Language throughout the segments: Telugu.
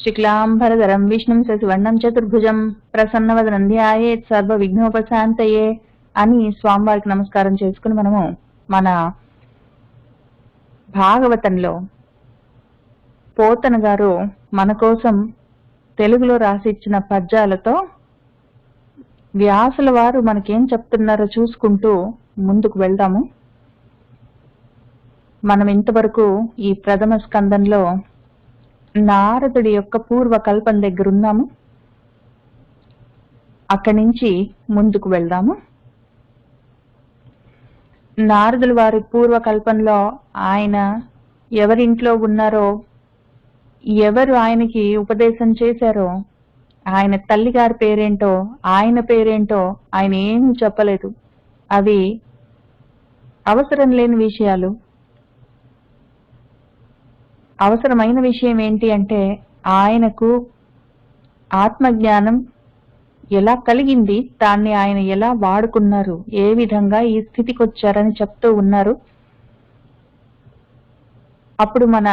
శుక్లాంబరధరం విష్ణుం శశివర్ణం చతుర్భుజం ప్రసన్నవదనం ధ్యాయేత్ సర్వ విఘ్నోపశాంతయే అని స్వామివారికి నమస్కారం చేసుకుని మనము మన భాగవతంలో పోతన గారు మన కోసం తెలుగులో రాసిచ్చిన పద్యాలతో వ్యాసుల వారు మనకేం చెప్తున్నారో చూసుకుంటూ ముందుకు వెళ్దాము. మనం ఇంతవరకు ఈ ప్రథమ స్కందంలో నారదుడి యొక్క పూర్వకల్పన దగ్గర ఉన్నాము. అక్కడి నుంచి ముందుకు వెళ్దాము. నారదుల వారి పూర్వకల్పనలో ఆయన ఎవరింట్లో ఉన్నారో, ఎవరు ఆయనకి ఉపదేశం చేశారో, ఆయన తల్లిగారి పేరేంటో, ఆయన పేరేంటో ఆయన ఏమీ చెప్పలేదు. అవి అవసరం లేని విషయాలు. అవసరమైన విషయం ఏంటి అంటే ఆయనకు ఆత్మజ్ఞానం ఎలా కలిగింది, దాన్ని ఆయన ఎలా వాడుకున్నారు, ఏ విధంగా ఈ స్థితికి వచ్చారని చెప్తూ ఉన్నారు. అప్పుడు మన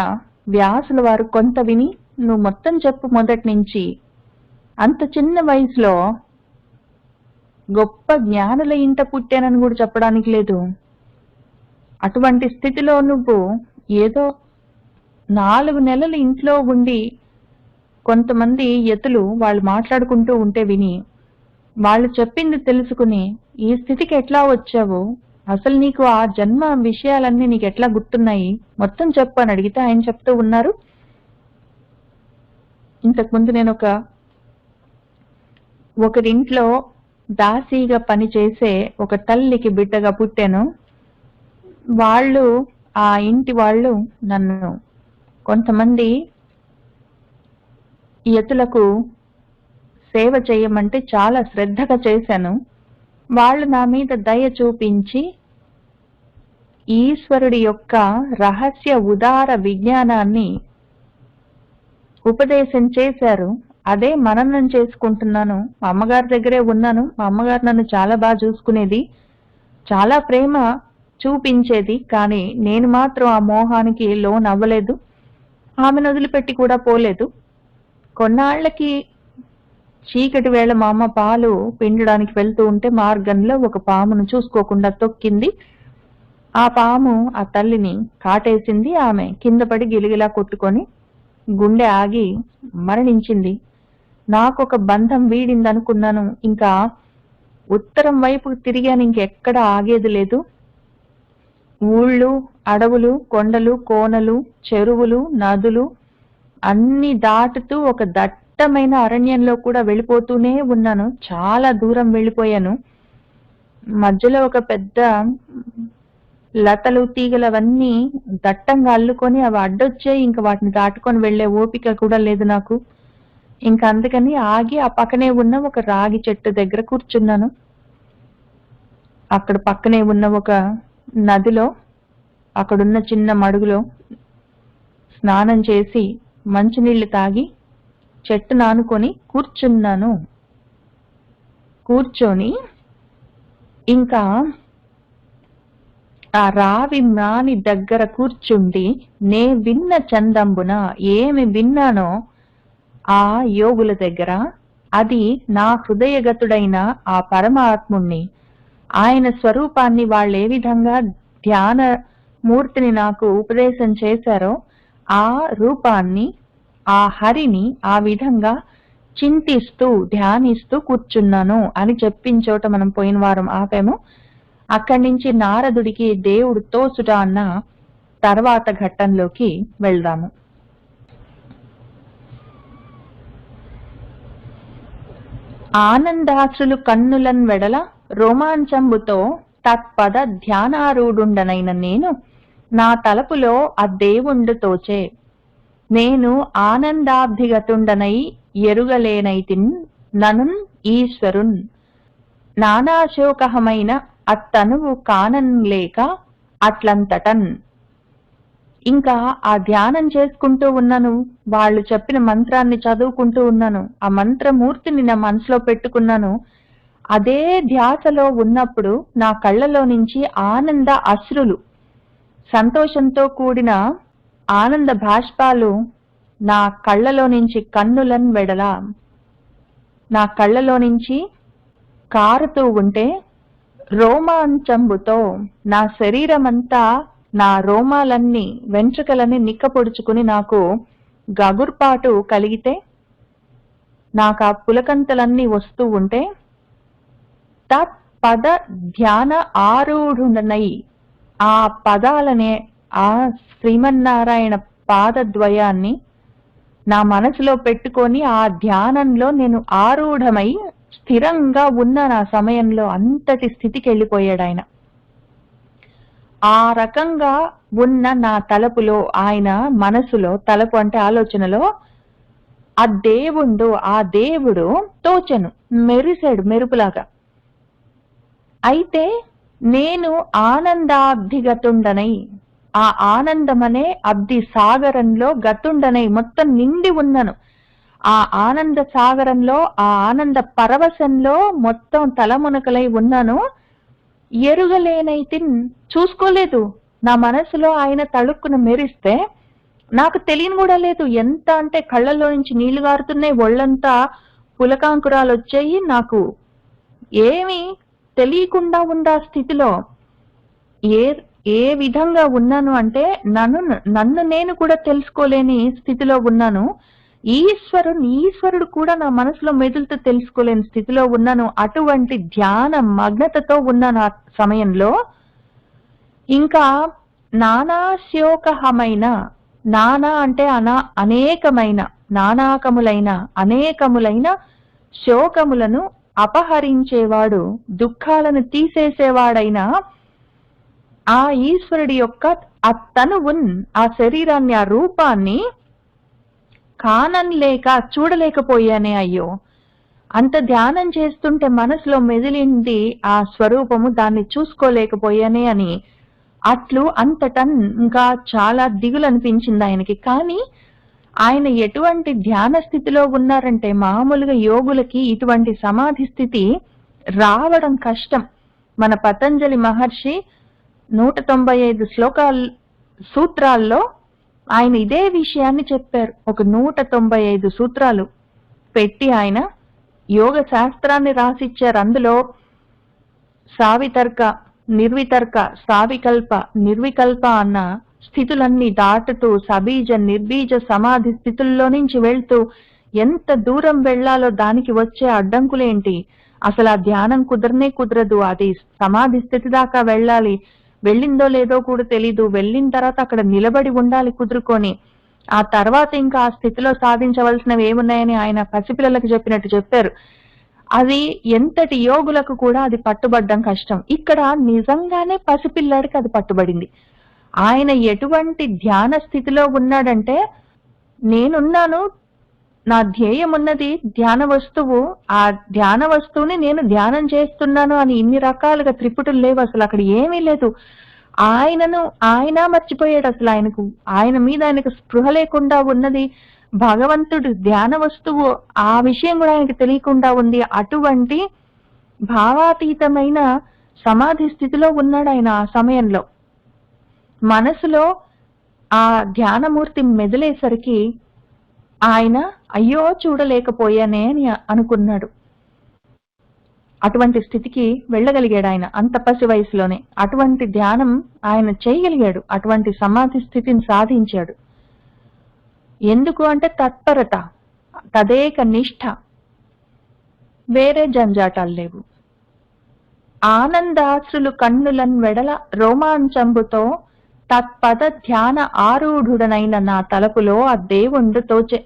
వ్యాసుల వారు కొంత విని, నువ్వు మొత్తం చెప్పు మొదటి నుంచి, అంత చిన్న వయసులో గొప్ప జ్ఞానుల ఇంట పుట్టానని కూడా చెప్పడానికి లేదు. అటువంటి స్థితిలో నువ్వు ఏదో 4 నెలలు ఇంట్లో ఉండి కొంతమంది యతులు వాళ్ళు మాట్లాడుకుంటూ ఉంటే విని, వాళ్ళు చెప్పింది తెలుసుకుని ఈ స్థితికి ఎట్లా వచ్చావు, అసలు నీకు ఆ జన్మ విషయాలన్నీ నీకు ఎట్లా గుర్తున్నాయి, మొత్తం చెప్పు అని అడిగితే ఆయన చెప్తూ ఉన్నారు. ఇంతకుముందు నేను ఒకరింట్లో దాసీగా పనిచేసే ఒక తల్లికి బిడ్డగా పుట్టాను. వాళ్ళు ఆ ఇంటి వాళ్ళు నన్ను కొంతమంది యతులకు సేవ చేయమంటే చాలా శ్రద్ధగా చేశాను. వాళ్ళు నా మీద దయ చూపించి ఈశ్వరుడి యొక్క రహస్య ఉదార విజ్ఞానాన్ని ఉపదేశం చేశారు. అదే మననం చేసుకుంటున్నాను. మా అమ్మగారి దగ్గరే ఉన్నాను. మా అమ్మగారు నన్ను చాలా బాగా చూసుకునేది, చాలా ప్రేమ చూపించేది. కానీ నేను మాత్రం ఆ మోహానికి లోన్ అవ్వలేదు. ఆమెను వదిలిపెట్టి కూడా పోలేదు. కొన్నాళ్లకి చీకటి వేళ మా అమ్మ పాలు పిండడానికి వెళ్తూ ఉంటే మార్గంలో ఒక పామును చూసుకోకుండా తొక్కింది. ఆ పాము ఆ తల్లిని కాటేసింది. ఆమె కింద పడి గిలిగిలా కొట్టుకొని గుండె ఆగి మరణించింది. నాకొక బంధం వీడింది అనుకున్నాను. ఇంకా ఉత్తరం వైపు తిరిగాను, ఇంకెక్కడ ఆగేది లేదు. ఊళ్ళు, అడవులు, కొండలు, కోనలు, చెరువులు, నదులు అన్ని దాటుతూ ఒక దట్టమైన అరణ్యంలో కూడా వెళ్ళిపోతూనే ఉన్నాను. చాలా దూరం వెళ్ళిపోయాను. మధ్యలో ఒక పెద్ద లతలు, తీగలు అవన్నీ దట్టంగా అల్లుకొని అవి అడ్డొచ్చాయి. ఇంకా వాటిని దాటుకొని వెళ్లే ఓపిక కూడా లేదు నాకు. ఇంకా అందుకని ఆగి ఆ పక్కనే ఉన్న ఒక రాగి చెట్టు దగ్గర కూర్చున్నాను. అక్కడ పక్కనే ఉన్న ఒక నదిలో, అక్కడున్న చిన్న మడుగులో స్నానం చేసి మంచినీళ్లు తాగి చెట్టు నానుకొని కూర్చున్నాను. కూర్చొని ఇంకా ఆ రావి మ్రాని దగ్గర కూర్చుండి నే విన్న చందంబున ఏమి విన్నానో ఆ యోగుల దగ్గర, అది నా హృదయగతుడైన ఆ పరమాత్ముణ్ణి, ఆయన స్వరూపాన్ని వాళ్ళు ఏ విధంగా ధ్యాన మూర్తిని నాకు ఉపదేశం చేశారో ఆ రూపాన్ని, ఆ హరిని ఆ విధంగా చింతిస్తూ ధ్యానిస్తూ కూర్చున్నాను అని చెప్పించోట మనం పోయిన వారం ఆపాము. అక్కడి నుంచి నారదుడికి దేవుడు తోసుట అన్న తర్వాత ఘట్టంలోకి వెళ్దాము. ఆనందాశ్రులు కన్నులన్ వెడల రోమాంచంబుతో తత్పద ధ్యానారూఢుండనైన నేను నా తలపులో ఆ దేవుండు తోచే, నేను ఆనందాబ్ధిగతుండనై ఎరుగలేనైతిన్ ననున్ ఈశ్వరున్, నానాశోకహమైన అత్తనువు కానన్ లేక అట్లంతటన్. ఇంకా ఆ ధ్యానం చేసుకుంటూ ఉన్నాను. వాళ్ళు చెప్పిన మంత్రాన్ని చదువుకుంటూ ఉన్నాను. ఆ మంత్రమూర్తిని నా మనసులో పెట్టుకున్నాను. అదే ధ్యాసలో ఉన్నప్పుడు నా కళ్ళలో నుంచి ఆనంద అశ్రులు, సంతోషంతో కూడిన ఆనంద భాష్పాలు నా కళ్ళలో నుంచి కన్నులన్ వెడల, నా కళ్ళలో నుంచి కారుతూ ఉంటే రోమాంచంబుతో నా శరీరమంతా, నా రోమాలన్నీ, వెంట్రుకలన్నీ నిక్కపొడుచుకుని నాకు గగుర్పాటు కలిగితే, నాకు ఆ పులకంతలన్నీ వస్తూ ఉంటే, తత్పద ధ్యాన ఆరూఢుడనై, ఆ పదాలనే, ఆ శ్రీమన్నారాయణ పాదద్వయాన్ని నా మనసులో పెట్టుకొని ఆ ధ్యానంలో నేను ఆరూఢమై స్థిరంగా ఉన్న నా సమయంలో అంతటి స్థితికి వెళ్ళిపోయాడు ఆయన. ఆ రకంగా ఉన్న నా తలపులో, ఆయన మనసులో, తలపు అంటే ఆలోచనలో ఆ దేవుడు తోచెను, మెరిశాడు మెరుపులాగా. అయితే నేను ఆనందాబ్ధిగతుండనై, ఆ ఆనందమనే అబ్ది సాగరంలో గతుండనై మొత్తం నిండి ఉన్నాను. ఆ ఆనంద సాగరంలో, ఆ ఆనంద పరవశంలో మొత్తం తలమునకలై ఉన్నాను. ఎరుగలేనైతే, చూసుకోలేదు. నా మనసులో ఆయన తళుక్కున మెరిస్తే నాకు తెలియని కూడా లేదు. ఎంత అంటే కళ్ళల్లో నుంచి నీళ్లు గారుతున్నాయి, ఒళ్ళంతా పులకాంకురాలు వచ్చాయి. నాకు ఏమి తెలియకుండా ఉందా స్థితిలో. ఏ ఏ విధంగా ఉన్నాను అంటే నన్ను నేను కూడా తెలుసుకోలేని స్థితిలో ఉన్నాను. ఈశ్వరుడు కూడా నా మనసులో మెదులుతూ తెలుసుకోలేని స్థితిలో ఉన్నాను. అటువంటి ధ్యాన మగ్నతతో ఉన్నాను ఆ సమయంలో. ఇంకా నానాశోకహమైన, నానా అంటే అనేకమైన, అనేకములైన శోకములను అపహరించేవాడు, దుఃఖాలను తీసేసేవాడైన ఆ ఈశ్వరుడి యొక్క ఆ తనువున్, ఆ శరీరాన్ని, ఆ రూపాన్ని కానలేక చూడలేకపోయానే. అయ్యో, అంత ధ్యానం చేస్తుంటే మనసులో మెదిలింది ఆ స్వరూపము, దాన్ని చూసుకోలేకపోయానే అని అట్లు అంతటా ఇంకా చాలా దిగులు అనిపించింది ఆయనకి. కానీ ఆయన ఎటువంటి ధ్యాన స్థితిలో ఉన్నారంటే, మామూలుగా యోగులకి ఇటువంటి సమాధి స్థితి రావడం కష్టం. మన పతంజలి మహర్షి 195 సూత్రాల్లో ఆయన ఇదే విషయాన్ని చెప్పారు. ఒక 195 సూత్రాలు పెట్టి ఆయన యోగ శాస్త్రాన్ని రాసిచ్చారు. అందులో సావితర్క, నిర్వితర్క, సావికల్ప, నిర్వికల్ప అన్న స్థితులన్నీ దాటుతూ సబీజ, నిర్బీజ సమాధి స్థితుల్లో నుంచి వెళ్తూ ఎంత దూరం వెళ్లాలో, దానికి వచ్చే అడ్డంకులేంటి, అసలు ఆ ధ్యానం కుదరదు, అది సమాధి స్థితి దాకా వెళ్ళాలి, వెళ్ళిందో లేదో కూడా తెలీదు, వెళ్ళిన తర్వాత అక్కడ నిలబడి ఉండాలి కుదురుకొని, ఆ తర్వాత ఇంకా ఆ స్థితిలో సాధించవలసినవి ఏమున్నాయని ఆయన పసిపిల్లలకు చెప్పినట్టు చెప్పారు. అది ఎంతటి యోగులకు కూడా అది పట్టుబడ్డం కష్టం. ఇక్కడ నిజంగానే పసిపిల్లాడికి అది పట్టుబడింది. ఆయన ఎటువంటి ధ్యాన స్థితిలో ఉన్నాడంటే, నేనున్నాను, నా ధ్యేయం ఉన్నది ధ్యాన వస్తువు, ఆ ధ్యాన వస్తువుని నేను ధ్యానం చేస్తున్నాను అని ఇన్ని రకాలుగా త్రిపుటులు లేవు, అసలు అక్కడ ఏమీ లేదు. ఆయన మర్చిపోయాడు అసలు. ఆయన మీద ఆయనకు స్పృహ లేకుండా ఉన్నది భగవంతుడు, ధ్యాన వస్తువు, ఆ విషయం కూడా ఆయనకి తెలియకుండా ఉంది. అటువంటి భావాతీతమైన సమాధి స్థితిలో ఉన్నాడు ఆయన ఆ సమయంలో. మనసులో ఆ ధ్యానమూర్తి మెదిలేసరికి ఆయన అయ్యో చూడలేకపోయానే అని అనుకున్నాడు. అటువంటి స్థితికి వెళ్ళగలిగాడు ఆయన అంత పసి వయసులోనే. అటువంటి ధ్యానం ఆయన చేయగలిగాడు, అటువంటి సమాధి స్థితిని సాధించాడు. ఎందుకు అంటే తత్పరత, తదేక నిష్ఠ, వేరే జంజాటాలు లేవు. ఆనందాశ్రులు కన్నులన్ వెడల రోమాంచంబుతో తత్పద ధ్యాన ఆరూఢుడనైన నా తలపులో ఆ దేవుండు తోచె.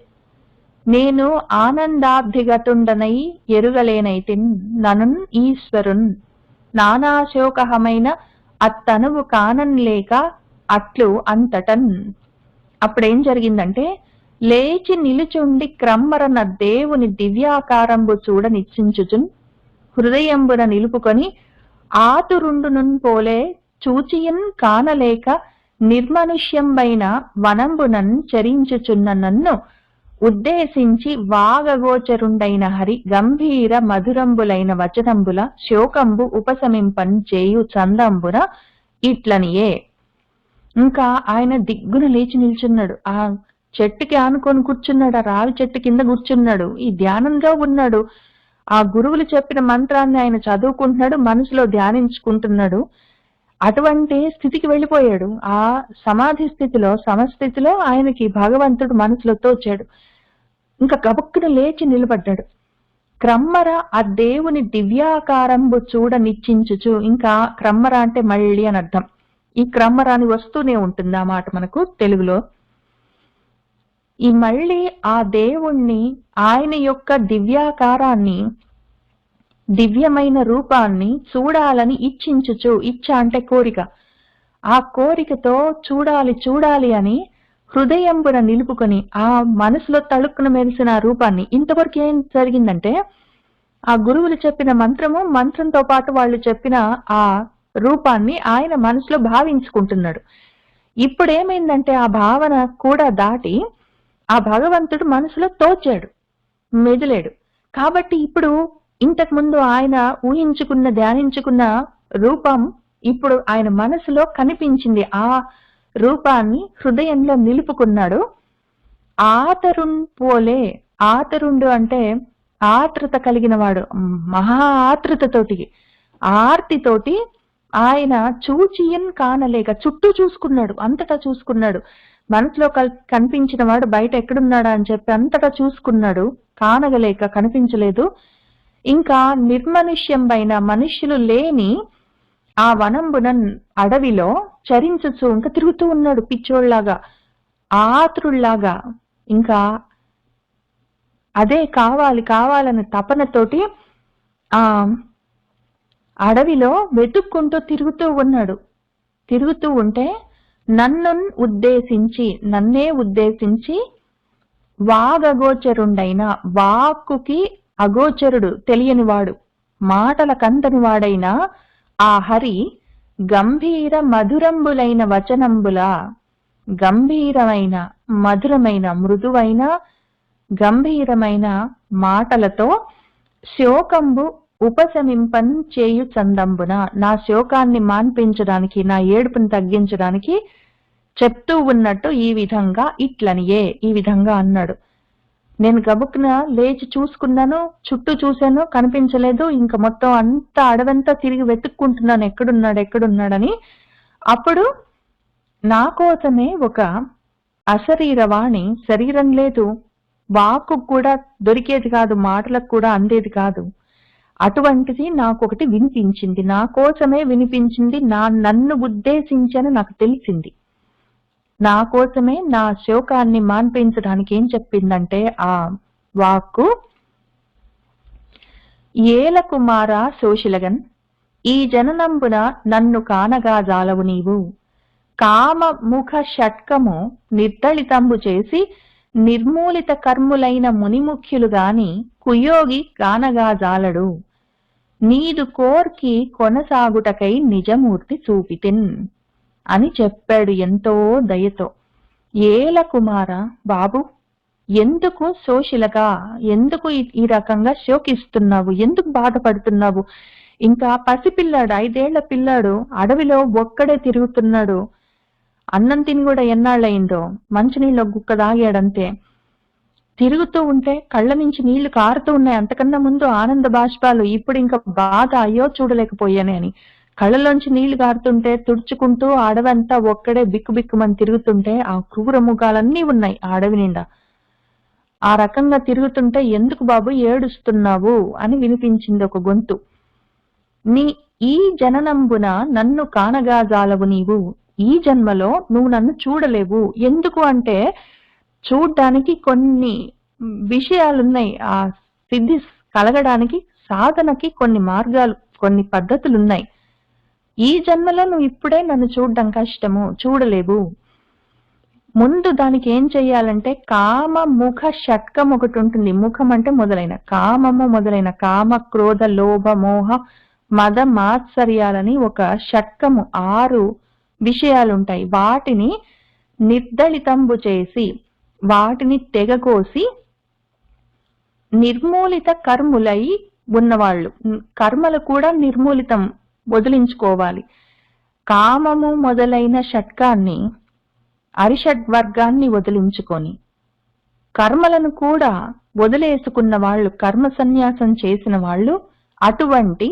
నేను ఆనందాబ్ధిగతుండనై ఎరుగలేనైతిన్ ననున్ ఈశ్వరున్, నానాశోకహమైన అత్తనువు కానన్లేక అట్లు అంతటన్. అప్పుడేం జరిగిందంటే, లేచి నిలుచుండి క్రమ్మరన దేవుని దివ్యాకారంబు చూడ నిశ్చించుచున్ హృదయంబున నిలుపుకొని ఆతురుండునున్ పోలే చూచియన్ కానలేక నిర్మనుష్యంబైన వనంబునన్ చరించుచున్న నన్ను ఉద్దేశించి వాగగోచరుండైన హరి గంభీర మధురంబులైన వచనంబుల శోకంబు ఉపశమింపన్ చేయు చందంబున ఇట్లనియే. ఇంకా ఆయన దిగ్గున లేచి నిల్చున్నాడు. ఆ చెట్టుకి ఆనుకొని కూర్చున్నాడు, ఆ రావి చెట్టు కింద కూర్చున్నాడు, ఈ ధ్యానంలో ఉన్నాడు. ఆ గురువులు చెప్పిన మంత్రాన్ని ఆయన చదువుకుంటున్నాడు, మనసులో ధ్యానించుకుంటున్నాడు. అటువంటి స్థితికి వెళ్ళిపోయాడు. ఆ సమాధి స్థితిలో, సమస్థితిలో ఆయనకి భగవంతుడు మనసులో తోచాడు. ఇంకా గబుక్కున లేచి నిలబడ్డాడు. క్రమ్మర ఆ దేవుని దివ్యాకారంబు చూడ నిశ్చించుచు. ఇంకా క్రమ్మర అంటే మళ్ళీ అని అర్థం. ఈ క్రమ్మర అని వస్తూనే ఉంటుంది ఆ మాట మనకు తెలుగులో. ఈ మళ్ళీ ఆ దేవుణ్ణి, ఆయన యొక్క దివ్యాకారాన్ని, దివ్యమైన రూపాన్ని చూడాలని ఇచ్చించుచు. ఇచ్చ అంటే కోరిక. ఆ కోరికతో చూడాలి చూడాలి అని హృదయంబున నిలుపుకొని ఆ మనసులో తళుక్కున మెరిసిన ఆ రూపాన్ని. ఇంతవరకు ఏం జరిగిందంటే ఆ గురువులు చెప్పిన మంత్రంతో పాటు వాళ్ళు చెప్పిన ఆ రూపాన్ని ఆయన మనసులో భావించుకుంటున్నాడు. ఇప్పుడు ఏమైందంటే ఆ భావన కూడా దాటి ఆ భగవంతుడు మనసులో తోచాడు, మెదిలాడు. కాబట్టి ఇప్పుడు ఇంతకు ముందు ఆయన ఊహించుకున్న, ధ్యానించుకున్న రూపం ఇప్పుడు ఆయన మనసులో కనిపించింది. ఆ రూపాన్ని హృదయంలో నిలుపుకున్నాడు. పోలే, ఆతరుండు అంటే ఆత్రుత కలిగిన వాడు, మహా ఆత్రుతతోటి, ఆర్తితోటి ఆయన చూచియన్ కానలేక చుట్టూ చూసుకున్నాడు, అంతటా చూసుకున్నాడు. మనసులో కనిపించిన వాడు బయట ఎక్కడున్నాడా అని చెప్పి అంతటా చూసుకున్నాడు, కానగలేక కనిపించలేదు. ఇంకా నిర్మనుష్యంపైన, మనుష్యులు లేని ఆ వనంబున అడవిలో చరించచ్చు ఇంకా తిరుగుతూ ఉన్నాడు పిచ్చోళ్లాగా, ఆతురుళ్లాగా. ఇంకా అదే కావాలి కావాలని తపనతోటి ఆ అడవిలో వెతుక్కుంటూ తిరుగుతూ ఉన్నాడు. తిరుగుతూ ఉంటే నన్నే ఉద్దేశించి వాగగోచరుండైన, వాక్కుకి అగోచరుడు, తెలియనివాడు, మాటల కందని వాడైన ఆ హరి గంభీర మధురంబులైన వచనంబుల, గంభీరమైన, మధురమైన, మృదువైన, గంభీరమైన మాటలతో శోకంబు ఉపశమింపన్ చేయు చందంబున, నా శోకాన్ని మాన్పించడానికి, నా ఏడుపుని తగ్గించడానికి చెప్తూ ఉన్నట్టు ఈ విధంగా ఇట్లనియే, ఈ విధంగా అన్నాడు. నేను గబుక్కున లేచి చూసుకున్నాను, చుట్టూ చూశాను, కనిపించలేదు. ఇంకా మొత్తం అంతా అడవంతా తిరిగి వెతుక్కుంటున్నాను ఎక్కడున్నాడని. అప్పుడు నా కోసమే ఒక అశరీరవాణి, శరీరం లేదు, వాక్కు కూడా దొరికేది కాదు, మాటలకు కూడా అందేది కాదు, అటువంటిది నాకొకటి వినిపించింది. నా కోసమే వినిపించింది, నన్ను ఉద్దేశించని నాకు తెలిసింది. నా కోసమే, నా శోకాన్ని మాన్పించడానికి ఏం చెప్పిందంటే ఆ వాక్కు, ఏల కుమారా శోషిలగన్, ఈ జననంబున నన్ను కానగా జాలవు నీవు, కామ ముఖ షట్కము నిర్దళితంబు చేసి నిర్మూలిత కర్ములైన మునిముఖ్యులు గాని కుయోగి కానగా జాలడు, నీదు కోర్కి కొనసాగుటకై నిజమూర్తి చూపితిన్ అని చెప్పాడు ఎంతో దయతో. ఏల కుమార, బాబు ఎందుకు శోషిలగా, ఎందుకు ఈ రకంగా శోకిస్తున్నావు, ఎందుకు బాధపడుతున్నావు? ఇంకా పసిపిల్లాడు, 5 ఏళ్ల పిల్లాడు అడవిలో ఒక్కడే తిరుగుతున్నాడు. అన్నం తిని కూడా ఎన్నాళ్ళయిందో, మంచినీళ్ళ గుక్క తాగాడంతే. తిరుగుతూ ఉంటే కళ్ళ నుంచి నీళ్లు కారుతూ ఉన్నాయి. అంతకన్నా ముందు ఆనంద బాష్పాలు, ఇప్పుడు ఇంకా బాధ, అయ్యో చూడలేకపోయానే అని. కళ్ళలోంచి నీళ్లు కారుతుంటే తుడుచుకుంటూ అడవంతా ఒక్కడే బిక్కుబిక్కుమని తిరుగుతుంటే ఆ క్రూర ముఖాలన్నీ ఉన్నాయి ఆ అడవి నిండా. ఆ రకంగా తిరుగుతుంటే ఎందుకు బాబు ఏడుస్తున్నావు అని వినిపించింది ఒక గొంతు. ఈ జననంబున నన్ను కానగా జాలవు నీవు, ఈ జన్మలో నువ్వు నన్ను చూడలేవు. ఎందుకు అంటే చూడ్డానికి కొన్ని విషయాలున్నాయి. ఆ సిద్ధి కలగడానికి సాధనకి కొన్ని మార్గాలు, కొన్ని పద్ధతులున్నాయి. ఈ జన్మలో నువ్వు ఇప్పుడే నన్ను చూడడం కష్టము, చూడలేవు. ముందు దానికి ఏం చెయ్యాలంటే కామ ముఖ షట్కం ఒకటి ఉంటుంది. ముఖం అంటే మొదలైన, కామము మొదలైన, కామ క్రోధ లోభ మోహ మద మాత్సర్యాలని ఒక షట్కము 6 విషయాలుంటాయి. వాటిని నిర్దళితంబు చేసి, వాటిని తెగకోసి నిర్మూలిత కర్ములై ఉన్నవాళ్ళు, కర్మలు కూడా నిర్మూలితం, వదిలించుకోవాలి. కామము మొదలైన షట్కాన్ని, అరిషడ్వర్గాన్ని వదిలించుకొని కర్మలను కూడా వదిలేసుకున్న వాళ్ళు, కర్మ సన్యాసం చేసిన వాళ్ళు, అటువంటి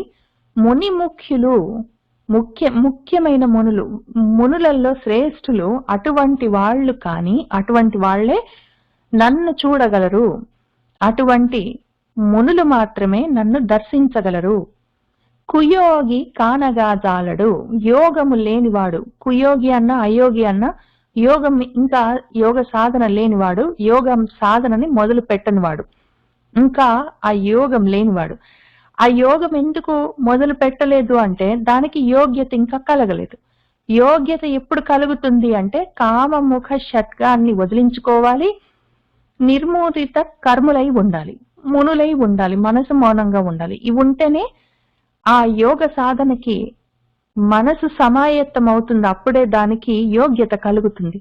ముని ముఖ్యులు, ముఖ్యమైన మునులలో శ్రేష్ఠులు అటువంటి వాళ్ళు, కానీ అటువంటి వాళ్లే నన్ను చూడగలరు. అటువంటి మునులు మాత్రమే నన్ను దర్శించగలరు. కుయోగి కానగాజాలడు, యోగము లేనివాడు, కుయోగి అన్న అయోగి అన్న, యోగం ఇంకా యోగ సాధన లేనివాడు, యోగం సాధనని మొదలు పెట్టనివాడు, ఇంకా ఆ యోగం లేనివాడు. ఆ యోగం ఎందుకు మొదలు పెట్టలేదు అంటే దానికి యోగ్యత ఇంకా కలగలేదు. యోగ్యత ఎప్పుడు కలుగుతుంది అంటే కామముఖ షట్కాన్ని వదిలించుకోవాలి, నిర్మూలిత కర్ములై ఉండాలి, మునులై ఉండాలి, మనసు మౌనంగా ఉండాలి. ఇవి ఉంటేనే ఆ యోగ సాధనకి మనసు సమాయత్తం అవుతుంది. అప్పుడే దానికి యోగ్యత కలుగుతుంది.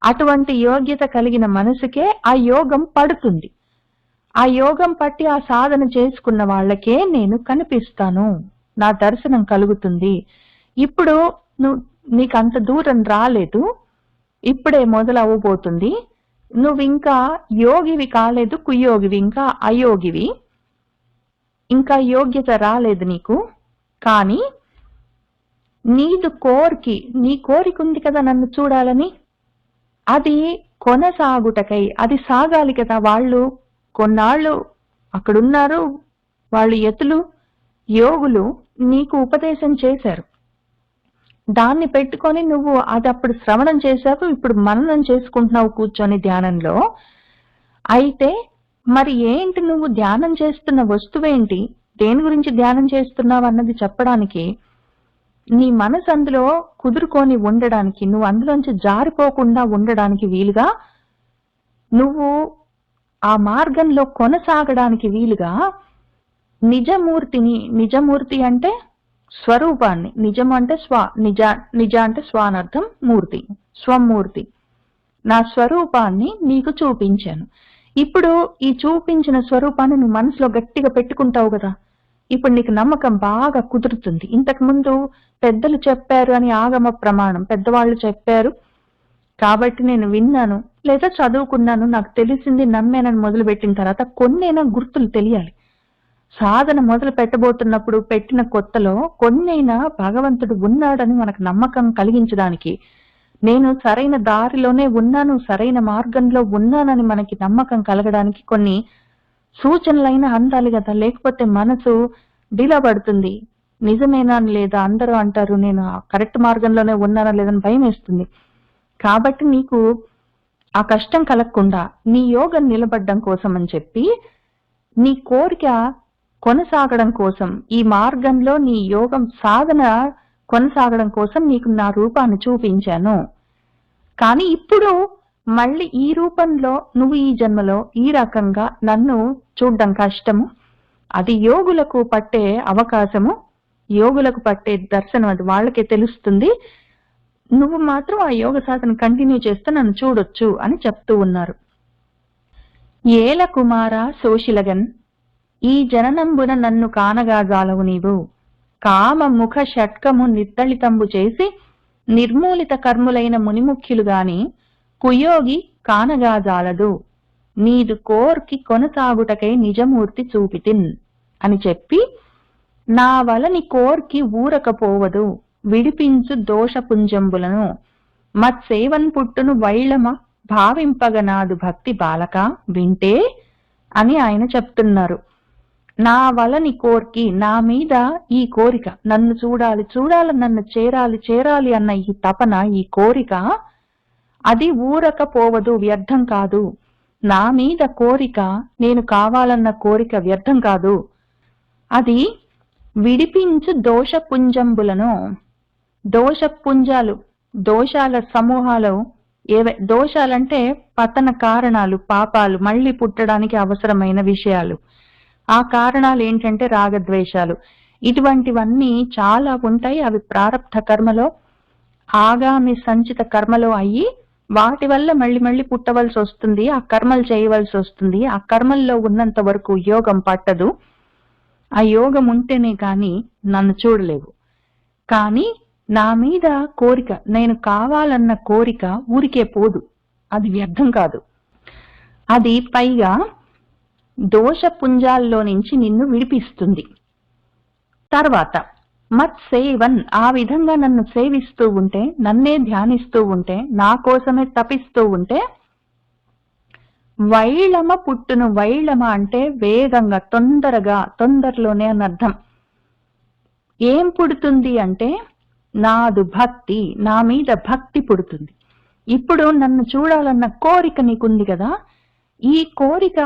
అటువంటి యోగ్యత కలిగిన మనసుకే ఆ యోగం పడుతుంది. ఆ యోగం పట్టి ఆ సాధన చేసుకున్న వాళ్ళకే నేను కనిపిస్తాను, నా దర్శనం కలుగుతుంది. ఇప్పుడు నీకు అంత దూరం రాలేదు, ఇప్పుడే మొదలవ్వబోతుంది. నువ్వు ఇంకా యోగివి కాలేదు, కుయోగివి, ఇంకా అయోగివి, ఇంకా యోగ్యత రాలేదు నీకు. కానీ నీ కోరిక ఉంది కదా నన్ను చూడాలని, అది కొనసాగుటకై, అది సాగాలి కదా. వాళ్ళు కొన్నాళ్ళు అక్కడున్నారు, వాళ్ళు యతులు, యోగులు నీకు ఉపదేశం చేశారు. దాన్ని పెట్టుకొని నువ్వు అది అప్పుడు శ్రవణం చేశావు, ఇప్పుడు మననం చేసుకుంటున్నావు కూర్చొని ధ్యానంలో. అయితే మరి ఏంటి నువ్వు ధ్యానం చేస్తున్న వస్తువేంటి, దేని గురించి ధ్యానం చేస్తున్నావు అన్నది చెప్పడానికి, నీ మనసు అందులో కుదురుకొని ఉండడానికి, నువ్వు అందులోంచి జారిపోకుండా ఉండడానికి వీలుగా, నువ్వు ఆ మార్గంలో కొనసాగడానికి వీలుగా నిజమూర్తి అంటే స్వరూపాన్ని, నిజం అంటే నిజ అంటే స్వానర్థం, మూర్తి స్వమూర్తి, నా స్వరూపాన్ని నీకు చూపించాను. ఇప్పుడు ఈ చూపించిన స్వరూపాన్ని నువ్వు మనసులో గట్టిగా పెట్టుకుంటావు కదా, ఇప్పుడు నీకు నమ్మకం బాగా కుదురుతుంది. ఇంతకు ముందు పెద్దలు చెప్పారు అని ఆగమ ప్రమాణం, పెద్దవాళ్ళు చెప్పారు కాబట్టి నేను విన్నాను లేదా చదువుకున్నాను, నాకు తెలిసింది, నమ్మానని మొదలుపెట్టిన తర్వాత కొన్నైనా గుర్తులు తెలియాలి. సాధన మొదలు పెట్టబోతున్నప్పుడు పెట్టిన కొత్తలో కొన్నైనా భగవంతుడు ఉన్నాడని మనకు నమ్మకం కలిగించడానికి, నేను సరైన దారిలోనే ఉన్నాను, సరైన మార్గంలో ఉన్నానని మనకి నమ్మకం కలగడానికి కొన్ని సూచనలైనా అందాలి కదా. లేకపోతే మనసు డిలా పడుతుంది. నిజమేనా లేదా, అందరూ అంటారు నేను కరెక్ట్ మార్గంలోనే ఉన్నానా లేదని భయం వేస్తుంది. కాబట్టి నీకు ఆ కష్టం కలగకుండా నీ యోగం నిలబడడం కోసం అని చెప్పి, నీ కోరిక కొనసాగడం కోసం, ఈ మార్గంలో నీ యోగం సాధన కొనసాగడం కోసం నీకు నా రూపాన్ని చూపించాను. కానీ ఇప్పుడు మళ్ళీ ఈ రూపంలో నువ్వు ఈ జన్మలో ఈ రకంగా నన్ను చూడడం కష్టము, అది యోగులకు పట్టే అవకాశము, యోగులకు పట్టే దర్శనం, అది వాళ్ళకే తెలుస్తుంది. నువ్వు మాత్రం ఆ యోగ సాధన కంటిన్యూ చేస్తే నన్ను చూడొచ్చు అని చెప్తూ ఉన్నారు. ఏల కుమార సోషిలగన్, ఈ జననంబున నన్ను కానగాజాలవు నీవు, కామ ముఖ షట్కము నిర్దళితంబు చేసి నిర్మూలిత కర్ములైన మునిముఖ్యులు గాని కుయోగి కానగాజాలదు, నీదు కోర్కి కొనసాగుటకై నిజమూర్తి చూపితిన్ అని చెప్పి, నా వలని కోర్కి ఊరకపోవదు, విడిపించు దోషపుంజంబులను, మత్సేవన్ పుట్టును వైళమ భావింపగనాదు భక్తి బాలక వింటే అని ఆయన చెప్తున్నారు. నా వలని కోర్కి, నా మీద ఈ కోరిక, నన్ను చూడాలి, నన్ను చేరాలి అన్న ఈ తపన, ఈ కోరిక, అది ఊరకపోవదు, వ్యర్థం కాదు. నా మీద కోరిక, నేను కావాలన్న కోరిక వ్యర్థం కాదు. అది విడిపించు దోషపుంజంబులను, దోషపుంజాలు, దోషాల సమూహాలు, దోషాలంటే పతన కారణాలు, పాపాలు, మళ్ళీ పుట్టడానికి అవసరమైన విషయాలు. ఆ కారణాలు ఏంటంటే రాగద్వేషాలు. ఇటువంటివన్నీ చాలా ఉంటాయి. అవి ప్రారబ్ధ కర్మలో, ఆగామి సంచిత కర్మలో అయ్యి వాటి వల్ల మళ్ళీ పుట్టవలసి వస్తుంది, ఆ కర్మలు చేయవలసి వస్తుంది. ఆ కర్మల్లో ఉన్నంత వరకు యోగం పట్టదు. ఆ యోగం ఉంటేనే కానీ నన్ను చూడలేవు. కానీ నా మీద కోరిక, నేను కావాలన్న కోరిక ఊరికే పోదు, అది వ్యర్థం కాదు. అది పైగా దోషపుంజాల్లో నుంచి నిన్ను విడిపిస్తుంది. తర్వాత మత్సేవన్, ఆ విధంగా నన్ను సేవిస్తూ ఉంటే, నన్నే ధ్యానిస్తూ ఉంటే, నా కోసమే తపిస్తూ ఉంటే వైళమ పుట్టును. వైళమ అంటే వేగంగా, తొందరగా, తొందరలోనే అని అర్థం. ఏం పుడుతుంది అంటే నాదు భక్తి, నా మీద భక్తి పుడుతుంది. ఇప్పుడు నన్ను చూడాలన్న కోరిక నీకుంది కదా, ఈ కోరిక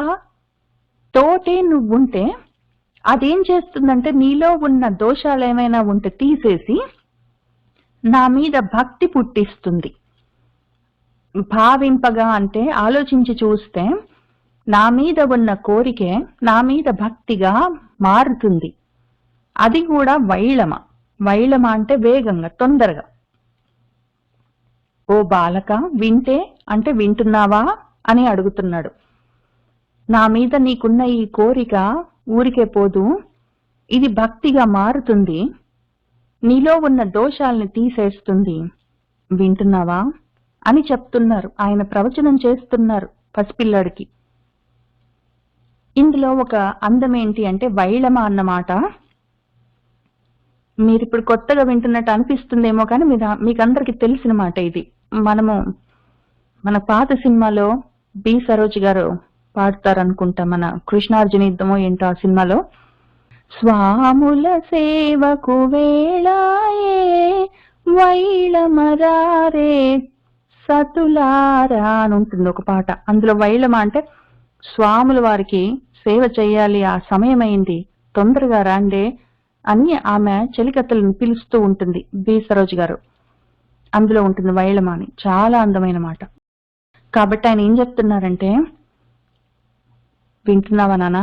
తోటే నువ్వుంటే అదేం చేస్తుందంటే నీలో ఉన్న దోషాలు ఏమైనా ఉంటే తీసేసి నా మీద భక్తి పుట్టిస్తుంది. భావింపగా అంటే ఆలోచించి చూస్తే నా మీద ఉన్న కోరికే నా మీద భక్తిగా మారుతుంది. అది కూడా వైళమ. వైళమ అంటే వేగంగా, తొందరగా. ఓ బాలక, వింటే అంటే వింటున్నావా అని అడుగుతున్నాడు. నా మీద నీకున్న ఈ కోరిక ఊరికే పోదు, ఇది భక్తిగా మారుతుంది, నీలో ఉన్న దోషాల్ని తీసేస్తుంది, వింటున్నావా అని చెప్తున్నారు. ఆయన ప్రవచనం చేస్తున్నారు పసిపిల్లాడికి. ఇందులో ఒక అందం ఏంటి అంటే వైళమ అన్నమాట మీరిప్పుడు కొత్తగా వింటున్నట్టు అనిపిస్తుందేమో కానీ మీకందరికి తెలిసిన మాట ఇది. మన పాత సినిమాలో బి సరోజ్ గారు పాడతారనుకుంటా, మన కృష్ణార్జున యుద్ధమో ఏంటో ఆ సినిమాలో, స్వాముల సేవకు వేళాయే వైళమరారే సతులారా అని ఉంటుంది ఒక పాట. అందులో వైళమ అంటే స్వాముల వారికి సేవ చేయాలి, ఆ సమయం అయింది, తొందరగా రాండే అని ఆమె చెలికత్తలను పిలుస్తూ ఉంటుంది. బి సరోజ్ గారు అందులో ఉంటుంది వైళమ అని. చాలా అందమైన మాట. కాబట్టి ఆయన ఏం చెప్తున్నారంటే, వింటున్నావా నాన్న,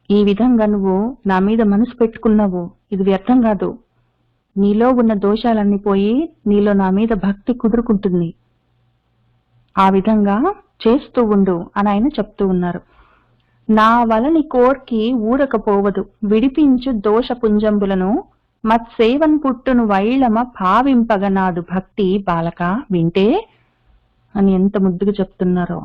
ఈ విధంగా నువ్వు నా మీద మనసు పెట్టుకున్నావు, ఇది వ్యర్థం కాదు, నీలో ఉన్న దోషాలన్నీ పోయి నీలో నా మీద భక్తి కుదురుకుంటుంది, ఆ విధంగా చేస్తూ ఉండు అని ఆయన చెప్తూ ఉన్నారు. నా వలని కోర్కి ఊరకపోవదు, విడిపించు దోషపుంజంబులను మత్సేవన్ పుట్టును వైళమ భావింపగ నాదు భక్తి బాలక, వింటే అని ఎంత ముద్దుగా చెప్తున్నారో.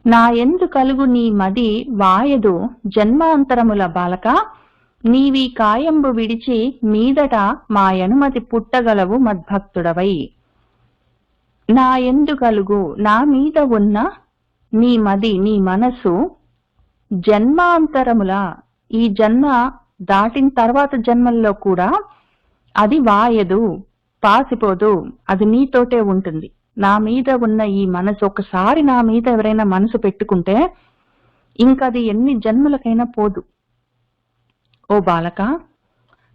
నా ఎందు కలుగు నీ మది వాయదు జన్మాంతరముల బాలక, నీవి కాయంబు విడిచి మీదట మా యనుమతి పుట్టగలవు మద్భక్తుడవై. నా ఎందు కలుగు, నా మీద ఉన్న నీ మది, నీ మనసు జన్మాంతరముల, ఈ జన్మ దాటిన తర్వాత జన్మల్లో కూడా అది వాయదు, పాసిపోదు, అది నీతోటే ఉంటుంది. నా మీద ఉన్న ఈ మనసు, ఒకసారి నా మీద ఎవరైనా మనసు పెట్టుకుంటే ఇంకది ఎన్ని జన్మలకైనా పోదు. ఓ బాలక,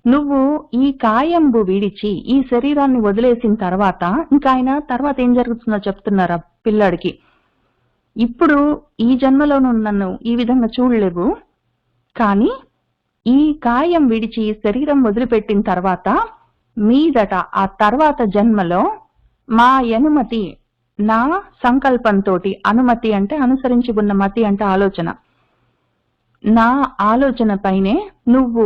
నువ్వు ఈ కాయంబు విడిచి, ఈ శరీరాన్ని వదిలేసిన తర్వాత ఇంకా ఆయన తర్వాత ఏం జరుగుతుందో చెప్తున్నారా పిల్లాడికి. ఇప్పుడు ఈ జన్మలో నన్ను ఈ విధంగా చూడలేవు, కానీ ఈ కాయం విడిచి శరీరం వదిలిపెట్టిన తర్వాత మీదట ఆ తర్వాత జన్మలో మా అనుమతి, నా సంకల్పంతో, అనుమతి అంటే అనుసరించి ఉన్న మతి అంటే ఆలోచన, నా ఆలోచన పైనే నువ్వు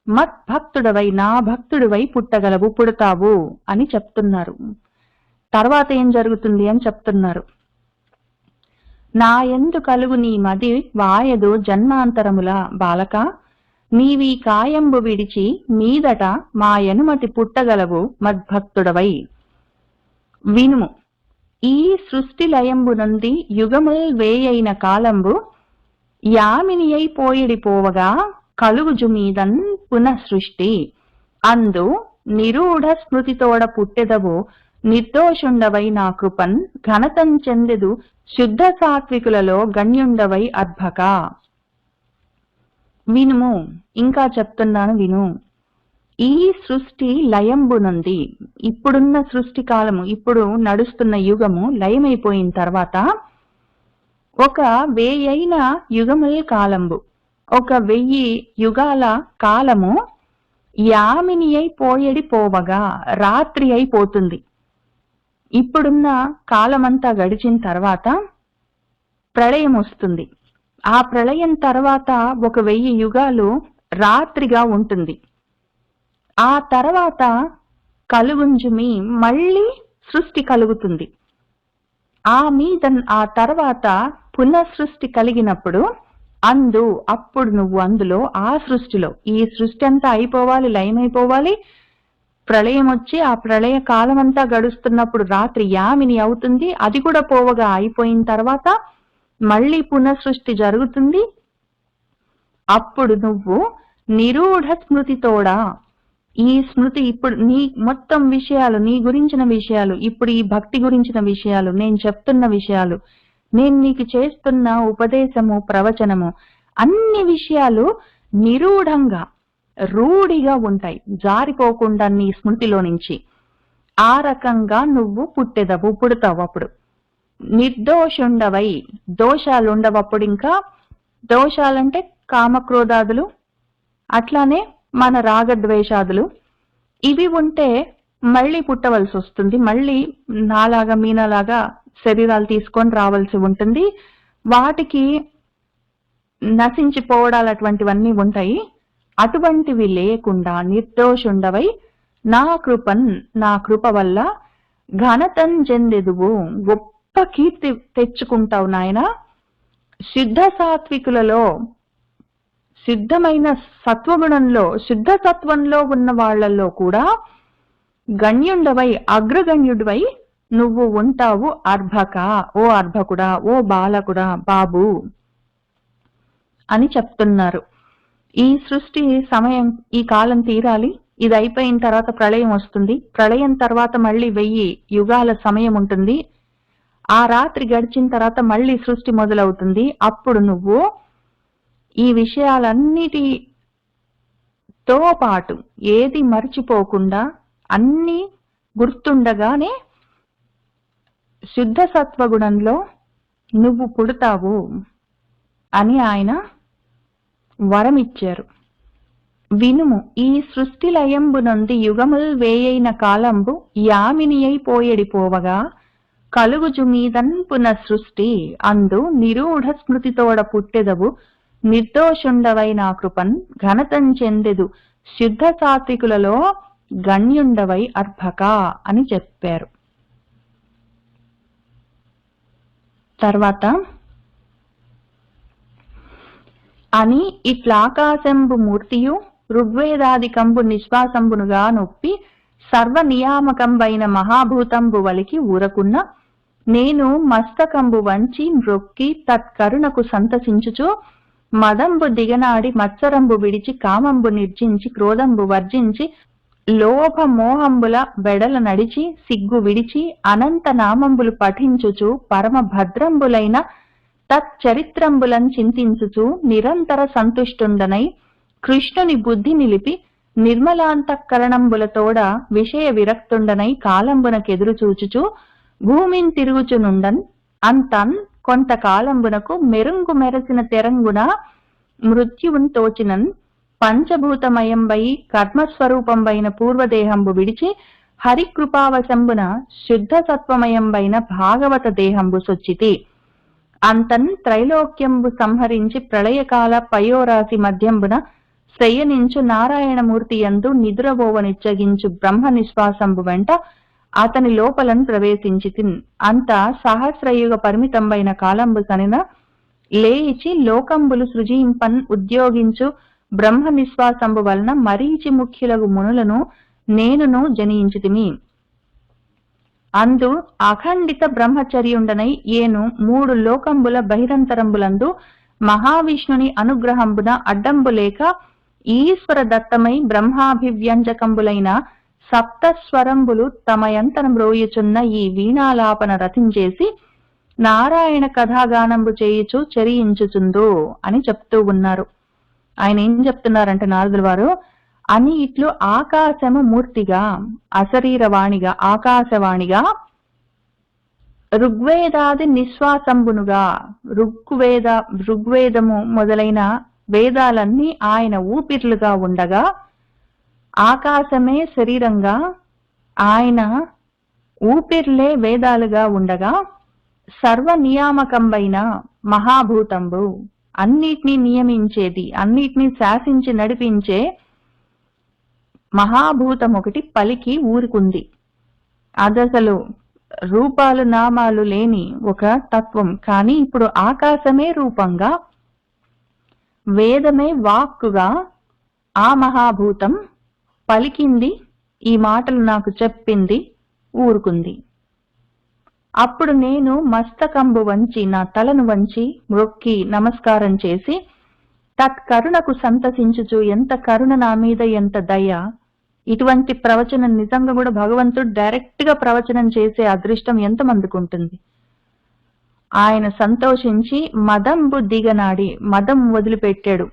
మద్భక్తుడవై, నా భక్తుడివై పుట్టగలవు, పుడతావు అని చెప్తున్నారు. తర్వాత ఏం జరుగుతుంది అని చెప్తున్నారు. నా ఎందు కలుగు నీ మది వాయదు జన్మాంతరముల బాలక, నీవి కాయంబు విడిచి మీదట మా యనుమతి పుట్టగలవు మద్భక్తుడవై. వినుము, ఈ సృష్టి లయంబు నుండి యుగముల్ వేయైన కాలంబు యామినియై పోయిడిపోవగా కలుగుజు మీదన్ పునః సృష్టి. అందు నిరూఢ స్మృతితోడ పుట్టెదవు నిర్దోషుండవై నా కృపన్ ఘనతం చెందెదు శుద్ధ సాత్వికులలో గణ్యుండవై అర్భక. వినుము, ఇంకా చెప్తున్నాను విను. ఈ సృష్టి లయంబునుంది, ఇప్పుడున్న సృష్టి కాలము, ఇప్పుడు నడుస్తున్న యుగము లయమైపోయిన తర్వాత ఒక 1000 యుగముల కాలంబు, ఒక 1000 యుగాల కాలము యామిని అయిపోయేడి పోవగా రాత్రి అయిపోతుంది. ఇప్పుడున్న కాలమంతా గడిచిన తర్వాత ప్రళయం వస్తుంది. ఆ ప్రళయం తర్వాత ఒక 1000 యుగాలు రాత్రిగా ఉంటుంది. ఆ తర్వాత కలుగుంజుమి మళ్ళీ సృష్టి కలుగుతుంది. ఆ తర్వాత పునఃసృష్టి కలిగినప్పుడు అప్పుడు నువ్వు అందులో ఆ సృష్టిలో ఈ సృష్టి అంతా అయిపోవాలి, లయమైపోవాలి, ప్రళయం వచ్చి ఆ ప్రళయ కాలం అంతా గడుస్తున్నప్పుడు రాత్రి యామిని అవుతుంది. అది కూడా పోవగా అయిపోయిన తర్వాత మళ్ళీ పునఃసృష్టి జరుగుతుంది. అప్పుడు నువ్వు నిరూఢ స్మృతితోడా ఈ స్మృతి ఇప్పుడు నీ మొత్తం విషయాలు, నీ గురించిన విషయాలు, ఇప్పుడు ఈ భక్తి గురించిన విషయాలు, నేను చెప్తున్న విషయాలు, నేను నీకు చేస్తున్న ఉపదేశము, ప్రవచనము, అన్ని విషయాలు నిరూఢంగా, రూఢిగా ఉంటాయి, జారిపోకుండా నీ స్మృతిలో నుంచి. ఆ రకంగా నువ్వు పుడతావు. అప్పుడు నిర్దోషుండవై, దోషాలుండవప్పుడు. ఇంకా దోషాలంటే కామక్రోధాదులు, అట్లానే మన రాగద్వేషాదులు, ఇవి ఉంటే మళ్ళీ పుట్టవలసి వస్తుంది. మళ్ళీ నాలాగా మీనాలాగా శరీరాలు తీసుకొని రావాల్సి ఉంటుంది. వాటికి నశించిపోవడాలు అటువంటివన్నీ ఉంటాయి. అటువంటివి లేకుండా నిర్దోషుండవై నా కృప వల్ల ఘనతం చెందెదువు, గొప్ప కీర్తి తెచ్చుకుంటావు నాయన. శుద్ధ సాత్వికులలో, శుద్ధమైన సత్వగుణంలో, శుద్ధ సత్వంలో ఉన్న వాళ్లలో కూడా గణ్యుండవై, అగ్రగణ్యుడివై నువ్వు ఉంటావు అర్భక, ఓ అర్భకుడా, ఓ బాలకుడా, బాబు అని చెప్తున్నారు. ఈ సృష్టి సమయం, ఈ కాలం తీరాలి. ఇది అయిపోయిన తర్వాత ప్రళయం వస్తుంది. ప్రళయం తర్వాత మళ్ళీ 1000 యుగాల సమయం ఉంటుంది. ఆ రాత్రి గడిచిన తర్వాత మళ్ళీ సృష్టి మొదలవుతుంది. అప్పుడు నువ్వు ఈ విషయాలన్నిటితో పాటు ఏది మర్చిపోకుండా అన్ని గుర్తుండగానే శుద్ధ సత్వగుణంలో నువ్వు పుడతావు అని ఆయన వరమిచ్చారు. వినుము, ఈ సృష్టి లయంబు నుండి యుగముల్ వేయైన కాలంబు యామిని అయిపోయడిపోవగా కలుగుజు మీదన్ పునఃసృష్టి అందు నిరూఢ స్మృతితోడ పుట్టెదవు నిర్దోషుండవై నా కృపన్ ఘనతం చెందెదు శుద్ధ సాత్వికులలో గణ్యుండవై అర్భక అని చెప్పారు. తర్వాత అని ఇట్లాకాశంబు మూర్తియు ఋగ్వేదాదికంబు నిశ్వాసంబునుగా నొప్పి సర్వనియామకంబైన మహాభూతంబు వలికి ఊరకున్న నేను మస్తకంబు వంచి మ్రొక్కి తత్కరుణకు సంతసించుచు మదంబు దిగనాడి మత్సరంబు విడిచి కామంబు నిర్జించి క్రోధంబు వర్జించి లోభ మోహంబుల వెడల నడిచి సిగ్గు విడిచి అనంత నామంబులు పఠించుచు పరమ భద్రంబులైన తచ్చరిత్రంబులను చింతించుచు నిరంతర సంతుష్టుండనై కృష్ణుని బుద్ధి నిలిపి నిర్మలాంతఃకరణంబులతోడ విషయ విరక్తుండనై కాలంబునకెదురు చూచుచు భూమిని తిరుగుచునుండన్ అంతన్ కొంతకాలంబునకు మెరుంగు మెరసిన తెరంగున మృత్యువున్ తోచినన్ పంచభూతమయంబై కర్మస్వరూపంబైన పూర్వదేహంబు విడిచి హరికృపావశంబున శుద్ధ సత్వమయంబైన భాగవత దేహంబు సొచ్చితి అంతన్ త్రైలోక్యంబు సంహరించి ప్రళయకాల పయోరాశి మధ్యంబున శయనించు నారాయణమూర్తి యందు నిద్రబోవనిచ్చగించు బ్రహ్మ నిశ్వాసంబు వెంట అతని లోపలను ప్రవేశించితిన్ అంత సహస్రయుగ పరిమితంబైన కాలంబు సనిన లేయిచి లోకంబులు సృజింపన్ ఉద్యోగించు బ్రహ్మ నిశ్వాసంబు వలన మరీచి ముఖ్యులగు మునులను నేనును జనించితిమి అందు అఖండిత బ్రహ్మచర్యుండనై ఏను 3 లోకంబుల బహిరంతరంబులందు మహావిష్ణుని అనుగ్రహంబున అడ్డంబు లేక ఈశ్వర దత్తమై బ్రహ్మాభివ్యంజకంబులైన సప్తస్వరంబులు తమయంతన మ్రోయుచున్న ఈ వీణాలాపన రచించేసి నారాయణ కథాగానంబు చేయుచు చరించుచుందు అని చెప్తూ ఉన్నారు. ఆయన ఏం చెప్తున్నారంటే నారదుల వారు, అని ఇట్లు ఆకాశము మూర్తిగా, అశరీరవాణిగా, ఆకాశవాణిగా, ఋగ్వేదాది నిశ్వాసంబునుగా, ఋగ్వేదము మొదలైన వేదాలన్నీ ఆయన ఊపిర్లుగా ఉండగా, ఆకాశమే శరీరంగా, ఆయన ఊపిర్లే వేదాలుగా ఉండగా, సర్వనియామకంబైన మహాభూతంబు, అన్నిటినీ నియమించేది, అన్నిటినీ శాసించి నడిపించే మహాభూతం ఒకటి పలికి ఊరుకుంది. అదసలు రూపాలు నామాలు లేని ఒక తత్వం. కానీ ఇప్పుడు ఆకాశమే రూపంగా, వేదమే వాక్కుగా ఆ మహాభూతం పలికింది, ఈ మాటలు నాకు చెప్పింది, ఊరుకుంది. అప్పుడు నేను మస్తకంబు వంచి, నా తలను వంచి మ్రొక్కి నమస్కారం చేసి, తత్కరుణకు సంతసించుచు, ఎంత కరుణ నా మీద, ఎంత దయ. ఇటువంటి ప్రవచనం నిజంగా కూడా భగవంతుడు డైరెక్ట్ గా ప్రవచనం చేసే అదృష్టం ఎంతమందికి ఉంటుంది. ఆయన సంతోషించి మదంబు దిగనాడి, మదం వదిలిపెట్టాడు.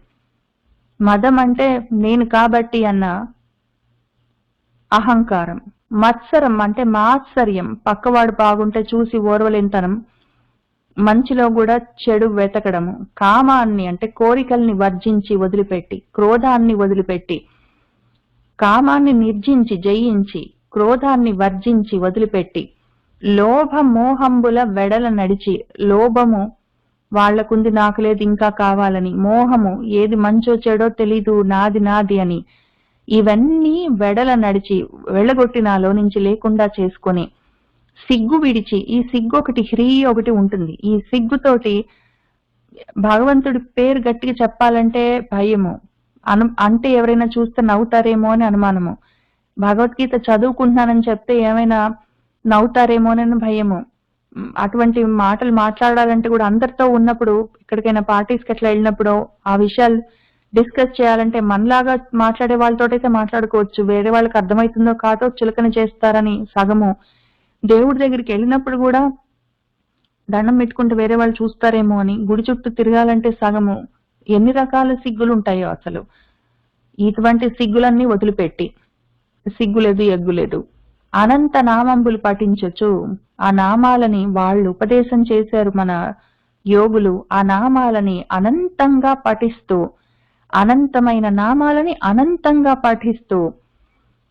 మదం అంటే నేను కాబట్టి అన్న అహంకారం. మత్సరం అంటే మాత్సర్యం, పక్కవాడు బాగుంటే చూసి ఓర్వలేంతనం, మంచిలో కూడా చెడు వెతకడము. కామాన్ని అంటే కోరికల్ని వర్జించి వదిలిపెట్టి, క్రోధాన్ని వదిలిపెట్టి, కామాన్ని నిర్జించి జయించి, క్రోధాన్ని వర్జించి వదిలిపెట్టి, లోభ మోహంబుల వెడల నడిచి, లోభము వాళ్లకుంది నాకు లేదు ఇంకా కావాలని, మోహము ఏది మంచో చెడో తెలీదు నాది నాది అని, ఇవన్నీ వెడల నడిచి వెళ్ళగొట్టి నాలో నుంచి లేకుండా చేసుకొని, సిగ్గు విడిచి, ఈ సిగ్గు ఒకటి హ్రీ ఒకటి ఉంటుంది. ఈ సిగ్గుతోటి భగవంతుడి పేరు గట్టిగా చెప్పాలంటే భయము, అంటే ఎవరైనా చూస్తే నవ్వుతారేమో అని అనుమానము, భగవద్గీత చదువుకుంటున్నానని చెప్తే ఏమైనా నవ్వుతారేమోనని భయము. అటువంటి మాటలు మాట్లాడాలంటే కూడా అందరితో ఉన్నప్పుడు, ఎక్కడికైనా పార్టీస్కి అట్లా వెళ్ళినప్పుడు ఆ విషయాలు డిస్కస్ చేయాలంటే మనలాగా మాట్లాడే వాళ్ళతోటైతే మాట్లాడుకోవచ్చు, వేరే వాళ్ళకి అర్థమవుతుందో కాదో చులకన చేస్తారని సగము, దేవుడి దగ్గరికి వెళ్ళినప్పుడు కూడా దండం పెట్టుకుంటే వేరే వాళ్ళు చూస్తారేమో అని, గుడి చుట్టూ తిరగాలంటే సగము, ఎన్ని రకాల సిగ్గులు ఉంటాయో అసలు. ఇటువంటి సిగ్గులన్నీ వదిలిపెట్టి, సిగ్గులేదు ఎగ్గులేదు, అనంత నామంబులు పఠించొచ్చు. ఆ నామాలని వాళ్ళు ఉపదేశం చేశారు మన యోగులు. ఆ నామాలని అనంతంగా పఠిస్తూ, అనంతమైన నామాలని అనంతంగా పఠిస్తూ,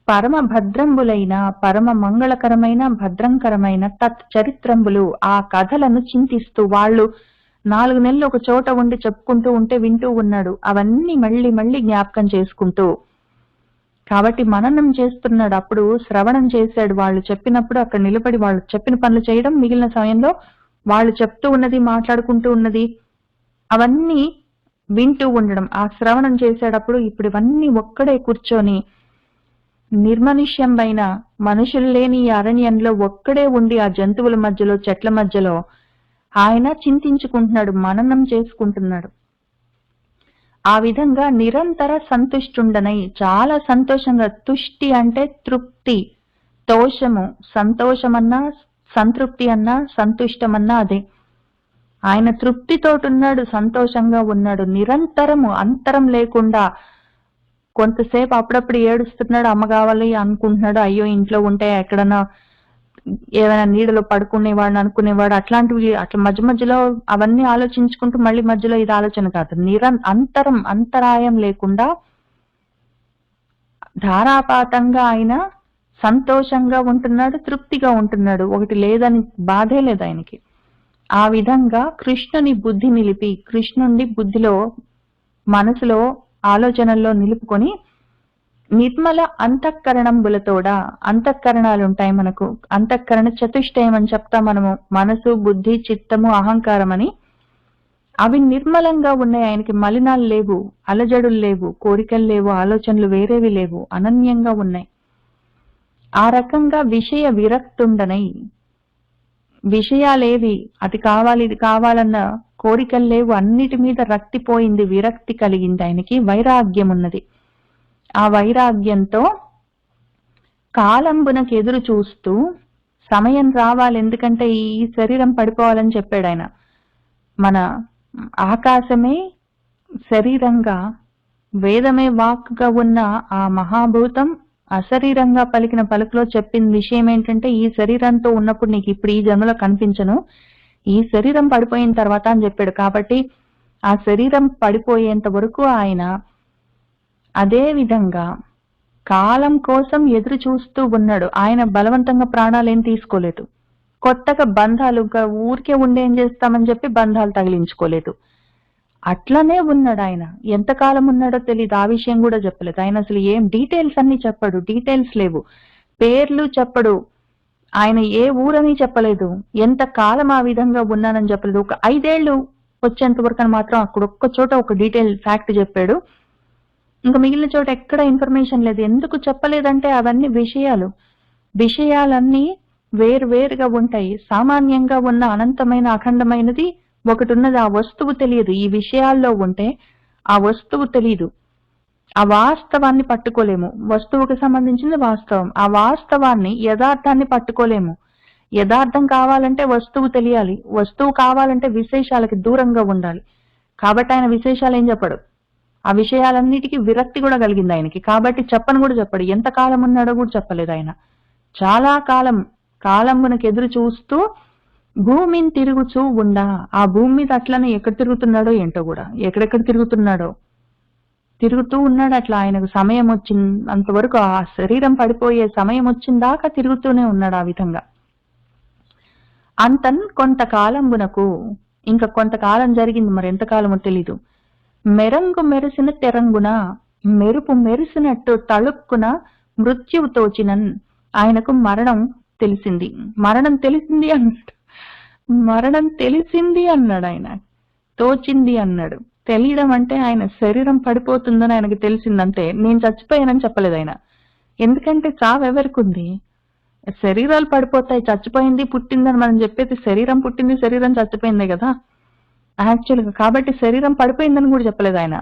పరమ భద్రంబులైన, పరమ మంగళకరమైన, భద్రంకరమైన తత్ చరిత్రంబులు, ఆ కథలను చింతిస్తూ, వాళ్ళు 4 నెలలు ఒక చోట ఉండి చెప్పుకుంటూ ఉంటే వింటూ ఉన్నాడు. అవన్నీ మళ్ళీ మళ్ళీ జ్ఞాపకం చేసుకుంటూ, కాబట్టి మననం చేస్తున్నాడు. అప్పుడు శ్రవణం చేశాడు. వాళ్ళు చెప్పినప్పుడు అక్కడ నిలబడి వాళ్ళు చెప్పిన పనులు చేయడం, మిగిలిన సమయంలో వాళ్ళు చెప్తూ ఉన్నది, మాట్లాడుకుంటూ ఉన్నది అవన్నీ వింటూ ఉండడం. ఆ శ్రవణం చేసేటప్పుడు ఇప్పుడు ఇవన్నీ ఒక్కడే కూర్చొని నిర్మనుష్యమైన, మనుషులు లేని ఈ అరణ్యంలో ఒక్కడే ఉండి ఆ జంతువుల మధ్యలో, చెట్ల మధ్యలో ఆయన చింతించుకుంటున్నాడు, మననం చేసుకుంటున్నాడు. ఆ విధంగా నిరంతర సంతుష్టుండనై, చాలా సంతోషంగా, తుష్టి అంటే తృప్తి, తోషము, సంతోషమన్నా సంతృప్తి అన్నా సంతుష్టమన్నా అదే. ఆయన తృప్తితోటున్నాడు, సంతోషంగా ఉన్నాడు, నిరంతరము అంతరం లేకుండా. కొంతసేపు అప్పుడప్పుడు ఏడుస్తున్నాడు, అమ్మ కావాలి అనుకుంటున్నాడు, అయ్యో ఇంట్లో ఉంటే ఎక్కడన్నా ఏమైనా నీడలో పడుకునేవాడు అనుకునేవాడు, అట్లాంటివి అట్లా మధ్య మధ్యలో అవన్నీ ఆలోచించుకుంటూ మళ్ళీ మధ్యలో ఇది ఆలోచన కాదు, అంతరాయం లేకుండా ధారాపాతంగా ఆయన సంతోషంగా ఉంటున్నాడు, తృప్తిగా ఉంటున్నాడు. ఒకటి లేదని బాధే లేదు ఆయనకి. ఆ విధంగా కృష్ణుని బుద్ధి నిలిపి, కృష్ణుని బుద్ధిలో, మనసులో, ఆలోచనల్లో నిలుపుకొని, నిర్మల అంతఃకరణంబులతోడా, అంతఃకరణాలు ఉంటాయి మనకు, అంతఃకరణ చతుష్టయం అని చెప్తాం మనము, మనసు, బుద్ధి, చిత్తము, అహంకారం అని. అవి నిర్మలంగా ఉన్నాయి. ఆయనకి మలినాలు లేవు, అలజడులు లేవు, కోరికలు లేవు, ఆలోచనలు వేరేవి లేవు, అనన్యంగా ఉన్నాయి. ఆ రకంగా విషయ విరక్తుండనై, విషయాలేవి అది కావాలి ఇది కావాలన్న కోరికలు లేవు, అన్నిటి మీద రక్తిపోయింది, విరక్తి కలిగింది ఆయనకి, వైరాగ్యం ఉన్నది. ఆ వైరాగ్యంతో కాలంబునకు ఎదురు చూస్తూ, సమయం రావాలి ఎందుకంటే ఈ శరీరం పడిపోవాలని చెప్పాడు ఆయన. మన ఆకాశమే శరీరంగా, వేదమే వాక్గా ఉన్న ఆ మహాభూతం అశరీరంగా పలికిన పలుకులో చెప్పిన విషయం ఏంటంటే, ఈ శరీరంతో ఉన్నప్పుడు నీకు ఇప్పుడు ఈ జన్మలో కనిపించను, ఈ శరీరం పడిపోయిన తర్వాత అని చెప్పాడు. కాబట్టి ఆ శరీరం పడిపోయేంత వరకు ఆయన అదే విధంగా కాలం కోసం ఎదురు చూస్తూ ఉన్నాడు. ఆయన బలవంతంగా ప్రాణాలు ఏం తీసుకోలేదు, కొత్తగా బంధాలు ఊరికే ఉండి ఏం చేస్తామని చెప్పి బంధాలు తగిలించుకోలేదు. అట్లనే ఉన్నాడు ఆయన. ఎంతకాలం ఉన్నాడో తెలియదు, ఆ విషయం కూడా చెప్పలేదు ఆయన. అసలు ఏం డీటెయిల్స్ అన్ని చెప్పడు, డీటెయిల్స్ లేవు, పేర్లు చెప్పడు. ఆయన ఏ ఊరని చెప్పలేదు, ఎంత కాలం ఆ విధంగా ఉన్నానని చెప్పలేదు. ఒక 5 ఏళ్ళు వచ్చేంత వరకని మాత్రం అక్కడ ఒక్క చోట ఒక డీటెయిల్ ఫ్యాక్ట్ చెప్పాడు. ఇంక మిగిలిన చోట ఎక్కడ ఇన్ఫర్మేషన్ లేదు. ఎందుకు చెప్పలేదంటే అవన్నీ విషయాలన్నీ వేరుగా ఉంటాయి. సామాన్యంగా ఉన్న అనంతమైన అఖండమైనది ఒకటున్నది. ఆ వస్తువు తెలియదు. ఈ విషయాల్లో ఉంటే ఆ వస్తువు తెలీదు. ఆ వాస్తవాన్ని పట్టుకోలేము. వస్తువుకు సంబంధించింది వాస్తవం. ఆ వాస్తవాన్ని, యథార్థాన్ని పట్టుకోలేము. యథార్థం కావాలంటే వస్తువు తెలియాలి. వస్తువు కావాలంటే విశేషాలకి దూరంగా ఉండాలి. కాబట్టి ఆయన విశేషాలు ఏం చెప్పడు. ఆ విషయాలన్నిటికీ విరక్తి కూడా కలిగింది ఆయనకి. కాబట్టి చెప్పను కూడా చెప్పడు. ఎంత కాలం ఉన్నాడో కూడా చెప్పలేదు ఆయన. చాలా కాలంబునకు ఎదురు చూస్తూ భూమిని తిరుగుచూ ఉండా. ఆ భూమి మీద అట్లనే ఎక్కడ తిరుగుతున్నాడో ఏంటో కూడా. ఎక్కడెక్కడ తిరుగుతూ ఉన్నాడు అట్లా. ఆయనకు సమయం వచ్చినంత వరకు, ఆ శరీరం పడిపోయే సమయం వచ్చిందాకా తిరుగుతూనే ఉన్నాడు ఆ విధంగా. అంతన్ కొంతకాలంబునకు, ఇంకా కొంతకాలం జరిగింది, మరి ఎంతకాలమో తెలీదు. మెరంగు మెరిసిన తెరంగున, మెరుపు మెరిసినట్టు తళుక్కున మృత్యువు తోచినన్. ఆయనకు మరణం తెలిసింది అన్నాడు ఆయన. తోచింది అన్నాడు. తెలియడం అంటే ఆయన శరీరం పడిపోతుందని ఆయనకు తెలిసిందంటే, నేను చచ్చిపోయానని చెప్పలేదు ఆయన. ఎందుకంటే చావు ఎవరికి ఉంది? శరీరాలు పడిపోతాయి. చచ్చిపోయింది పుట్టిందని మనం చెప్పేది శరీరం పుట్టింది, శరీరం చచ్చిపోయిందే కదా యాక్చువల్గా. కాబట్టి శరీరం పడిపోయిందని కూడా చెప్పలేదు ఆయన.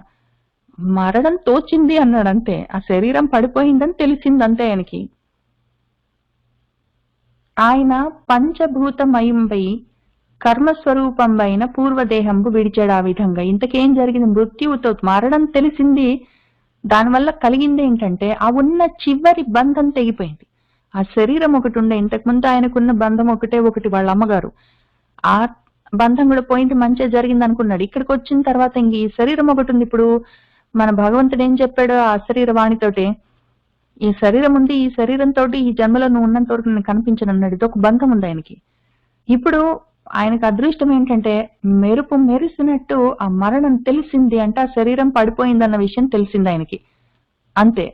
మరణం తోచింది అన్నాడు అంతే. ఆ శరీరం పడిపోయిందని తెలిసింది అంతే ఆయనకి. ఆయన పంచభూతమయంపై కర్మస్వరూపంబైన పూర్వదేహంబు విడిచాడు ఆ విధంగా. ఇంతకేం జరిగింది? మృత్యువుతో మరణం తెలిసింది. దానివల్ల కలిగింది ఏంటంటే, ఆ ఉన్న చివరి బంధం తెగిపోయింది. ఆ శరీరం ఒకటి ఉండే, ఇంతకుముందు ఆయనకున్న బంధం ఒకటి వాళ్ళ అమ్మగారు. ఆ బంధం కూడా పోయింది, మంచిగా జరిగింది అనుకున్నాడు. ఇక్కడికి వచ్చిన తర్వాత ఇంక ఈ శరీరం ఒకటి ఉంది. ఇప్పుడు మన భగవంతుడు ఏం చెప్పాడు ఆ శరీర వాణితోటి? ఈ శరీరం ఉంది, ఈ శరీరంతో ఈ జన్మలో నువ్వు ఉన్నంత వరకు నేను కనిపించను అన్నాడు. ఇదొక బంధం ఉంది ఆయనకి. ఇప్పుడు ఆయనకు అదృష్టం ఏంటంటే, మెరుపు మెరిసినట్టు ఆ మరణం తెలిసింది అంటే ఆ శరీరం పడిపోయిందన్న విషయం తెలిసింది ఆయనకి అంతే.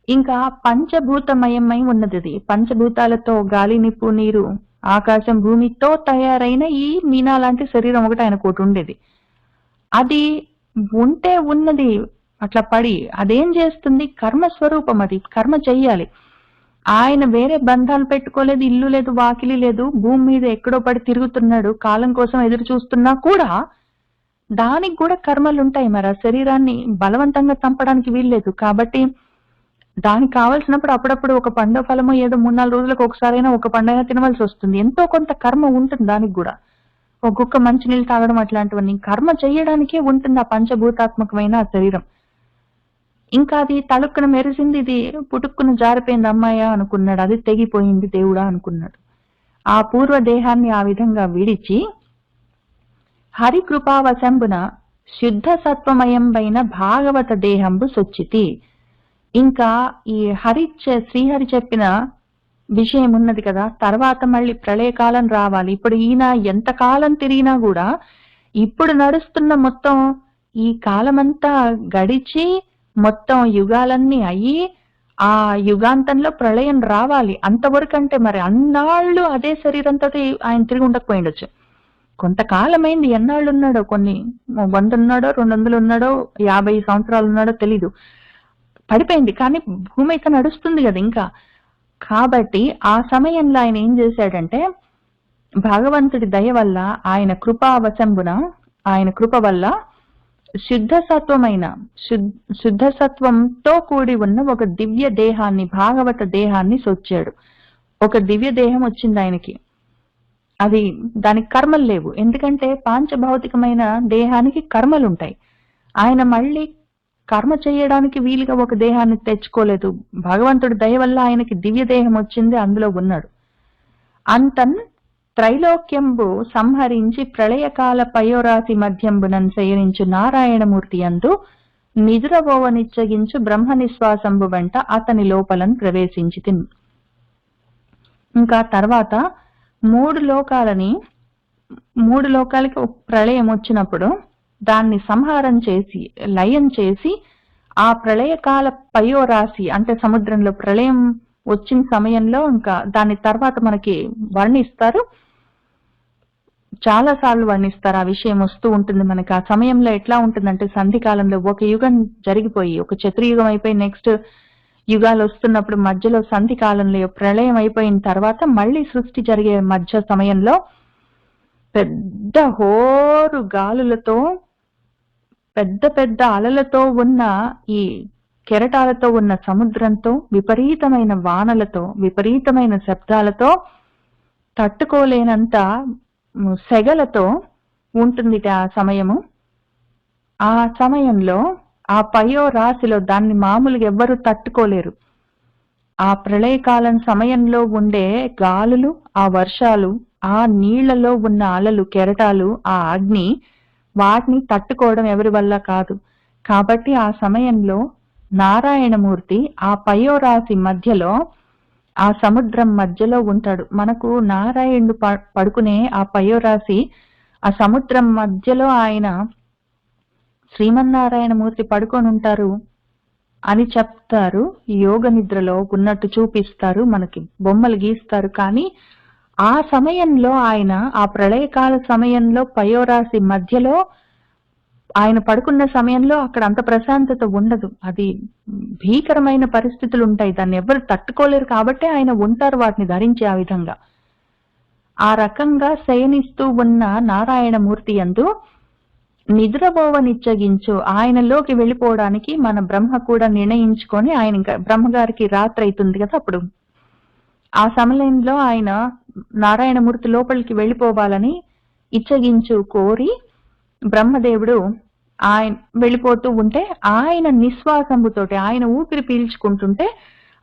ఇంకా పంచభూతమయమై ఉన్నది. అది పంచభూతాలతో, గాలి, నిప్పు, నీరు, ఆకాశం, భూమితో తయారైన ఈ మీనా లాంటి శరీరం ఒకటి ఆయనకు ఒకటి ఉండేది. అది ఉంటే ఉన్నది అట్లా పడి అదేం చేస్తుంది? కర్మస్వరూపం. అది కర్మ చెయ్యాలి. ఆయన వేరే బంధాలు పెట్టుకోలేదు, ఇల్లు లేదు, వాకిలి లేదు, భూమి మీద ఎక్కడో పడి తిరుగుతున్నాడు, కాలం కోసం ఎదురు చూస్తున్నా కూడా దానికి కూడా కర్మలు ఉంటాయి. మరి ఆ శరీరాన్ని బలవంతంగా చంపడానికి వీల్లేదు. కాబట్టి దానికి కావాల్సినప్పుడు అప్పుడప్పుడు ఒక పండో ఫలమో ఏదో 3-4 రోజులకు ఒకసారైనా ఒక పండైనా తినవలసి వస్తుంది. ఎంతో కొంత కర్మ ఉంటుంది దానికి కూడా. ఒక్కొక్క మంచినీళ్ళు తాగడం అట్లాంటివన్నీ కర్మ చేయడానికే ఉంటుంది ఆ పంచభూతాత్మకమైన ఆ శరీరం. ఇంకా అది తళుక్కున మెరిసింది, ఇది పుటుక్కున జారిపోయింది అమ్మాయ అనుకున్నాడు. అది తెగిపోయింది దేవుడా అనుకున్నాడు. ఆ పూర్వ దేహాన్ని ఆ విధంగా విడిచి హరికృపావశంబున శుద్ధ సత్వమయంబైన భాగవత దేహంబు సొచ్చితి. ఇంకా ఈ శ్రీహరి చెప్పిన విషయం ఉన్నది కదా, తర్వాత మళ్ళీ ప్రళయకాలం రావాలి. ఇప్పుడు ఈయన ఎంత కాలం తిరిగినా కూడా ఇప్పుడు నడుస్తున్న మొత్తం ఈ కాలమంతా గడిచి మొత్తం యుగాలన్నీ అయ్యి ఆ యుగాంతంలో ప్రళయం రావాలి. అంతవరకు అంటే మరి అన్నాళ్ళు అదే శరీరంతో ఆయన తిరిగి ఉండకపోయిండొచ్చు. కొంతకాలమైంది. ఎన్నాళ్ళు ఉన్నాడో, కొన్ని 100 ఉన్నాడో, 200 ఉన్నాడో, 50 సంవత్సరాలు ఉన్నాడో తెలీదు. పడిపోయింది. కానీ భూమి అయితే నడుస్తుంది కదా ఇంకా. కాబట్టి ఆ సమయంలో ఆయన ఏం చేశాడంటే, భగవంతుడి దయ వల్ల, ఆయన కృపావశంబున, ఆయన కృప వల్ల శుద్ధ సత్వంతో కూడి ఉన్న ఒక దివ్య దేహాన్ని, భాగవత దేహాన్ని సొచ్చాడు. ఒక దివ్య దేహం వచ్చింది ఆయనకి. అది దానికి కర్మలు లేవు. ఎందుకంటే పాంచభౌతికమైన దేహానికి కర్మలుంటాయి. ఆయన మళ్ళీ కర్మ చేయడానికి వీలుగా ఒక దేహాన్ని తెచ్చుకోలేదు. భగవంతుడి దయ వల్ల ఆయనకి దివ్య దేహం వచ్చింది, అందులో ఉన్నాడు. అంతన్ త్రైలోక్యంబు సంహరించి ప్రళయకాల పయోరాశి మధ్యంబునన్ శయనించు నారాయణమూర్తి అందు నిద్రవోవనిచ్చగించు బ్రహ్మ నిశ్వాసంబు వెంట అతని లోపలను ప్రవేశించితి. ఇంకా తర్వాత 3 లోకాలకి ప్రళయం వచ్చినప్పుడు దాన్ని సంహారం చేసి, లయం చేసి, ఆ ప్రళయకాల పయోరాశి అంటే సముద్రంలో ప్రళయం వచ్చిన సమయంలో ఇంకా దాని తర్వాత మనకి వర్ణిస్తారు. చాలా సార్లు వర్ణిస్తారు. ఆ విషయం వస్తూ ఉంటుంది మనకి. ఆ సమయంలో ఎట్లా ఉంటుందంటే సంధి కాలంలో ఒక యుగం జరిగిపోయి, ఒక చతుర్యుగం అయిపోయి నెక్స్ట్ యుగాలు వస్తున్నప్పుడు మధ్యలో సంధి కాలంలో ప్రళయం అయిపోయిన తర్వాత మళ్ళీ సృష్టి జరిగే మధ్య సమయంలో పెద్ద హోరు గాలులతో, పెద్ద పెద్ద అలలతో ఉన్న ఈ కెరటాలతో ఉన్న సముద్రంతో, విపరీతమైన వానలతో, విపరీతమైన శబ్దాలతో, తట్టుకోలేనంత సెగలతో ఉంటుంది ఆ సమయము. ఆ సమయంలో ఆ పయో రాశిలో దాన్ని మామూలుగా ఎవ్వరూ తట్టుకోలేరు. ఆ ప్రళయకాలం సమయంలో ఉండే గాలులు, ఆ వర్షాలు, ఆ నీళ్లలో ఉన్న అలలు, కెరటాలు, ఆ అగ్ని, వాటిని తట్టుకోవడం ఎవరి వల్ల కాదు. కాబట్టి ఆ సమయంలో నారాయణమూర్తి ఆ పయోరాశి మధ్యలో, ఆ సముద్రం మధ్యలో ఉంటాడు. మనకు నారాయణుడు పడుకునే ఆ పయోరాశి, ఆ సముద్రం మధ్యలో ఆయన శ్రీమన్నారాయణమూర్తి పడుకొని ఉంటారు అని చెప్తారు. యోగ నిద్రలో ఉన్నట్టు చూపిస్తారు, మనకి బొమ్మలు గీస్తారు. కానీ ఆ సమయంలో ఆయన, ఆ ప్రళయకాల సమయంలో పయోరాశి మధ్యలో ఆయన పడుకున్న సమయంలో అక్కడ అంత ప్రశాంతత ఉండదు. అది భీకరమైన పరిస్థితులు ఉంటాయి. దాన్ని ఎవరు తట్టుకోలేరు కాబట్టి ఆయన ఉంటారు వాటిని ధరించి ఆ విధంగా. ఆ రకంగా శయనిస్తూ ఉన్న నారాయణమూర్తి యందు నిద్రపోవనిచ్చగించు, ఆయనలోకి వెళ్ళిపోవడానికి మన బ్రహ్మ కూడా నిర్ణయించుకొని, ఆయన ఇంకా బ్రహ్మగారికి రాత్రి అవుతుంది కదా అప్పుడు, ఆ సమయంలో ఆయన నారాయణమూర్తి లోపలికి వెళ్ళిపోవాలని ఇచ్చగించు కోరి బ్రహ్మదేవుడు ఆయన వెళ్ళిపోతూ ఉంటే, ఆయన నిశ్వాసంతోటి ఆయన ఊపిరి పీల్చుకుంటుంటే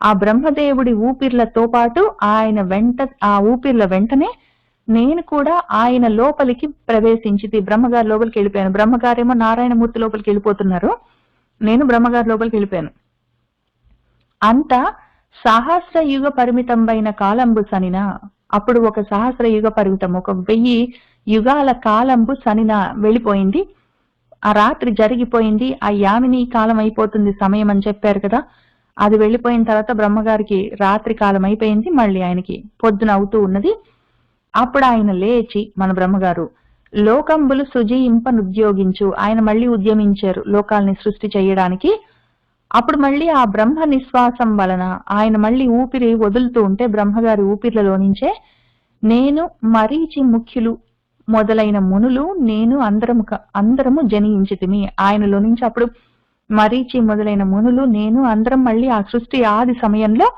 ఆ బ్రహ్మదేవుడి ఊపిర్లతో పాటు ఆయన ఆ ఊపిర్ల వెంటనే నేను కూడా ఆయన లోపలికి ప్రవేశించి బ్రహ్మగారి లోపలికి వెళ్ళిపోయాను. బ్రహ్మగారేమో నారాయణమూర్తి లోపలికి వెళ్ళిపోతున్నారు, నేను బ్రహ్మగారి లోపలికి వెళ్ళిపోయాను. అంత సహస్ర యుగ పరిమితమైన కాలంబు సనిన, అప్పుడు ఒక సహస్ర యుగ పరిమితం, ఒక 1000 యుగాల కాలంబు సనిన వెళ్ళిపోయింది. ఆ రాత్రి జరిగిపోయింది. ఆ యామిని కాలం అయిపోతుంది సమయం అని చెప్పారు కదా, అది వెళ్ళిపోయిన తర్వాత బ్రహ్మగారికి రాత్రి కాలం అయిపోయింది, మళ్ళీ ఆయనకి పొద్దున అవుతూ ఉన్నది. అప్పుడు ఆయన లేచి, మన బ్రహ్మగారు, లోకంబులు సుజీయింపనుద్యోగించు, ఆయన మళ్ళీ ఉద్యమించారు లోకాల్ని సృష్టి చేయడానికి. అప్పుడు మళ్ళీ ఆ బ్రహ్మ నిశ్వాసం వలన ఆయన మళ్ళీ ఊపిరి వదులుతూ ఉంటే బ్రహ్మగారి ఊపిర్లలో నుంచే నేను, మరీచి, ముఖ్యులు మొదలైన మునులు నేను అందరము జనించితిమి. ఆయనలో నుంచి అప్పుడు మరీచి మొదలైన మునులు నేను అందరం మళ్ళీ ఆ సృష్టి ఆది సమయంలో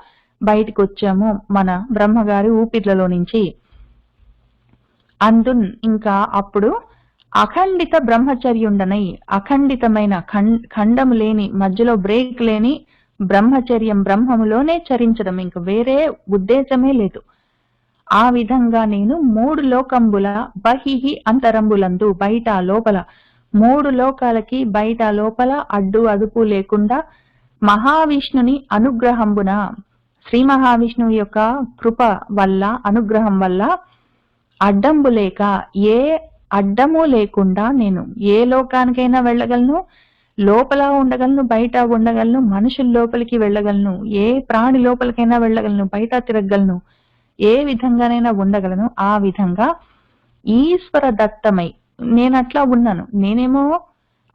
బయటికి వచ్చాము మన బ్రహ్మగారి ఊపిర్లలో నుంచి. అందున్ ఇంకా అప్పుడు అఖండిత బ్రహ్మచర్యుండనై, అఖండితమైన ఖండము లేని, మధ్యలో బ్రేక్ లేని బ్రహ్మచర్యం, బ్రహ్మములోనే చరించడం, ఇంక వేరే ఉద్దేశమే లేదు. ఆ విధంగా నేను 3 లోకంబుల బహిహి అంతరంబులందు, బయట లోపల 3 లోకాలకి బయట లోపల అడ్డు అదుపు లేకుండా మహావిష్ణుని అనుగ్రహంబున, శ్రీ మహావిష్ణువు యొక్క కృప వల్ల, అనుగ్రహం వల్ల అడ్డంబు లేక, ఏ అడ్డము లేకుండా నేను ఏ లోకానికైనా వెళ్ళగలను, లోపల ఉండగలను, బయట ఉండగలను, మనుషుల లోపలికి వెళ్ళగలను, ఏ ప్రాణి లోపలికైనా వెళ్ళగలను, బయట తిరగలను, ఏ విధంగానైనా ఉండగలను. ఆ విధంగా ఈశ్వర దత్తమై నేనట్లా ఉన్నాను. నేనేమో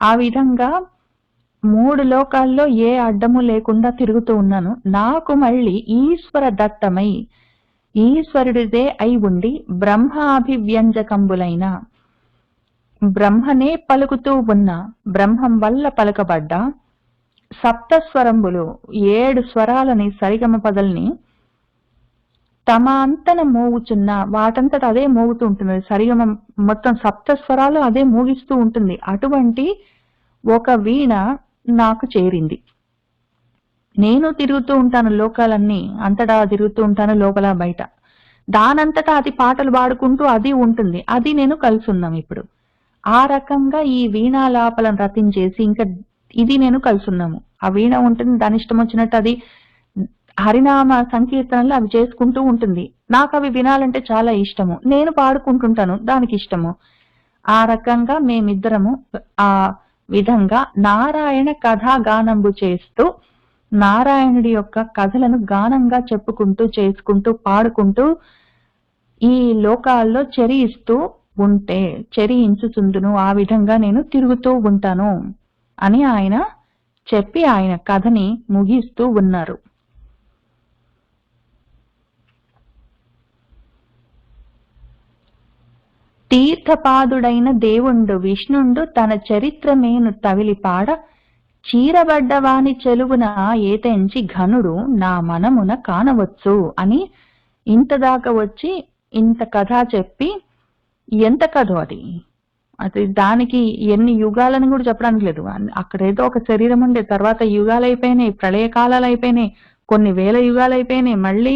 ఆ విధంగా 3 లోకాల్లో ఏ అడ్డము లేకుండా తిరుగుతూ ఉన్నాను. నాకు మళ్ళీ ఈశ్వర దత్తమై, ఈశ్వరుడిదే అయి ఉండి బ్రహ్మాభివ్యంజకంబులైన, బ్రహ్మనే పలుకుతూ ఉన్న, బ్రహ్మం వల్ల పలకబడ్డ సప్తస్వరంబులు, 7 స్వరాలని, సరిగమ పదల్ని తమ అంతన మోగుచున్న, వాటంతట అదే మోగుతూ ఉంటుంది. సరిగమ మొత్తం సప్తస్వరాలు అదే మోగిస్తూ ఉంటుంది. అటువంటి ఒక వీణ నాకు చేరింది. నేను తిరుగుతూ ఉంటాను లోకాలన్నీ, అంతటా తిరుగుతూ ఉంటాను, లోపల బయట. దానంతటా అది పాటలు పాడుకుంటూ అది ఉంటుంది. అది నేను కలిసి ఉన్నాం ఇప్పుడు. ఆ రకంగా ఈ వీణాలాపలను రచించేసి ఇంకా ఇది నేను కలిసి ఉన్నాము. ఆ వీణ ఉంటుంది, దాని ఇష్టం వచ్చినట్టు అది హరినామ సంకీర్తనలు అవి చేసుకుంటూ ఉంటుంది. నాకు అవి వినాలంటే చాలా ఇష్టము, నేను పాడుకుంటుంటాను, దానికి ఇష్టము. ఆ రకంగా మేమిద్దరము ఆ విధంగా నారాయణ కథాగానంబు చేస్తూ నారాయణుడి యొక్క కథలను గానంగా చెప్పుకుంటూ, చేసుకుంటూ, పాడుకుంటూ ఈ లోకాల్లో చెరించుచుందును, ఆ విధంగా నేను తిరుగుతూ ఉంటాను అని ఆయన చెప్పి ఆయన కథని ముగిస్తూ ఉన్నారు. తీర్థపాదుడైన దేవుండు విష్ణుండు తన చరిత్రమేను తవిలిపాడ, చీరబడ్డవాని చెలువున ఏతెంచి ఘనుడు నా మనమున కానవచ్చు అని ఇంతదాకా వచ్చి ఇంత కథ చెప్పి, ఎంత కథో అది దానికి ఎన్ని యుగాలని కూడా చెప్పడానికి లేదు. అక్కడ ఏదో ఒక శరీరం ఉండే, తర్వాత యుగాలు అయిపోయినాయి, ప్రళయకాలాలు అయిపోయినాయి, కొన్ని వేల యుగాలు అయిపోయినాయి, మళ్ళీ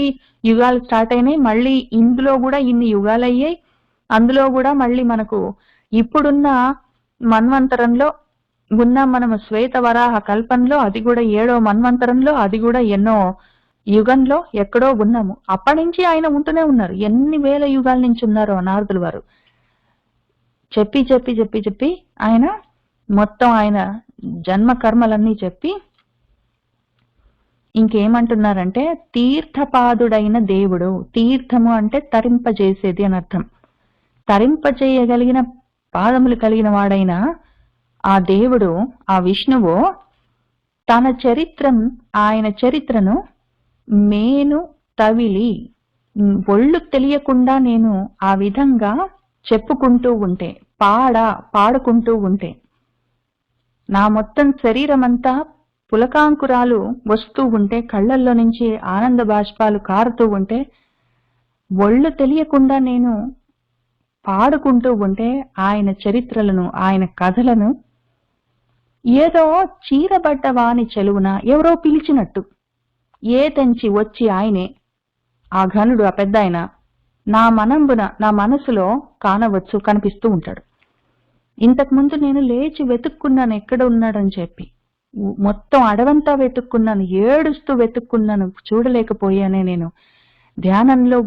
యుగాలు స్టార్ట్ అయినాయి, మళ్ళీ ఇందులో కూడా ఇన్ని యుగాలు అయ్యాయి. అందులో కూడా మళ్ళీ మనకు ఇప్పుడున్న మన్వంతరంలో ఉన్నాం మనము, శ్వేత వరాహ కల్పంలో, అది కూడా 7వ మన్వంతరంలో, అది కూడా ఎన్నో యుగంలో ఎక్కడో ఉన్నాము. అప్పటి నుంచి ఆయన ఉంటూనే ఉన్నారు. ఎన్ని వేల యుగాల నుంచి ఉన్నారో నారదుల వారు. చెప్పి చెప్పి చెప్పి చెప్పి ఆయన మొత్తం ఆయన జన్మ కర్మలన్నీ చెప్పి ఇంకేమంటున్నారంటే, తీర్థపాదుడైన దేవుడు. తీర్థము అంటే తరింపజేసేది అని అర్థం. తరింపజేయగలిగిన పాదములు కలిగిన వాడైన ఆ దేవుడు, ఆ విష్ణువు తన ఆయన చరిత్రను మేను తవిలి, ఒళ్ళు తెలియకుండా నేను ఆ విధంగా చెప్పుకుంటూ ఉంటే, పాడుకుంటూ ఉంటే, నా మొత్తం శరీరం అంతా పులకాంకురాలు వస్తూ ఉంటే, కళ్ళల్లో నుంచి ఆనంద బాష్పాలు కారుతూ ఉంటే, ఒళ్ళు తెలియకుండా నేను పాడుకుంటూ ఉంటే ఆయన చరిత్రలను, ఆయన కథలను, ఏదో చీరబడ్డ వాని చెలువున ఎవరో పిలిచినట్టు ఏతెంచి వచ్చి ఆయనే, ఆ ఘనుడు, ఆ పెద్ద ఆయన నా మనంబున, నా మనసులో కానవచ్చు, కనిపిస్తూ ఉంటాడు. ఇంతకుముందు నేను లేచి వెతుక్కున్నాను ఎక్కడ ఉన్నాడని చెప్పి, మొత్తం అడవంతా వెతుక్కున్నాను, ఏడుస్తూ వెతుక్కున్నాను, చూడలేకపోయానే. నేను ధ్యానంలో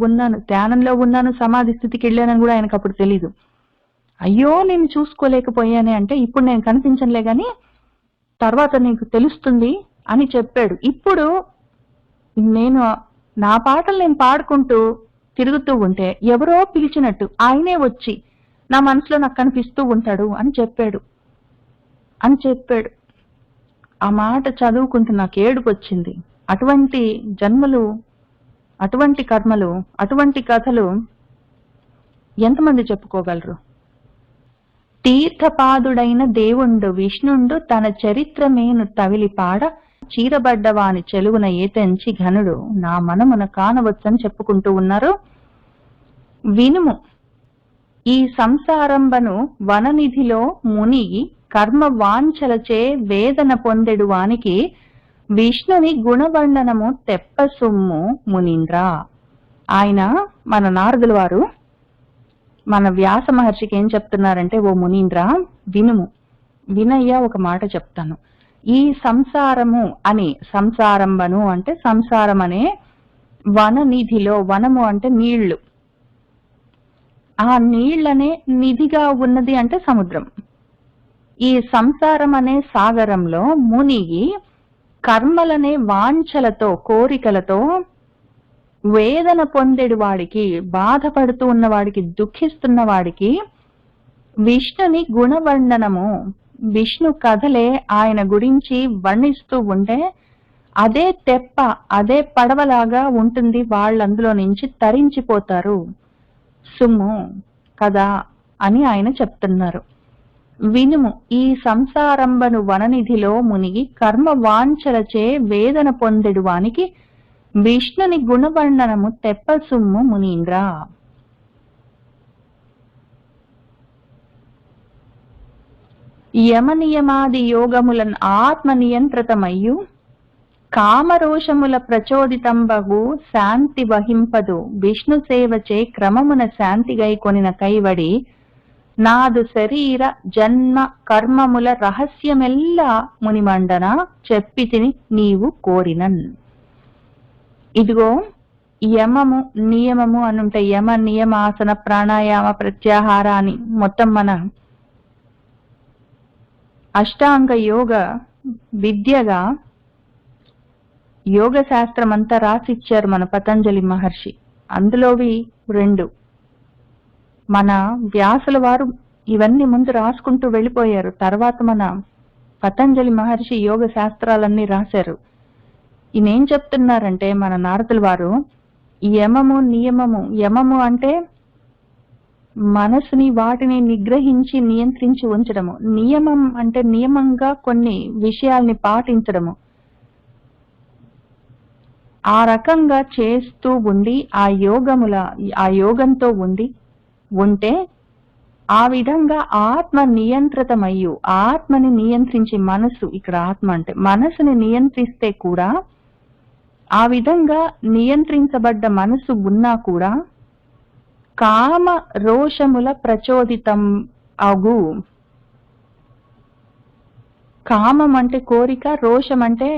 ఉన్నాను, సమాధి స్థితికి వెళ్ళానని కూడా ఆయనకు అప్పుడు తెలీదు. అయ్యో నేను చూసుకోలేకపోయానే అంటే, ఇప్పుడు నేను కనిపించనులే గాని తర్వాత నీకు తెలుస్తుంది అని చెప్పాడు. ఇప్పుడు నేను నా పాటలు నేను పాడుకుంటూ తిరుగుతూ ఉంటే ఎవరో పిలిచినట్టు ఆయనే వచ్చి నా మనసులో నాకు కనిపిస్తూ ఉంటాడు అని చెప్పాడు. ఆ మాట చదువుకుంటూ నాకు ఏడుపు వచ్చింది. అటువంటి జన్మలు, అటువంటి కర్మలు, అటువంటి కథలు ఎంతమంది చెప్పుకోగలరు? తీర్థపాదుడైన దేవుండు విష్ణుండు తన చరిత్రమేను తవిలిపాడ, చీరబడ్డవాని చెలువున ఏతెంచి ఘనుడు నా మనమున కానవచ్చని చెప్పుకుంటూ ఉన్నారు. వినుము, ఈ సంసారంబను వననిధిలో మునిగి కర్మ వాంఛలచే వేదన పొందెడు వానికి విష్ణుని గుణవర్ణనము తెప్ప సొమ్ము మునీంద్ర. ఆయన మన నారదుల వారు మన వ్యాస మహర్షికి ఏం చెప్తున్నారంటే, ఓ మునీంద్ర వినుము, వినయ్యా ఒక మాట చెప్తాను. ఈ సంసారము అని, సంసారంబను అంటే సంసారం అనే వననిధిలో, వనము అంటే నీళ్లు, ఆ నీళ్లనే నిధిగా ఉన్నది అంటే సముద్రం. ఈ సంసారం అనే సాగరంలో మునిగి కర్మలనే వాంఛలతో, కోరికలతో వేదన పొందేడు వాడికి, బాధపడుతూ ఉన్నవాడికి, దుఃఖిస్తున్న వాడికి విష్ణుని గుణవర్ణనము, విష్ణు కథలే ఆయన గురించి వర్ణిస్తూ ఉంటే అదే తెప్ప, అదే పడవలాగా ఉంటుంది, వాళ్ళందులో నుంచి తరించిపోతారు సుమ్ము కదా అని ఆయన చెప్తున్నారు. వినుము, ఈ సంసారంబను వననిధిలో మునిగి కర్మ వాంఛలచే వేదన పొందెడు వానికి విష్ణుని గుణవర్ణనము తెప్ప సుమ్ము మునీంద్ర. యమనియమాది యోగములన్ ఆత్మ నియంత్రితమయ్యు కామరోషముల ప్రచోదితంబగు శాంతి వహింపదు విష్ణు సేవచే క్రమమున శాంతిగై కొనిన కైవడి నాదు శరీర జన్మ కర్మముల రహస్యమెల్లా మునిమండన చెప్పితిని నీవు కోరినన్. ఇదిగో యమము, నియమము అనుంటే యమ, నియమాసన, ప్రాణాయామ, ప్రత్యాహార అని మొత్తం మన అష్టాంగ యోగ విద్యగా యోగ శాస్త్రం అంతా రాసిచ్చారు మన పతంజలి మహర్షి. అందులోవి 2. మన వ్యాసుల వారు ఇవన్నీ ముందు రాసుకుంటూ వెళ్ళిపోయారు. తర్వాత మన పతంజలి మహర్షి యోగ శాస్త్రాలన్నీ రాశారు. ఈయనేం చెప్తున్నారంటే మన నారదుల వారు, యమము నియమము, యమము అంటే మనసుని వాటిని నిగ్రహించి నియంత్రించి ఉంచడము, నియమం అంటే నియమంగా కొన్ని విషయాల్ని పాటించడము. ఆ రకంగా చేస్తూ ఉండి ఆ యోగంతో ఉంటే ఆ విధంగా ఆత్మ నియంత్రితమయ్యు, ఆత్మని నియంత్రించి మనసు, ఇక్కడ ఆత్మ అంటే మనసుని నియంత్రిస్తే కూడా ఆ విధంగా నియంత్రించబడ్డ మనసు ఉన్నా కూడా కామ రోషముల ప్రచోదితం అగు. కామం అంటే కోరిక, రోషం అంటే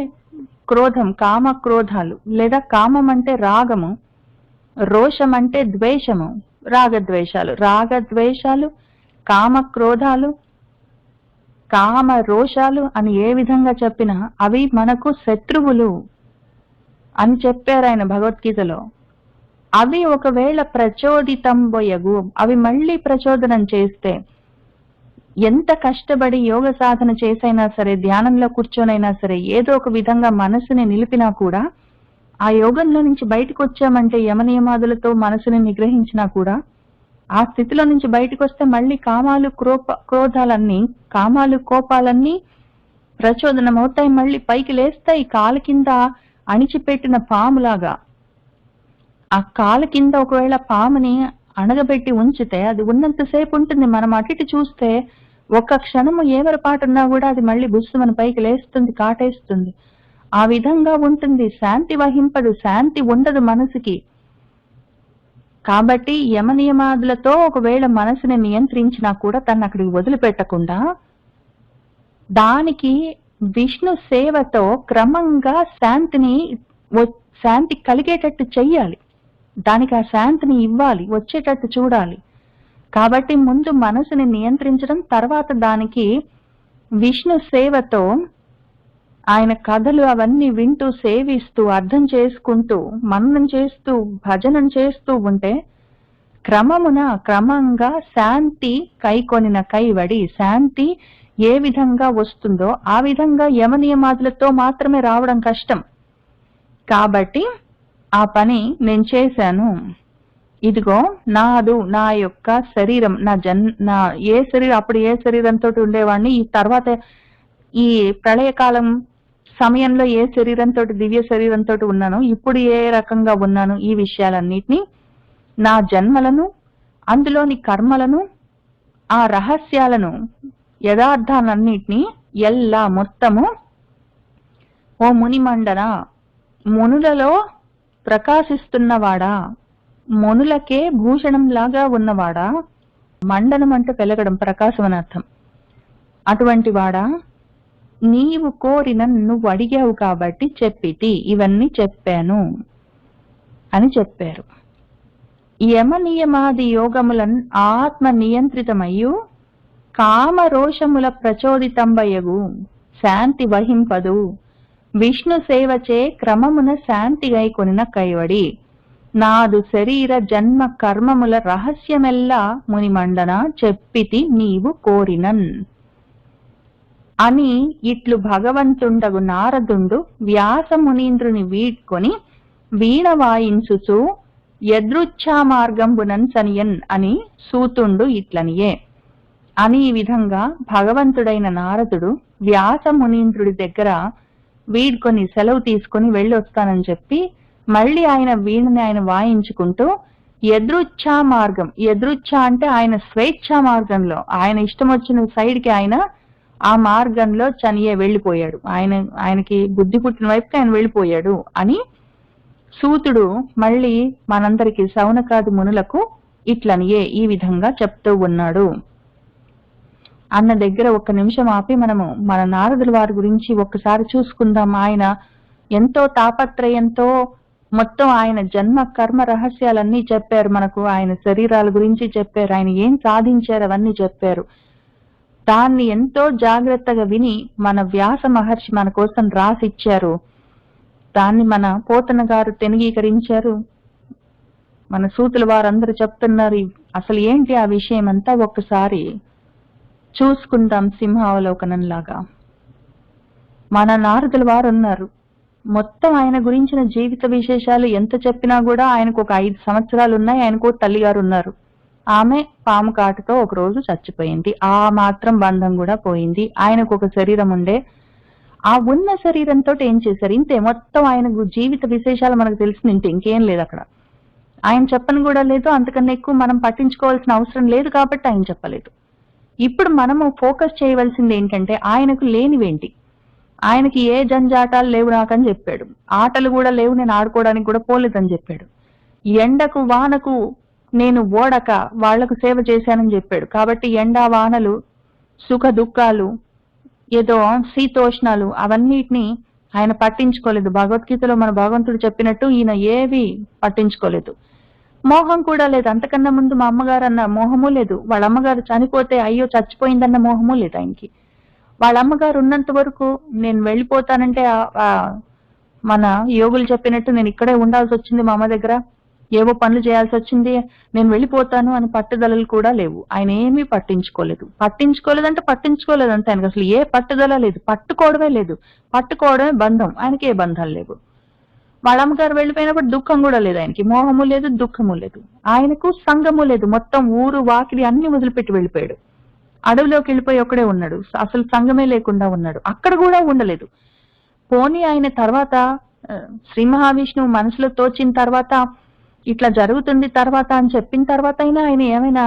క్రోధం, కామ క్రోధాలు, లేదా కామం అంటే రాగము, రోషం అంటే ద్వేషము, రాగద్వేషాలు, కామ క్రోధాలు, కామ రోషాలు అని ఏ విధంగా చెప్పినా అవి మనకు శత్రువులు అని చెప్పారు ఆయన భగవద్గీతలో. అవి ఒకవేళ ప్రచోదితంబోయగు, అవి మళ్ళీ ప్రచోదనం చేస్తే, ఎంత కష్టపడి యోగ సాధన చేసైనా సరే, ధ్యానంలో కూర్చొనైనా సరే, ఏదో ఒక విధంగా మనసుని నిలిపినా కూడా ఆ యోగంలో నుంచి బయటకు వచ్చామంటే, యమనియమాదులతో మనసుని నిగ్రహించినా కూడా ఆ స్థితిలో నుంచి బయటకు వస్తే మళ్ళీ కామాలు క్రోధాలన్నీ, కామాలు కోపాలన్నీ ప్రచోదనం అవుతాయి, మళ్ళీ పైకి లేస్తాయి. కాలు కింద అణిచిపెట్టిన పాములాగా ఆ కాలు కింద ఒకవేళ పాముని అణగబెట్టి ఉంచితే అది ఉన్నంతసేపు ఉంటుంది. మనం అటు చూస్తే ఒక్క క్షణము ఏమరపాటున్నా కూడా అది మళ్ళీ బుస్సుమని పైకి లేస్తుంది, కాటేస్తుంది. ఆ విధంగా ఉంటుంది. శాంతి వహింపదు, శాంతి ఉండదు మనసుకి. కాబట్టి యమనియమాదులతో ఒకవేళ మనసుని నియంత్రించినా కూడా తను అక్కడికి వదిలిపెట్టకుండా దానికి విష్ణు సేవతో క్రమంగా శాంతి కలిగేటట్టు చెయ్యాలి. దానికి ఆ శాంతిని ఇవ్వాలి, వచ్చేటట్టు చూడాలి. కాబట్టి ముందు మనసుని నియంత్రించడం, తర్వాత దానికి విష్ణు సేవతో ఆయన కథలు అవన్నీ వింటూ, సేవిస్తూ, అర్థం చేసుకుంటూ, మననం చేస్తూ, భజనం చేస్తూ ఉంటే క్రమంగా శాంతి కైకొనిన కైవడి, శాంతి ఏ విధంగా వస్తుందో ఆ విధంగా యమనియమాదులతో మాత్రమే రావడం కష్టం. కాబట్టి ఆ పని నేను చేశాను. ఇదిగో నాదు, నా యొక్క శరీరం, నా ఏ శరీరం, అప్పుడు ఏ శరీరంతో ఉండేవాడిని, ఈ తర్వాత ఈ ప్రళయకాలం సమయంలో ఏ శరీరంతో, దివ్య శరీరంతో ఉన్నాను, ఇప్పుడు ఏ రకంగా ఉన్నాను, ఈ విషయాలన్నిటినీ, నా జన్మలను, అందులోని కర్మలను, ఆ రహస్యాలను, యథార్థాలన్నిటినీ మొత్తము ఓ మునిమండన, మునులలో ప్రకాశిస్తున్నవాడా, మునులకే భూషణంలాగా ఉన్నవాడా, మండనం అంటే పెరగడం, ప్రకాశం అని అర్థం, అటువంటి వాడా, నీవు కోరిన, నువ్వు అడిగావు కాబట్టి చెప్పితి, ఇవన్నీ చెప్పాను అని చెప్పారు. యమనియమాది యోగములన్ ఆత్మ నియంత్రితమయ్యు కామరోషముల ప్రచోదితంబయగు, శాంతి వహింపదు, విష్ణు సేవచే క్రమమున శాంతి గైకొనిన కైవడి, నాదు శరీర జన్మ కర్మముల రహస్యమెల్లా మునిమండన చెప్పితి నీవు కోరినన్ అని ఇట్లు భగవంతుండగు నారదుండు వ్యాస మునీంద్రుని వీడ్కొని వీణ వాయించుచు యదృచ్ఛా మార్గంబునన్ సనియన్ అని సూతుండు ఇట్లనియే అని. ఈ విధంగా భగవంతుడైన నారదుడు వ్యాస మునీంద్రుడి దగ్గర వీడ్కొని సెలవు తీసుకొని వెళ్ళొస్తానని చెప్పి మళ్ళీ ఆయన వీణని ఆయన వాయించుకుంటూ యదృచ్ఛా మార్గం, యదృచ్ఛ అంటే ఆయన స్వేచ్ఛా మార్గంలో, ఆయన ఇష్టం వచ్చిన సైడ్కి ఆయన ఆ మార్గంలో చనియే వెళ్ళిపోయాడు, ఆయనకి బుద్ధి పుట్టిన వైపుకి ఆయన వెళ్ళిపోయాడు అని సూతుడు మళ్ళీ మనందరికి, సౌనకాది మునులకు ఇట్లనియే ఈ విధంగా చెప్తూ ఉన్నాడు అన్న దగ్గర ఒక్క నిమిషం ఆపి మనము మన నారదుల వారి గురించి ఒక్కసారి చూసుకుందాం. ఆయన ఎంతో తాపత్రయంతో మొత్తం ఆయన జన్మ కర్మ రహస్యాలన్నీ చెప్పారు మనకు, ఆయన శరీరాల గురించి చెప్పారు, ఆయన ఏం సాధించారు అవన్నీ చెప్పారు. దాన్ని ఎంతో జాగ్రత్తగా విని మన వ్యాస మహర్షి మన కోసం రాసిచ్చారు. దాన్ని మన పోతన గారు తెనిగీకరించారు. మన సూతుల వారందరూ చెప్తున్నారు. అసలు ఏంటి ఆ విషయం అంతా ఒక్కసారి చూసుకుందాం సింహావలోకనంలాగా. మన నారదుల వారు ఉన్నారు. మొత్తం ఆయన గురించిన జీవిత విశేషాలు ఎంత చెప్పినా కూడా ఆయనకు ఒక 5 సంవత్సరాలు ఉన్నాయి. ఆయనకు తల్లిగారు ఉన్నారు. ఆమె పాము కాటుతో ఒక రోజు చచ్చిపోయింది. ఆ మాత్రం బంధం కూడా పోయింది. ఆయనకు ఒక శరీరం ఉండే. ఆ ఉన్న శరీరంతో ఏం చేశారు? ఇంతే. మొత్తం ఆయన జీవిత విశేషాలు మనకు తెలిసింది ఇంతే, ఇంకేం లేదు అక్కడ. ఆయన చెప్పని కూడా లేదు. అంతకన్నా ఎక్కువ మనం పట్టించుకోవాల్సిన అవసరం లేదు కాబట్టి ఆయన చెప్పలేదు. ఇప్పుడు మనము ఫోకస్ చేయవలసింది ఏంటంటే ఆయనకు లేనివేంటి. ఆయనకి ఏ జంజాటాలు లేవు నాకని చెప్పాడు. ఆటలు కూడా లేవు, నేను ఆడుకోవడానికి కూడా పోలేదని చెప్పాడు. ఎండకు వానకు నేను ఓడక వాళ్లకు సేవ చేశానని చెప్పాడు. కాబట్టి ఎండ వానలు, సుఖ దుఃఖాలు, ఏదో శీతోష్ణాలు అవన్నిటిని ఆయన పట్టించుకోలేదు. భగవద్గీతలో మన భగవంతుడు చెప్పినట్టు ఈయన ఏవి పట్టించుకోలేదు. మోహం కూడా లేదు. అంతకన్నా ముందు మా అమ్మగారు అన్న మోహము లేదు. వాళ్ళ అమ్మగారు చనిపోతే అయ్యో చచ్చిపోయిందన్న మోహము లేదు ఆయనకి. వాళ్ళ అమ్మగారు ఉన్నంత వరకు నేను వెళ్ళిపోతానంటే మన యోగులు చెప్పినట్టు నేను ఇక్కడే ఉండాల్సి వచ్చింది, మా అమ్మ దగ్గర ఏవో పనులు చేయాల్సి వచ్చింది, నేను వెళ్ళిపోతాను అని పట్టుదలలు కూడా లేవు. ఆయన ఏమీ పట్టించుకోలేదంటే పట్టించుకోలేదు అంతే. ఆయనకు అసలు ఏ పట్టుదల లేదు, పట్టుకోవడమే లేదు. పట్టుకోవడమే బంధం. ఆయనకి ఏ బంధాలు లేవు. వాళ్ళ అమ్మగారు వెళ్ళిపోయినప్పుడు దుఃఖం కూడా లేదు ఆయనకి. మోహము లేదు, దుఃఖము లేదు. ఆయనకు సంఘము లేదు. మొత్తం ఊరు వాకిలి అన్ని వదిలిపెట్టి వెళ్ళిపోయాడు. అడవిలోకి వెళ్ళిపోయి ఒక్కడే ఉన్నాడు. అసలు సంఘమే లేకుండా ఉన్నాడు. అక్కడ కూడా ఉండలేదు. పోనీ ఆయన తర్వాత శ్రీ మహావిష్ణువు మనసులో తోచిన తర్వాత ఇట్లా జరుగుతుంది తర్వాత అని చెప్పిన తర్వాత అయినా ఆయన ఏమైనా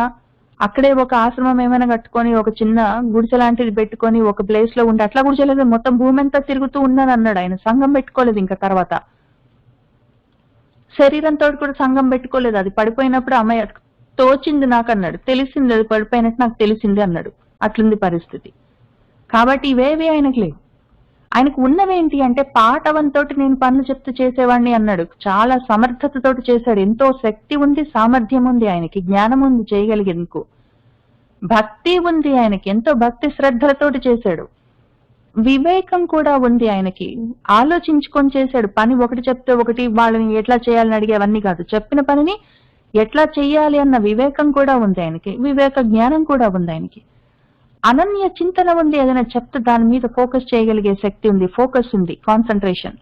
అక్కడే ఒక ఆశ్రమం ఏమైనా కట్టుకొని ఒక చిన్న గుడిసె లాంటిది పెట్టుకొని ఒక ప్లేస్ లో ఉండి అట్లా గుడిసెలేదు, మొత్తం భూమి అంతా తిరుగుతూ ఉన్నాను అన్నాడు. ఆయన సంఘం పెట్టుకోలేదు. ఇంకా తర్వాత శరీరంతో కూడా సంఘం పెట్టుకోలేదు. అది పడిపోయినప్పుడు అమ్మాయి తోచింది నాకు అన్నాడు. తెలిసింది, అది పడిపోయినట్టు నాకు తెలిసింది అన్నాడు. అట్లుంది పరిస్థితి. కాబట్టి ఇవేవి ఆయనకు లేవు. ఆయనకు ఉన్నవేంటి అంటే పాటవంతోటి నేను పనులు చెప్తూ చేసేవాడిని అన్నాడు. చాలా సమర్థతతోటి చేశాడు. ఎంతో శక్తి ఉంది, సామర్థ్యం ఉంది ఆయనకి, జ్ఞానం ఉంది చేయగలిగేందుకు, భక్తి ఉంది ఆయనకి, ఎంతో భక్తి శ్రద్ధలతోటి చేశాడు. వివేకం కూడా ఉంది ఆయనకి. ఆలోచించుకొని చేశాడు. పని ఒకటి చెప్తే ఒకటి, వాళ్ళని ఎట్లా చేయాలని అడిగి అవన్నీ కాదు. చెప్పిన పనిని ఎట్లా చెయ్యాలి అన్న వివేకం కూడా ఉంది ఆయనకి. వివేక జ్ఞానం కూడా ఉంది ఆయనకి. అనన్య చింతన ఉంది. ఏదైనా చెప్తే దాని మీద ఫోకస్ చేయగలిగే శక్తి ఉంది, ఫోకస్ ఉంది, కాన్సన్ట్రేషన్.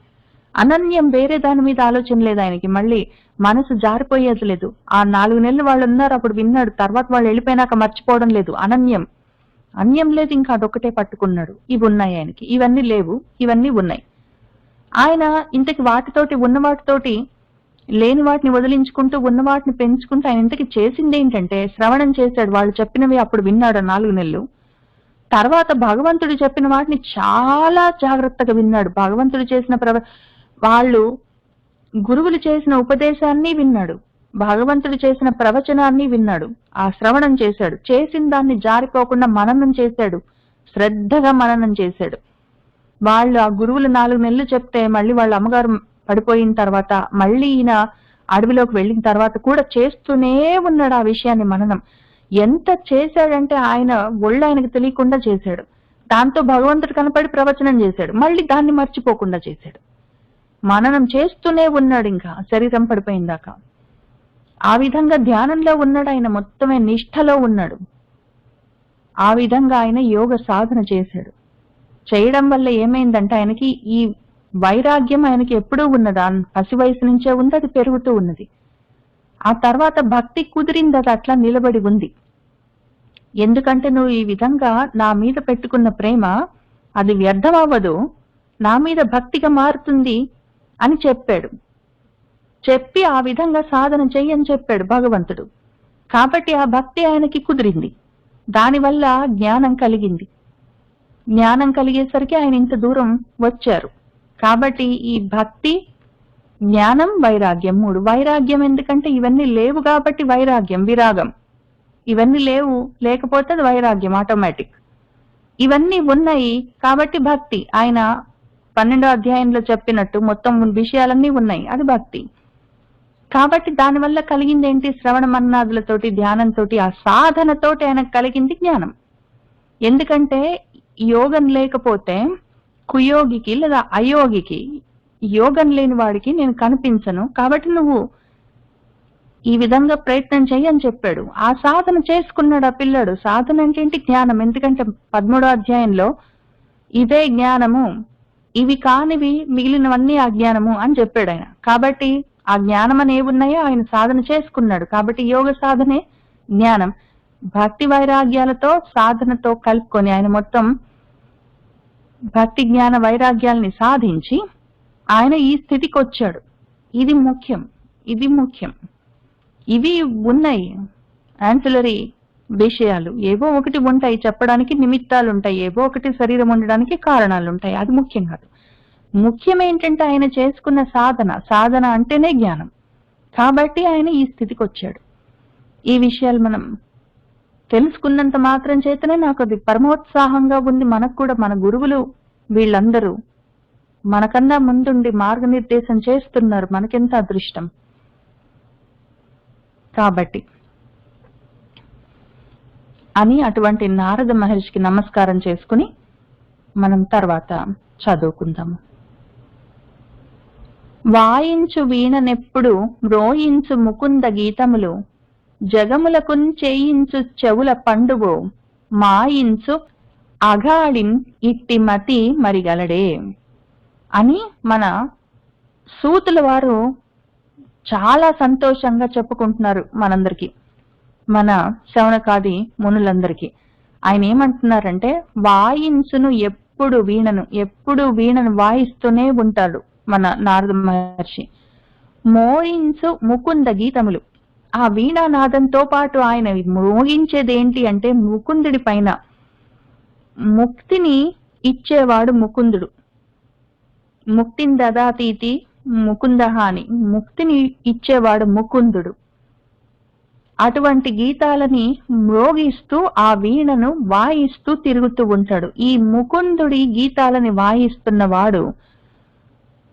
అనన్యం వేరే దాని మీద ఆలోచన లేదు ఆయనకి. మళ్ళీ మనసు జారిపోయేది లేదు. ఆ 4 నెలలు వాళ్ళు ఉన్నారు, అప్పుడు విన్నాడు. తర్వాత వాళ్ళు వెళ్ళిపోయినాక మర్చిపోవడం లేదు. అన్యం లేదు. ఇంకా అదొక్కటే పట్టుకున్నాడు. ఇవి ఉన్నాయి ఆయనకి. ఇవన్నీ లేవు, ఇవన్నీ ఉన్నాయి. ఆయన ఇంతకి వాటితోటి ఉన్న వాటితోటి లేని వాటిని వదిలించుకుంటూ ఉన్న వాటిని పెంచుకుంటూ ఆయన ఇంతకి చేసింది ఏంటంటే శ్రవణం చేశాడు. వాళ్ళు చెప్పినవి అప్పుడు విన్నాడు 4 నెలలు. తర్వాత భగవంతుడు చెప్పిన వాటిని చాలా జాగ్రత్తగా విన్నాడు. భగవంతుడు చేసిన వాళ్ళు గురువులు చేసిన ఉపదేశాన్ని విన్నాడు. భగవంతుడు చేసిన ప్రవచనాన్ని విన్నాడు. ఆ శ్రవణం చేశాడు. చేసిన దాన్ని జారిపోకుండా మననం చేశాడు. శ్రద్ధగా మననం చేశాడు. వాళ్ళు ఆ గురువులు 4 నెలలు చెప్తే మళ్ళీ వాళ్ళ అమ్మగారు పడిపోయిన తర్వాత మళ్ళీ ఈయన అడవిలోకి వెళ్ళిన తర్వాత కూడా చేస్తూనే ఉన్నాడు ఆ విషయాన్ని మననం. ఎంత చేశాడంటే ఆయన ఒళ్ళు ఆయనకు తెలియకుండా చేశాడు. దాంతో భగవంతుడు కనపడి ప్రవచనం చేశాడు. మళ్ళీ దాన్ని మర్చిపోకుండా చేశాడు. మననం చేస్తూనే ఉన్నాడు ఇంకా శరీరం పడిపోయిందాకా. ఆ విధంగా ధ్యానంలో ఉన్నాడు ఆయన. మొత్తమే నిష్ఠలో ఉన్నాడు. ఆ విధంగా ఆయన యోగ సాధన చేశాడు. చేయడం వల్ల ఏమైందంటే ఆయనకి ఈ వైరాగ్యం ఆయనకి ఎప్పుడూ ఉన్నది. పసి వయసు నుంచే ఉంది, అది పెరుగుతూ ఉన్నది. ఆ తర్వాత భక్తి కుదిరింది, అది అట్లా నిలబడి ఉంది. ఎందుకంటే నువ్వు ఈ విధంగా నా మీద పెట్టుకున్న ప్రేమ అది వ్యర్థం అవ్వదు, నా మీద భక్తిగా మారుతుంది అని చెప్పాడు. చెప్పి ఆ విధంగా సాధన చెయ్యని చెప్పాడు భగవంతుడు. కాబట్టి ఆ భక్తి ఆయనకి కుదిరింది. దానివల్ల జ్ఞానం కలిగింది. జ్ఞానం కలిగేసరికి ఆయన ఇంత దూరం వచ్చారు. కాబట్టి ఈ భక్తి, జ్ఞానం, వైరాగ్యం 3. వైరాగ్యం ఎందుకంటే ఇవన్నీ లేవు కాబట్టి వైరాగ్యం, విరాగం. ఇవన్నీ లేవు, లేకపోతే అది వైరాగ్యం ఆటోమేటిక్. ఇవన్నీ ఉన్నాయి కాబట్టి భక్తి. ఆయన 12వ అధ్యాయంలో చెప్పినట్టు మొత్తం విషయాలన్నీ ఉన్నాయి, అది భక్తి. కాబట్టి దానివల్ల కలిగింది ఏంటి? శ్రవణ మన్నాదులతోటి, ధ్యానంతోటి, ఆ సాధనతోటి ఆయనకు కలిగింది జ్ఞానం. ఎందుకంటే యోగం లేకపోతే కుయోగికి లేదా అయోగికి యోగం లేని వాడికి నేను కనిపించను, కాబట్టి నువ్వు ఈ విధంగా ప్రయత్నం చెయ్యి అని చెప్పాడు. ఆ సాధన చేసుకున్నాడు ఆ పిల్లాడు. సాధన అంటే ఏంటి? జ్ఞానం. ఎందుకంటే 13వ అధ్యాయంలో ఇదే జ్ఞానము, ఇవి కానివి మిగిలినవన్నీ అజ్ఞానము అని చెప్పాడు ఆయన. కాబట్టి ఆ జ్ఞానం అని ఏమున్నాయో ఆయన సాధన చేసుకున్నాడు. కాబట్టి యోగ సాధనే జ్ఞానం. భక్తి వైరాగ్యాలతో సాధనతో కలుపుకొని ఆయన మొత్తం భక్తి జ్ఞాన వైరాగ్యాల్ని సాధించి ఆయన ఈ స్థితికి వచ్చాడు. ఇది ముఖ్యం, ఇది ముఖ్యం. ఇవి ఉన్నాయి యాన్సిలరీ విషయాలు, ఏవో ఒకటి ఉంటాయి చెప్పడానికి, నిమిత్తాలు ఉంటాయి, ఏవో ఒకటి శరీరం ఉండడానికి కారణాలు ఉంటాయి. అది ముఖ్యం కాదు. ముఖ్యం ఏంటంటే ఆయన చేసుకున్న సాధన. సాధన అంటేనే జ్ఞానం. కాబట్టి ఆయన ఈ స్థితికి వచ్చాడు. ఈ విషయాలు మనం తెలుసుకున్నంత మాత్రం చేతనే నాకు అది పరమోత్సాహంగా ఉంది. మనకు కూడా మన గురువులు వీళ్ళందరూ మనకన్నా ముందుండి మార్గనిర్దేశం చేస్తున్నారు. మనకెంత అదృష్టం. కాబట్టి అని అటువంటి నారద మహర్షికి నమస్కారం చేసుకుని మనం తర్వాత చదువుకుందాము. వాయించు వీణనెప్పుడు మ్రోయించు ముకుంద గీతములు, జగములకున్ చేయించు చెవుల పండువు, మాయించు అఘాళిన్ ఇట్టి మతి మరిగలడే అని మన సూతుల వారు చాలా సంతోషంగా చెప్పుకుంటున్నారు మనందరికీ, మన శౌనకాది మునులందరికీ. ఆయన ఏమంటున్నారంటే, వాయించును ఎప్పుడు వీణను వాయిస్తూనే ఉంటాడు మన నారద మహర్షి. మోయించు ముకుంద గీతములు, ఆ వీణానాదంతో పాటు ఆయన మోగించేది ఏంటి అంటే ముకుందుడి పైన ముక్తిని ఇచ్చేవాడు ముకుందుడు. ముక్తిని దదాతీతి ముకుందహాని, ముక్తిని ఇచ్చేవాడు ముకుందుడు. అటువంటి గీతాలని మ్రోగిస్తూ ఆ వీణను వాయిస్తూ తిరుగుతూ ఉంటాడు. ఈ ముకుందుడి గీతాలని వాయిస్తున్నవాడు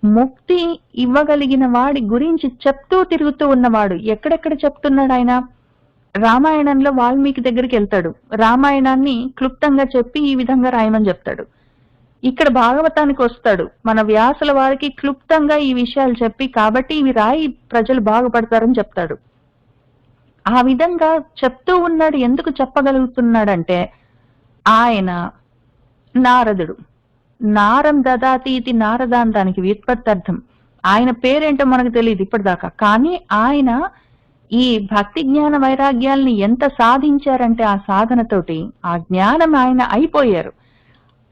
ముక్తి ఇవ్వగలిగిన వాడి గురించి చెప్తూ తిరుగుతూ ఉన్నవాడు. ఎక్కడెక్కడ చెప్తున్నాడు ఆయన? రామాయణంలో వాల్మీకి దగ్గరికి వెళ్తాడు, రామాయణాన్ని క్లుప్తంగా చెప్పి ఈ విధంగా రాయమని చెప్తాడు. ఇక్కడ భాగవతానికి వస్తాడు, మన వ్యాసుల వారికి క్లుప్తంగా ఈ విషయాలు చెప్పి, కాబట్టి ఇవి రాయి ప్రజలు బాగుపడతారని చెప్తాడు. ఆ విధంగా చెప్తూ ఉన్నాడు. ఎందుకు చెప్పగలుగుతున్నాడంటే ఆయన నారదుడు. నారం దదాతి ఇది నారదాన్, దానికి వ్యుత్పత్తర్థం. ఆయన పేరేంటో మనకు తెలియదు ఇప్పటిదాకా. కానీ ఆయన ఈ భక్తి జ్ఞాన వైరాగ్యాల్ని ఎంత సాధించారంటే ఆ సాధనతోటి ఆ జ్ఞానం ఆయన అయిపోయారు.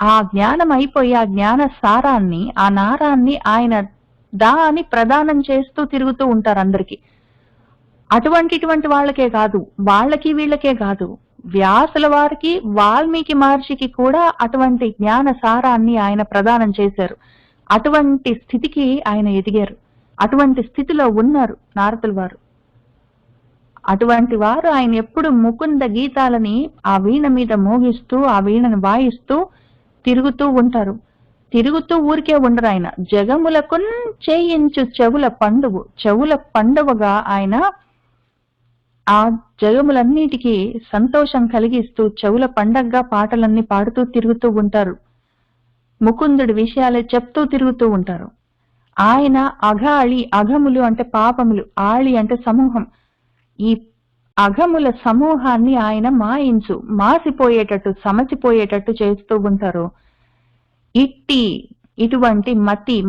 ఆ జ్ఞానం అయిపోయి ఆ జ్ఞాన సారాన్ని, ఆ నారాన్ని ఆయన దాని ప్రదానం చేస్తూ తిరుగుతూ ఉంటారు అందరికి. ఇటువంటి వాళ్ళకే కాదు, వాళ్ళకి వీళ్ళకే కాదు, వ్యాసుల వారికి వాల్మీకి మహర్షికి కూడా అటువంటి జ్ఞాన సారాన్ని ఆయన ప్రదానం చేశారు. అటువంటి స్థితికి ఆయన ఎదిగారు. అటువంటి స్థితిలో ఉన్నారు నారదుల వారు. అటువంటి వారు ఆయన ఎప్పుడు ముకుంద గీతాలని ఆ వీణ మీద మోగిస్తూ ఆ వీణను వాయిస్తూ తిరుగుతూ ఉంటారు. తిరుగుతూ ఊరికే ఉండరు ఆయన. జగములకు చేయించు చెవుల పండువు, చెవుల పండువగా ఆయన ఆ జగములన్నిటికీ సంతోషం కలిగిస్తూ చెవుల పండగగా పాటలన్నీ పాడుతూ తిరుగుతూ ఉంటారు. ముకుందుడి విషయాలే చెప్తూ తిరుగుతూ ఉంటారు. ఆయన అఘాళి, అఘములు అంటే పాపములు, ఆళి అంటే సమూహం, ఈ అఘముల సమూహాన్ని ఆయన మాసిపోయేటట్టు సమసిపోయేటట్టు చేస్తూ ఉంటారు. ఇటువంటి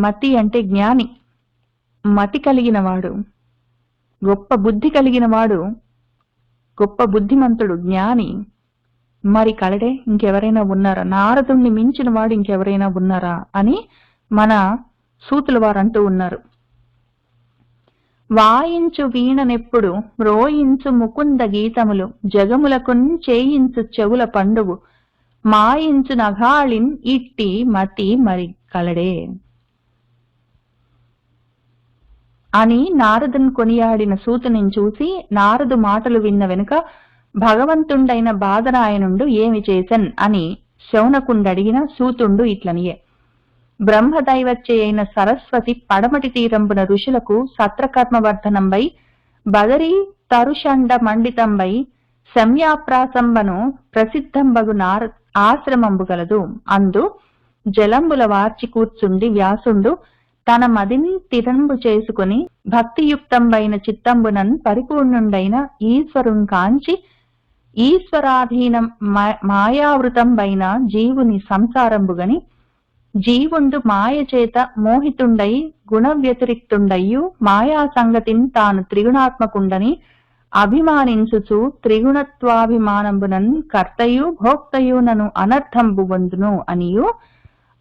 మతి అంటే జ్ఞాని, మతి కలిగిన వాడు, గొప్ప బుద్ధి కలిగిన వాడు, గొప్ప బుద్ధిమంతుడు, జ్ఞాని మరి కలడే ఇంకెవరైనా ఉన్నారా? నారదుణ్ణి మించిన వాడు ఇంకెవరైనా ఉన్నారా అని మన సూతుల వారు అంటూ ఉన్నారు. వాయించు వీణనెప్పుడు మ్రోయించు ముకుంద గీతములు, జగములకున్ చేయించు చెవుల పండువు, మాయించు నఘాళిన్ ఇట్టి మతి మరి కలడే అని నారదుని కొనియాడిన సూతుని చూసి నారదు మాటలు విన్న వెనుక భగవంతుండైన బాదరాయనుండు ఏమి చేసన్ అని శౌనకుండడిగిన సూతుండు ఇట్లనియే. బ్రహ్మదైవచ్చే అయిన సరస్వతి పడమటి తీరంబున ఋషులకు సత్రకర్మవర్ధనంబై బదరీ తరుషండ మండితంబై శమ్యాప్రాసంబను ప్రసిద్ధంబగు ఆశ్రమంబు గలదు. అందు జలంబుల వార్చి కూర్చుండి వ్యాసుండు తన మదిని తిరంబు చేసుకుని భక్తియుక్తంబైన చిత్తంబునన్ పరిపూర్ణుండైన ఈశ్వరున్ కాంచి ఈశ్వరాధీనం మాయావృతంబైన జీవుని సంసారంబుగని జీవుండు మాయ చేత మోహితుండై గుణ వ్యతిరిక్తుండయ్యు మాయా సంగతిన్ తాను త్రిగుణాత్మకుండని అభిమానించుచు త్రిగుణత్వాభిమానంబునన్ కర్తయు భోక్తయునను అనర్థంబు వందును అనియు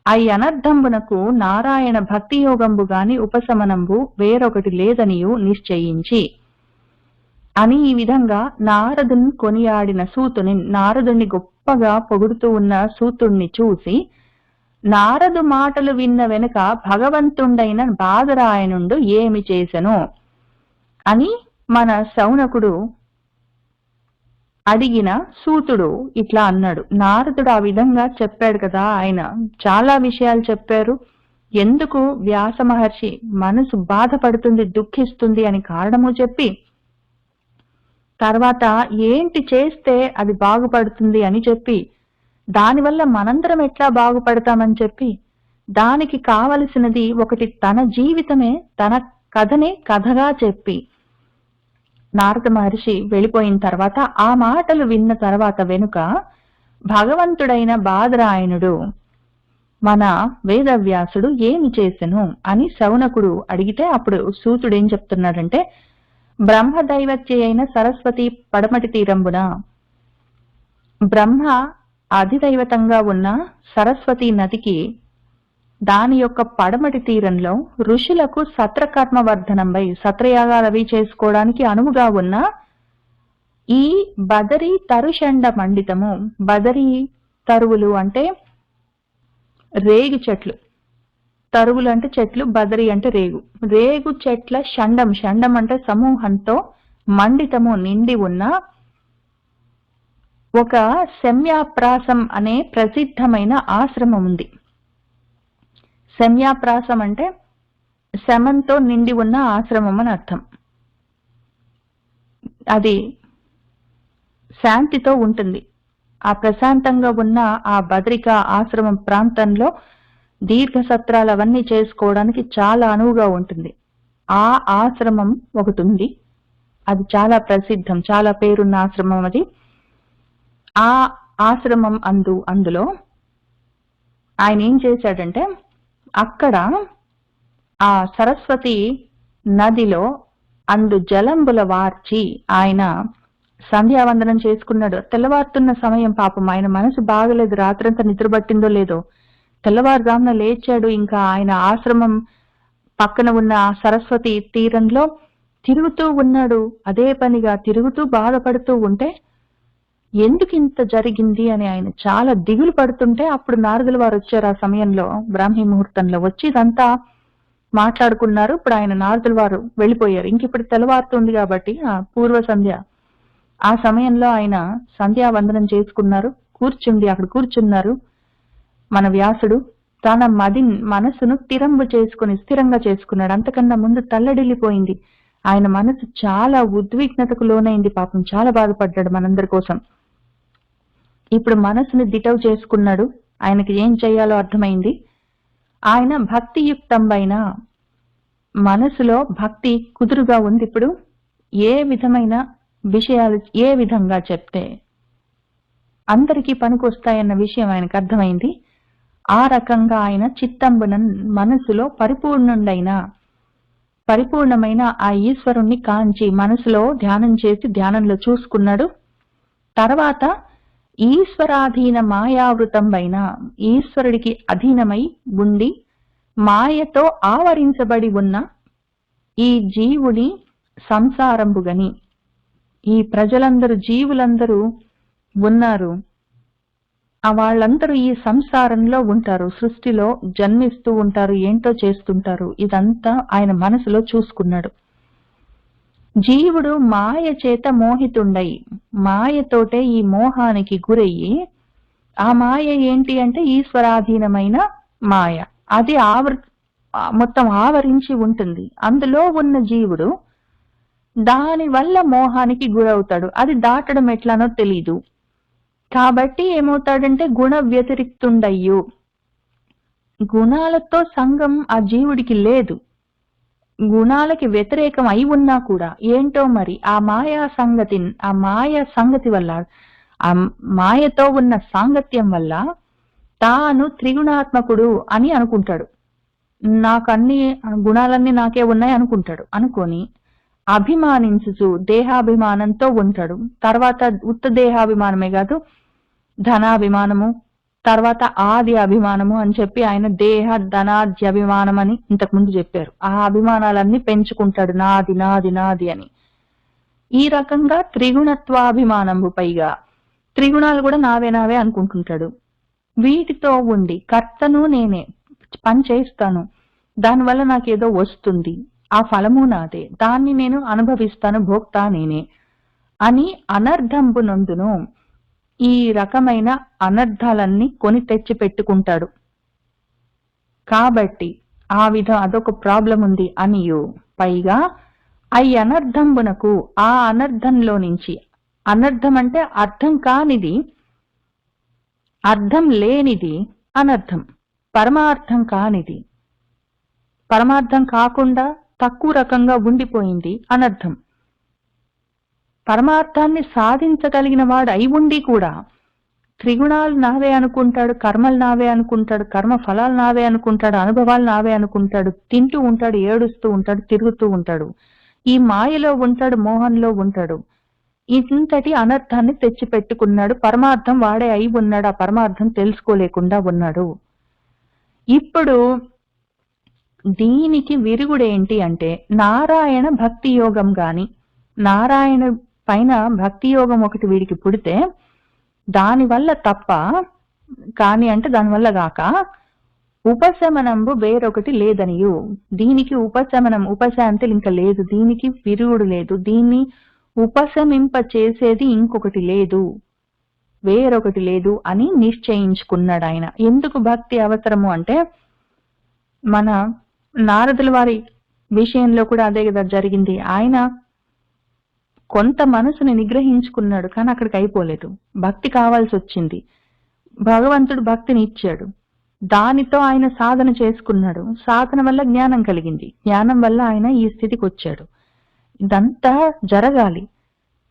అయి అనర్థంబునకు నారాయణ భక్తియోగంబు గాని ఉపశమనంబు వేరొకటి లేదనియు నిశ్చయించి అని ఈ విధంగా నారదుని కొనియాడిన సూతుని, నారదుని గొప్పగా పొగుడుతూ ఉన్న సూతుణ్ణి చూసి, నారదు మాటలు విన్న వెనుక భగవంతుండైన బాదరాయనుండు ఏమి చేసెను అని మన శౌనకుడు అడిగిన సూతుడు ఇట్లా అన్నాడు. నారదుడు ఆ విధంగా చెప్పాడు కదా, ఆయన చాలా విషయాలు చెప్పారు. ఎందుకు వ్యాస మహర్షి మనసు బాధపడుతుంది, దుఃఖిస్తుంది అని కారణము చెప్పి, తర్వాత ఏంటి చేస్తే అది బాగుపడుతుంది అని చెప్పి, దానివల్ల మనందరం ఎట్లా బాగుపడతామని చెప్పి, దానికి కావలసినది ఒకటి తన జీవితమే, తన కథనే కథగా చెప్పి నారద మహర్షి వెళ్ళిపోయిన తర్వాత ఆ మాటలు విన్న తర్వాత వెనుక భగవంతుడైన బాదరాయనుడు మన వేదవ్యాసుడు ఏమి చేసెను అని శౌనకుడు అడిగితే, అప్పుడు సూతుడు ఏం చెప్తున్నాడంటే, బ్రహ్మదైవత్య అయిన సరస్వతి పడమటి తీరంబున బ్రహ్మ అధిదైవతంగా ఉన్న సరస్వతి నదికి దాని యొక్క పడమటి తీరంలో ఋషులకు సత్రకర్మవర్ధనంపై సత్రయాగాలవి చేసుకోవడానికి అనువుగా ఉన్న ఈ బదరి తరుషండ మండితము, బదరి తరువులు అంటే రేగు చెట్లు, తరువులు అంటే చెట్లు, బదరి అంటే రేగు, రేగు చెట్ల షండం, షండం అంటే సమూహంతో మండితము నిండి ఉన్న ఒక శమ్యాప్రాసం అనే ప్రసిద్ధమైన ఆశ్రమం ఉంది. శమ్యాప్రాసం అంటే శమంతో నిండి ఉన్న ఆశ్రమం అని అర్థం. అది శాంతితో ఉంటుంది. ఆ ప్రశాంతంగా ఉన్న ఆ బద్రిక ఆశ్రమం ప్రాంతంలో దీర్ఘ సత్రాలు అవన్నీ చేసుకోవడానికి చాలా అనువుగా ఉంటుంది. ఆ ఆశ్రమం ఒకటి ఉంది, అది చాలా ప్రసిద్ధం, చాలా పేరున్న ఆశ్రమం అది. ఆ ఆశ్రమం అందులో ఆయన ఏం చేశాడంటే, అక్కడ ఆ సరస్వతి నదిలో జలంబుల వార్చి ఆయన సంధ్యావందనం చేసుకున్నాడు. తెల్లవారుతున్న సమయం, పాపం ఆయన మనసు బాగలేదు, రాత్రంతా నిద్రపట్టిందో లేదో, తెల్లవారుజామున లేచాడు. ఇంకా ఆయన ఆశ్రమం పక్కన ఉన్న సరస్వతి తీరంలో తిరుగుతూ ఉన్నాడు. అదే పనిగా తిరుగుతూ బాధపడుతూ ఉంటే, ఎందుకు ఇంత జరిగింది అని ఆయన చాలా దిగులు పడుతుంటే, అప్పుడు నారదుల వారు వచ్చారు. ఆ సమయంలో బ్రాహ్మీ ముహూర్తంలో వచ్చి ఇదంతా మాట్లాడుకున్నారు. ఇప్పుడు ఆయన నారదుల వారు వెళ్ళిపోయారు. ఇంక ఇప్పుడు తెల్లవారుతుంది కాబట్టి ఆ పూర్వ సంధ్య, ఆ సమయంలో ఆయన సంధ్యావందనం చేసుకున్నారు. అక్కడ కూర్చున్నారు. మన వ్యాసుడు తన మనసును తిరంబు చేసుకుని స్థిరంగా చేసుకున్నాడు. అంతకన్నా ముందు తల్లడిల్లిపోయింది. ఆయన మనసు చాలా ఉద్విగ్నతకు లోనైంది. పాపం చాలా బాధపడ్డాడు మనందరి కోసం. ఇప్పుడు మనసుని దిటవు చేసుకున్నాడు. ఆయనకి ఏం చేయాలో అర్థమైంది. ఆయన భక్తియుక్తంబైన మనసులో భక్తి కుదురుగా ఉంది. ఇప్పుడు ఏ విధమైన విషయాలు ఏ విధంగా చెప్తే అందరికీ పనికొస్తాయన్న విషయం ఆయనకు అర్థమైంది. ఆ రకంగా ఆయన చిత్తంబున మనసులో పరిపూర్ణమైన ఆ ఈశ్వరుణ్ణి కాంచి మనసులో ధ్యానం చేసి ధ్యానంలో చూసుకున్నాడు. తర్వాత ఈశ్వరాధీన మాయావృతంబైన ఈశ్వరుడికి అధీనమై ఉండి మాయతో ఆవరించబడి ఉన్న ఈ జీవుని సంసారంబుగని, ఈ ప్రజలందరూ జీవులందరూ ఉన్నారు, వాళ్ళందరూ ఈ సంసారంలో ఉంటారు, సృష్టిలో జన్మిస్తూ ఉంటారు, ఏంటో చేస్తుంటారు. ఇదంతా ఆయన మనసులో చూసుకున్నాడు. జీవుడు మాయ చేత మోహితుండై, మాయతోటే ఈ మోహానికి గురయ్యి, ఆ మాయ ఏంటి అంటే ఈశ్వరాధీనమైన మాయ, అది మొత్తం ఆవరించి ఉంటుంది. అందులో ఉన్న జీవుడు దాని వల్ల మోహానికి గురవుతాడు. అది దాటడం ఎట్లానో తెలీదు. కాబట్టి ఏమవుతాడంటే గుణ వ్యతిరిక్తుండయ్యు, గుణాలతో సంఘం ఆ జీవుడికి లేదు. గుణాలకి వ్యతిరేకం అయి ఉన్నా కూడా ఏంటో మరి ఆ మాయ సంగతి వల్ల, ఆ మాయతో ఉన్న సాంగత్యం వల్ల తాను త్రిగుణాత్మకుడు అని అనుకుంటాడు. నాకన్ని గుణాలన్నీ నాకే ఉన్నాయి అనుకుంటాడు. అనుకొని అభిమానించుచు దేహాభిమానంతో ఉంటాడు. తర్వాత ఉత్త దేహాభిమానమే కాదు, ధనాభిమానము, తర్వాత ఆది అభిమానము అని చెప్పి ఆయన దేహ ధనాద్యభిమానం అని ఇంతకుముందు చెప్పారు. ఆ అభిమానాలన్నీ పెంచుకుంటాడు, నాది నాది నాది అని. ఈ రకంగా త్రిగుణత్వాభిమానము, పైగా త్రిగుణాలు కూడా నావే నావే అనుకుంటుంటాడు. వీటితో ఉండి కర్తను నేనే, పని చేస్తాను, దానివల్ల నాకేదో వస్తుంది, ఆ ఫలము నాదే, దాన్ని నేను అనుభవిస్తాను, భోక్తా నేనే అని అనర్థంబు నందును ఈ రకమైన అనర్థాలన్నీ కొని తెచ్చి పెట్టుకుంటాడు. కాబట్టి అదొక ప్రాబ్లం ఉంది అనియు, పైగా ఈ అనర్థంబునకు ఆ అనర్థంలో నుంచి, అనర్థం అంటే అర్థం కానిది, అర్థం లేనిది అనర్థం, పరమార్థం కానిది, పరమార్థం కాకుండా తక్కువ రకంగా ఉండిపోయింది అనర్థం. పరమార్థాన్ని సాధించగలిగిన వాడు అయి ఉండి కూడా త్రిగుణాలు నావే అనుకుంటాడు, కర్మలు నావే అనుకుంటాడు, కర్మ ఫలాలు నావే అనుకుంటాడు, అనుభవాలు నావే అనుకుంటాడు, తింటూ ఉంటాడు, ఏడుస్తూ ఉంటాడు, తిరుగుతూ ఉంటాడు, ఈ మాయలో ఉంటాడు, మోహంలో ఉంటాడు. ఇంతటి అనర్థాన్ని తెచ్చి పెట్టుకున్నాడు. పరమార్థం వాడే అయి ఉన్నాడు, ఆ పరమార్థం తెలుసుకోలేకుండా ఉన్నాడు. ఇప్పుడు దీనికి విరుగుడేంటి అంటే నారాయణ భక్తి యోగం గాని, నారాయణ పైన భక్తి యోగం ఒకటి వీడికి పుడితే దానివల్ల తప్ప కాని అంటే దానివల్ల గాక ఉపశమనంబు వేరొకటి లేదనియు. దీనికి ఉపశమనం, ఉపశాంతి ఇంకా లేదు, దీనికి విరుగుడు లేదు, దీన్ని ఉపశమింప చేసేది ఇంకొకటి లేదు, వేరొకటి లేదు అని నిశ్చయించుకున్నాడు ఆయన. ఎందుకు భక్తి అవసరము అంటే మన నారదుల వారి విషయంలో కూడా అదే కదా జరిగింది. ఆయన కొంత మనసుని నిగ్రహించుకున్నాడు, కానీ అక్కడికి అయిపోలేదు, భక్తి కావాల్సి వచ్చింది. భగవంతుడు భక్తిని ఇచ్చాడు, దానితో ఆయన సాధన చేసుకున్నాడు, సాధన వల్ల జ్ఞానం కలిగింది, జ్ఞానం వల్ల ఆయన ఈ స్థితికి వచ్చాడు. ఇదంతా జరగాలి.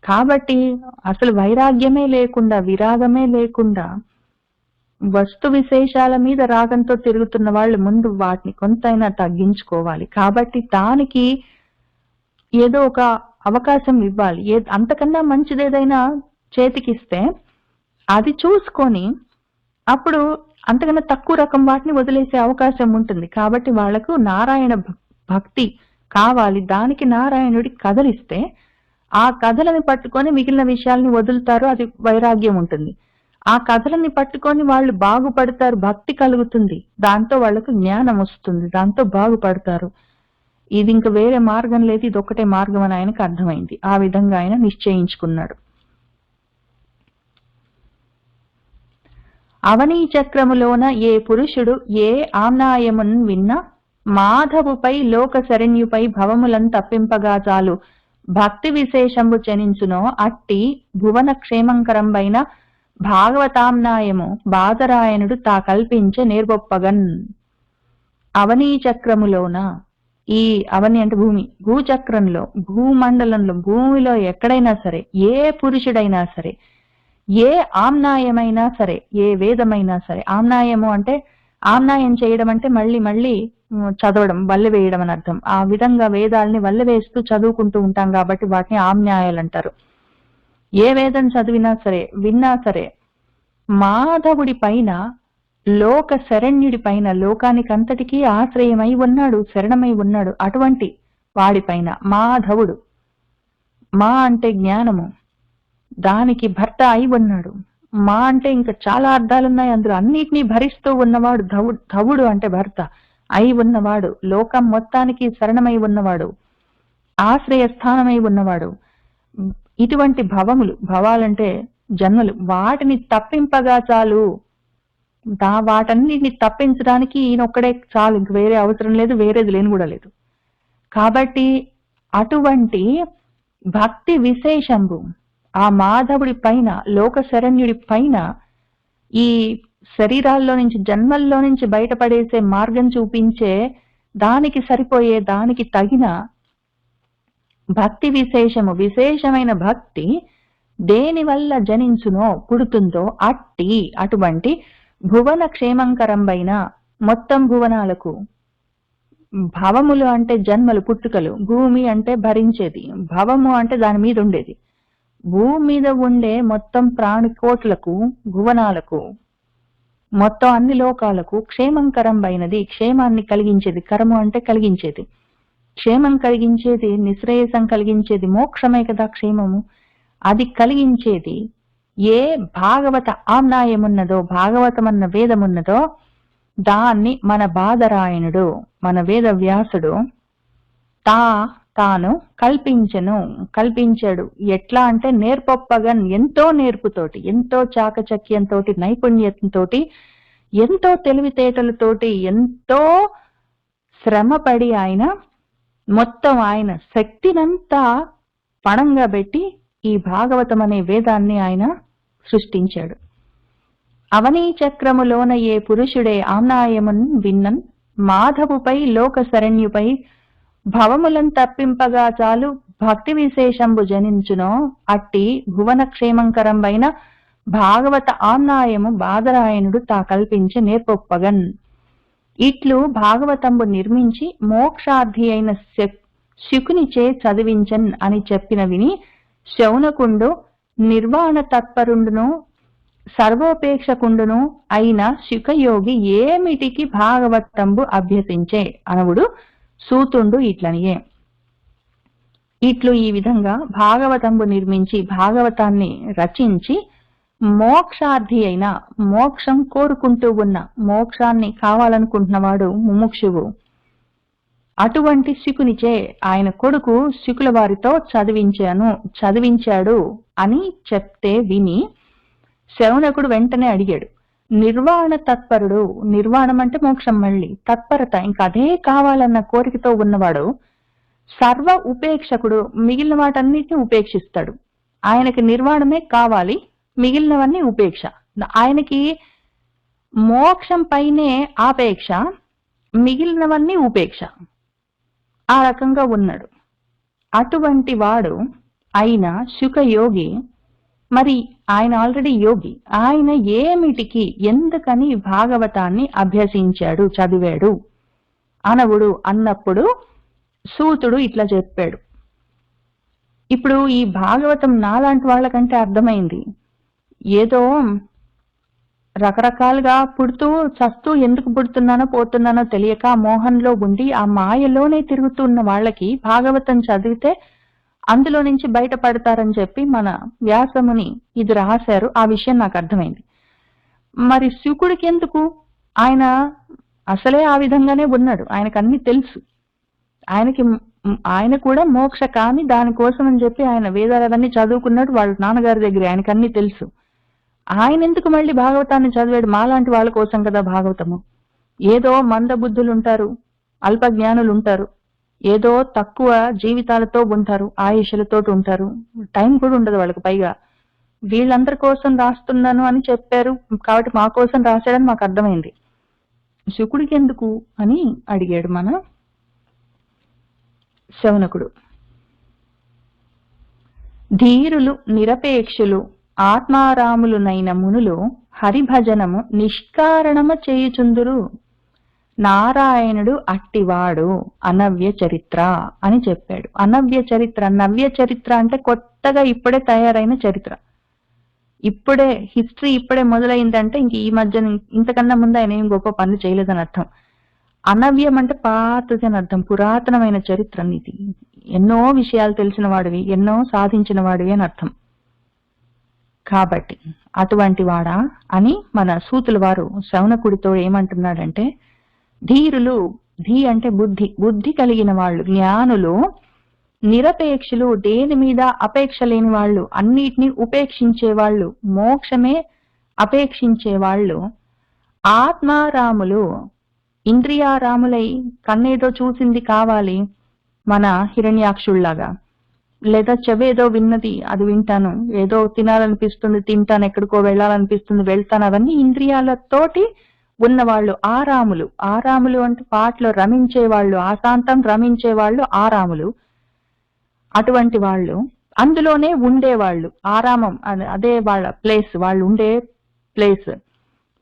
కాబట్టి అసలు వైరాగ్యమే లేకుండా, విరాగమే లేకుండా వస్తు విశేషాల మీద రాగంతో తిరుగుతున్న వాళ్ళు ముందు వాటిని కొంతైనా తగ్గించుకోవాలి. కాబట్టి దానికి ఏదో ఒక అవకాశం ఇవ్వాలి. అంతకన్నా మంచిదేదైనా చేతికిస్తే అది చూసుకొని అప్పుడు అంతకన్నా తక్కువ రకం వాటిని వదిలేసే అవకాశం ఉంటుంది. కాబట్టి వాళ్లకు నారాయణ భక్తి కావాలి. దానికి నారాయణుడి కథలిస్తే ఆ కథలని పట్టుకొని మిగిలిన విషయాల్ని వదులుతారు, అది వైరాగ్యం ఉంటుంది. ఆ కథలని పట్టుకొని వాళ్ళు బాగుపడతారు, భక్తి కలుగుతుంది, దాంతో వాళ్లకు జ్ఞానం వస్తుంది, దాంతో బాగుపడతారు. ఇది ఇంక వేరే మార్గం లేదు, ఇది ఒక్కటే మార్గం అని ఆయనకు అర్థమైంది. ఆ విధంగా ఆయన నిశ్చయించుకున్నాడు. అవనీ చక్రములోన ఏ పురుషుడు ఏ ఆమ్నాయమున్ విన్న మాధవుపై లోక శరణ్యుపై భవములను తప్పింపగా చాలు భక్తి విశేషంబు చెనించునో అట్టి భువన క్షేమంకరంబైన భాగవతామ్నాయము బాదరాయణుడు తా కల్పించే నేర్గొప్పగన్. అవనీ చక్రములోన, ఈ అవని అంటే భూమి, భూచక్రంలో, భూమండలంలో, భూమిలో ఎక్కడైనా సరే ఏ పురుషుడైనా సరే, ఏ ఆమ్నాయమైనా సరే, ఏ వేదమైనా సరే, ఆమ్నాయము అంటే ఆమ్నాయం చేయడం అంటే మళ్ళీ మళ్ళీ చదవడం, వల్లె వేయడం అని అర్థం. ఆ విధంగా వేదాలని వల్లె వేస్తూ చదువుకుంటూ ఉంటాం కాబట్టి వాటిని ఆమ్నాయాలు అంటారు. ఏ వేదం చదివినా సరే, విన్నా సరే, మాధవుడి పైన, లోక శరణ్యుడి పైన, లోకానికంతటికీ ఆశ్రయమై ఉన్నాడు, శరణమై ఉన్నాడు, అటువంటి వాడిపైన మాధవుడు, మా అంటే జ్ఞానము, దానికి భర్త అయి ఉన్నాడు. మా అంటే ఇంకా చాలా అర్థాలున్నాయి, అందులో అన్నిటినీ భరిస్తూ ఉన్నవాడు ధవుడు అంటే భర్త అయి ఉన్నవాడు, లోకం మొత్తానికి శరణమై ఉన్నవాడు, ఆశ్రయ స్థానమై ఉన్నవాడు. ఇటువంటి భవములు, భవాలంటే జన్మలు, వాటిని తప్పింపగా చాలు, వాటన్నిటిని తప్పించడానికి ఈయనొక్కడే చాలు, ఇంక వేరే అవసరం లేదు, వేరేది లేని కూడా లేదు. కాబట్టి అటువంటి భక్తి విశేషంబు ఆ మాధవుడి పైన, లోక శరణ్యుడి పైన ఈ శరీరాల్లో నుంచి, జన్మల్లో నుంచి బయటపడేసే మార్గం చూపించే, దానికి సరిపోయే, దానికి తగిన భక్తి విశేషమైన భక్తి దేని వల్ల జనించునో, పుడుతుందో అటువంటి భువన క్షేమంకరంబైన మొత్తం భువనాలకు, భవములు అంటే జన్మలు, పుట్టుకలు, భూమి అంటే భరించేది, భవము అంటే దాని మీద ఉండేది, భూమి మీద ఉండే మొత్తం ప్రాణికోట్లకు, భువనాలకు, మొత్తం అన్ని లోకాలకు క్షేమంకరంబైనది, క్షేమాన్ని కలిగించేది, కరము అంటే కలిగించేది, క్షేమం కలిగించేది, నిశ్రేయసం కలిగించేది, మోక్షమే కదా క్షేమము. అది కలిగించేది ఏ భాగవత ఆమ్నాయమున్నదో, భాగవతమన్న వేదమున్నదో దాన్ని మన బాదరాయణుడు, మన వేద వ్యాసుడు తాను కల్పించాడు. ఎట్లా అంటే నేర్పొప్పగన్, ఎంతో నేర్పుతోటి, ఎంతో చాకచక్యంతో, నైపుణ్యంతో, ఎంతో తెలివితేటలతోటి, ఎంతో శ్రమపడి ఆయన మొత్తం ఆయన శక్తినంతా పణంగా పెట్టి ఈ భాగవతం అనే వేదాన్ని ఆయన సృష్టించాడు. అవనీ చక్రములోన ఏ పురుషుడే ఆమ్నాయమున్ విన్నన్, మాధవుపై లోక శరణ్యుపై భవములను తప్పింపగా చాలు భక్తి విశేషంబు జనించునో, అట్టి భువన క్షేమంకరంబైన భాగవత ఆమ్నాయము బాదరాయణుడు తా కల్పించి నేర్పొప్పగన్. ఇట్లు భాగవతంబు నిర్మించి మోక్షార్థి అయిన శుకునిచే చదివించన్ అని చెప్పిన విని శౌనకుండు నిర్వాణ తత్పరుండును సర్వోపేక్షకుండును అయిన శుకయోగి ఏమిటికి భాగవతంబు అభ్యసించే అనవుడు సూతుండు ఇట్లనియే. ఇట్లు ఈ విధంగా భాగవతంబు నిర్మించి, భాగవతాన్ని రచించి, మోక్షార్థి అయిన, మోక్షం కోరుకుంటూ ఉన్న, మోక్షాన్ని కావాలనుకుంటున్నవాడు ముముక్షువు, అటువంటి శుకునిచే ఆయన కొడుకు శుకుల వారితో చదివించాడు అని చెప్తే విని శౌనకుడు వెంటనే అడిగాడు. నిర్వాణ తత్పరుడు, నిర్వాణం అంటే మోక్షం, మళ్ళీ తత్పరత, ఇంకా అదే కావాలన్న కోరికతో ఉన్నవాడు, సర్వ ఉపేక్షకుడు, మిగిలిన వాటన్నిటిని ఉపేక్షిస్తాడు. ఆయనకి నిర్వాణమే కావాలి, మిగిలినవన్నీ ఉపేక్ష. ఆయనకి మోక్షం పైనే ఆపేక్ష, మిగిలినవన్నీ ఉపేక్ష. ఆ రకంగా ఉన్నాడు. అటువంటి వాడు అయిన శుకయోగి, మరి ఆయన ఆల్రెడీ యోగి, ఆయన ఏమిటికి, ఎందుకని భాగవతాన్ని అభ్యసించాడు, చదివాడు అనవుడు అన్నప్పుడు సూతుడు ఇట్లా చెప్పాడు. ఇప్పుడు ఈ భాగవతం నాలాంటి వాళ్ళకంటే అర్థమైంది. ఏదో రకరకాలుగా పుడుతూ చస్తూ ఎందుకు పుడుతున్నానో పోతున్నానో తెలియక మోహంలో ఉండి ఆ మాయలోనే తిరుగుతున్న వాళ్ళకి భాగవతం చదివితే అందులో నుంచి బయటపడతారని చెప్పి మన వ్యాసముని ఇది రాశారు. ఆ విషయం నాకు అర్థమైంది. మరి శుకుడికి ఎందుకు? ఆయన అసలే ఆ విధంగానే ఉన్నాడు, ఆయనకు అన్ని తెలుసు. ఆయన కూడా మోక్ష కాని దానికోసం అని చెప్పి ఆయన వేదాలన్నీ చదువుకున్నాడు, వాళ్ళ నాన్నగారి దగ్గర, ఆయనకు అన్ని తెలుసు. ఆయన ఎందుకు మళ్ళీ భాగవతాన్ని చదివాడు? మాలాంటి వాళ్ళ కోసం కదా భాగవతము. ఏదో మందబుద్ధులు ఉంటారు, అల్ప జ్ఞానులు ఉంటారు, ఏదో తక్కువ జీవితాలతో ఉంటారు, ఆయుష్లతో ఉంటారు, టైం కూడా ఉండదు వాళ్ళకి. పైగా వీళ్ళందరి కోసం రాస్తున్నాను అని చెప్పారు కాబట్టి మా కోసం రాశాడని మాకు అర్థమైంది. శుకుడికి ఎందుకు అని అడిగాడు మన శౌనకుడు. ధీరులు నిరపేక్షులు ఆత్మారాములునైన మునులు హరిభజనము నిష్కారణము చేయుచుందురు. నారాయణుడు అట్టివాడు అనవ్య చరిత్ర అని చెప్పాడు. అనవ్య చరిత్ర, నవ్య చరిత్ర అంటే కొత్తగా ఇప్పుడే తయారైన చరిత్ర, ఇప్పుడే హిస్టరీ ఇప్పుడే మొదలైందంటే ఇంక ఈ మధ్య ఇంతకన్నా ముందు ఆయన ఏం గొప్ప పనులు చేయలేదని అర్థం. అనవ్యం అంటే పాతది అని అర్థం, పురాతనమైన చరిత్ర ఇది. ఎన్నో విషయాలు తెలిసిన వాడివి, ఎన్నో సాధించిన వాడివి అని అర్థం. కాబట్టి అటువంటి వాడా అని మన సూతుల వారు శౌనకుడితో ఏమంటున్నాడంటే, ధీరులు, ధీ అంటే బుద్ధి, బుద్ధి కలిగిన వాళ్ళు, జ్ఞానులు, నిరపేక్షులు, దేని మీద అపేక్ష లేని వాళ్ళు, అన్నిటినీ ఉపేక్షించే వాళ్ళు, మోక్షమే అపేక్షించే వాళ్ళు, ఆత్మారాములు, ఇంద్రియారాములై కన్నేదో చూసింది కావాలి, మన హిరణ్యాక్షుళ్లాగా లేదా చెవేదో విన్నది అది వింటాను, ఏదో తినాలనిపిస్తుంది తింటాను, ఎక్కడికో వెళ్ళాలనిపిస్తుంది వెళ్తాను, అవన్నీ ఇంద్రియాలతోటి ఉన్నవాళ్ళు ఆరాములు. ఆరాములు అంటే పాటలో రమించేవాళ్ళు, ఆశాంతం రమించేవాళ్ళు ఆరాములు. అటువంటి వాళ్ళు అందులోనే ఉండేవాళ్ళు, ఆరామం అదే వాళ్ళ ప్లేస్, వాళ్ళు ఉండే ప్లేస్.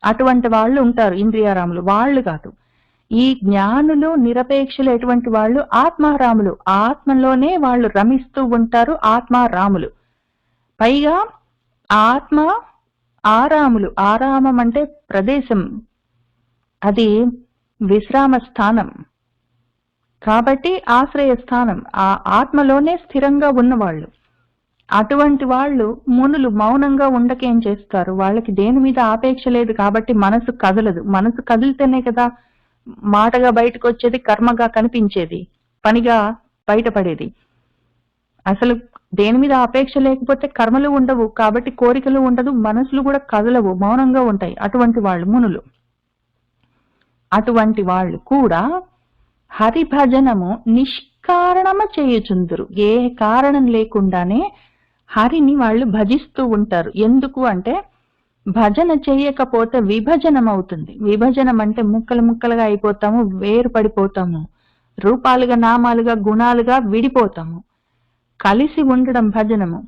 అటువంటి వాళ్ళు ఉంటారు ఇంద్రియారాములు, వాళ్ళు కాదు. ఈ జ్ఞానులు నిరపేక్షలు ఎటువంటి వాళ్ళు ఆత్మారాములు, ఆత్మలోనే వాళ్ళు రమిస్తూ ఉంటారు, ఆత్మారాములు. పైగా ఆత్మ ఆరాములు, ఆరామం అంటే ప్రదేశం, అది విశ్రామ స్థానం కాబట్టి ఆశ్రయ స్థానం, ఆ ఆత్మలోనే స్థిరంగా ఉన్నవాళ్ళు. అటువంటి వాళ్ళు మునులు మౌనంగా ఉండకేం చేస్తారు, వాళ్ళకి దేని మీద ఆపేక్ష లేదు కాబట్టి మనసు కదలదు. మనసు కదిలితేనే కదా మాటగా బయటకు వచ్చేది, కర్మగా కనిపించేది, పనిగా బయటపడేది. అసలు దేని మీద అపేక్ష లేకపోతే కర్మలు ఉండవు, కాబట్టి కోరికలు ఉండదు, మనసులు కూడా కదలవు, మౌనంగా ఉంటాయి. అటువంటి వాళ్ళు మునులు. అటువంటి వాళ్ళు కూడా హరిభజనము నిష్కారణమ చేయుచుందురు. ఏ కారణం లేకుండానే హరిని వాళ్ళు భజిస్తూ ఉంటారు. ఎందుకు అంటే భజన చేయకపోతే విభజనం అవుతుంది. విభజనం అంటే ముక్కలు ముక్కలుగా అయిపోతాము, వేరు పడిపోతాము, రూపాలుగా నామాలుగా గుణాలుగా విడిపోతాము. కలిసి ఉండడం భజనము,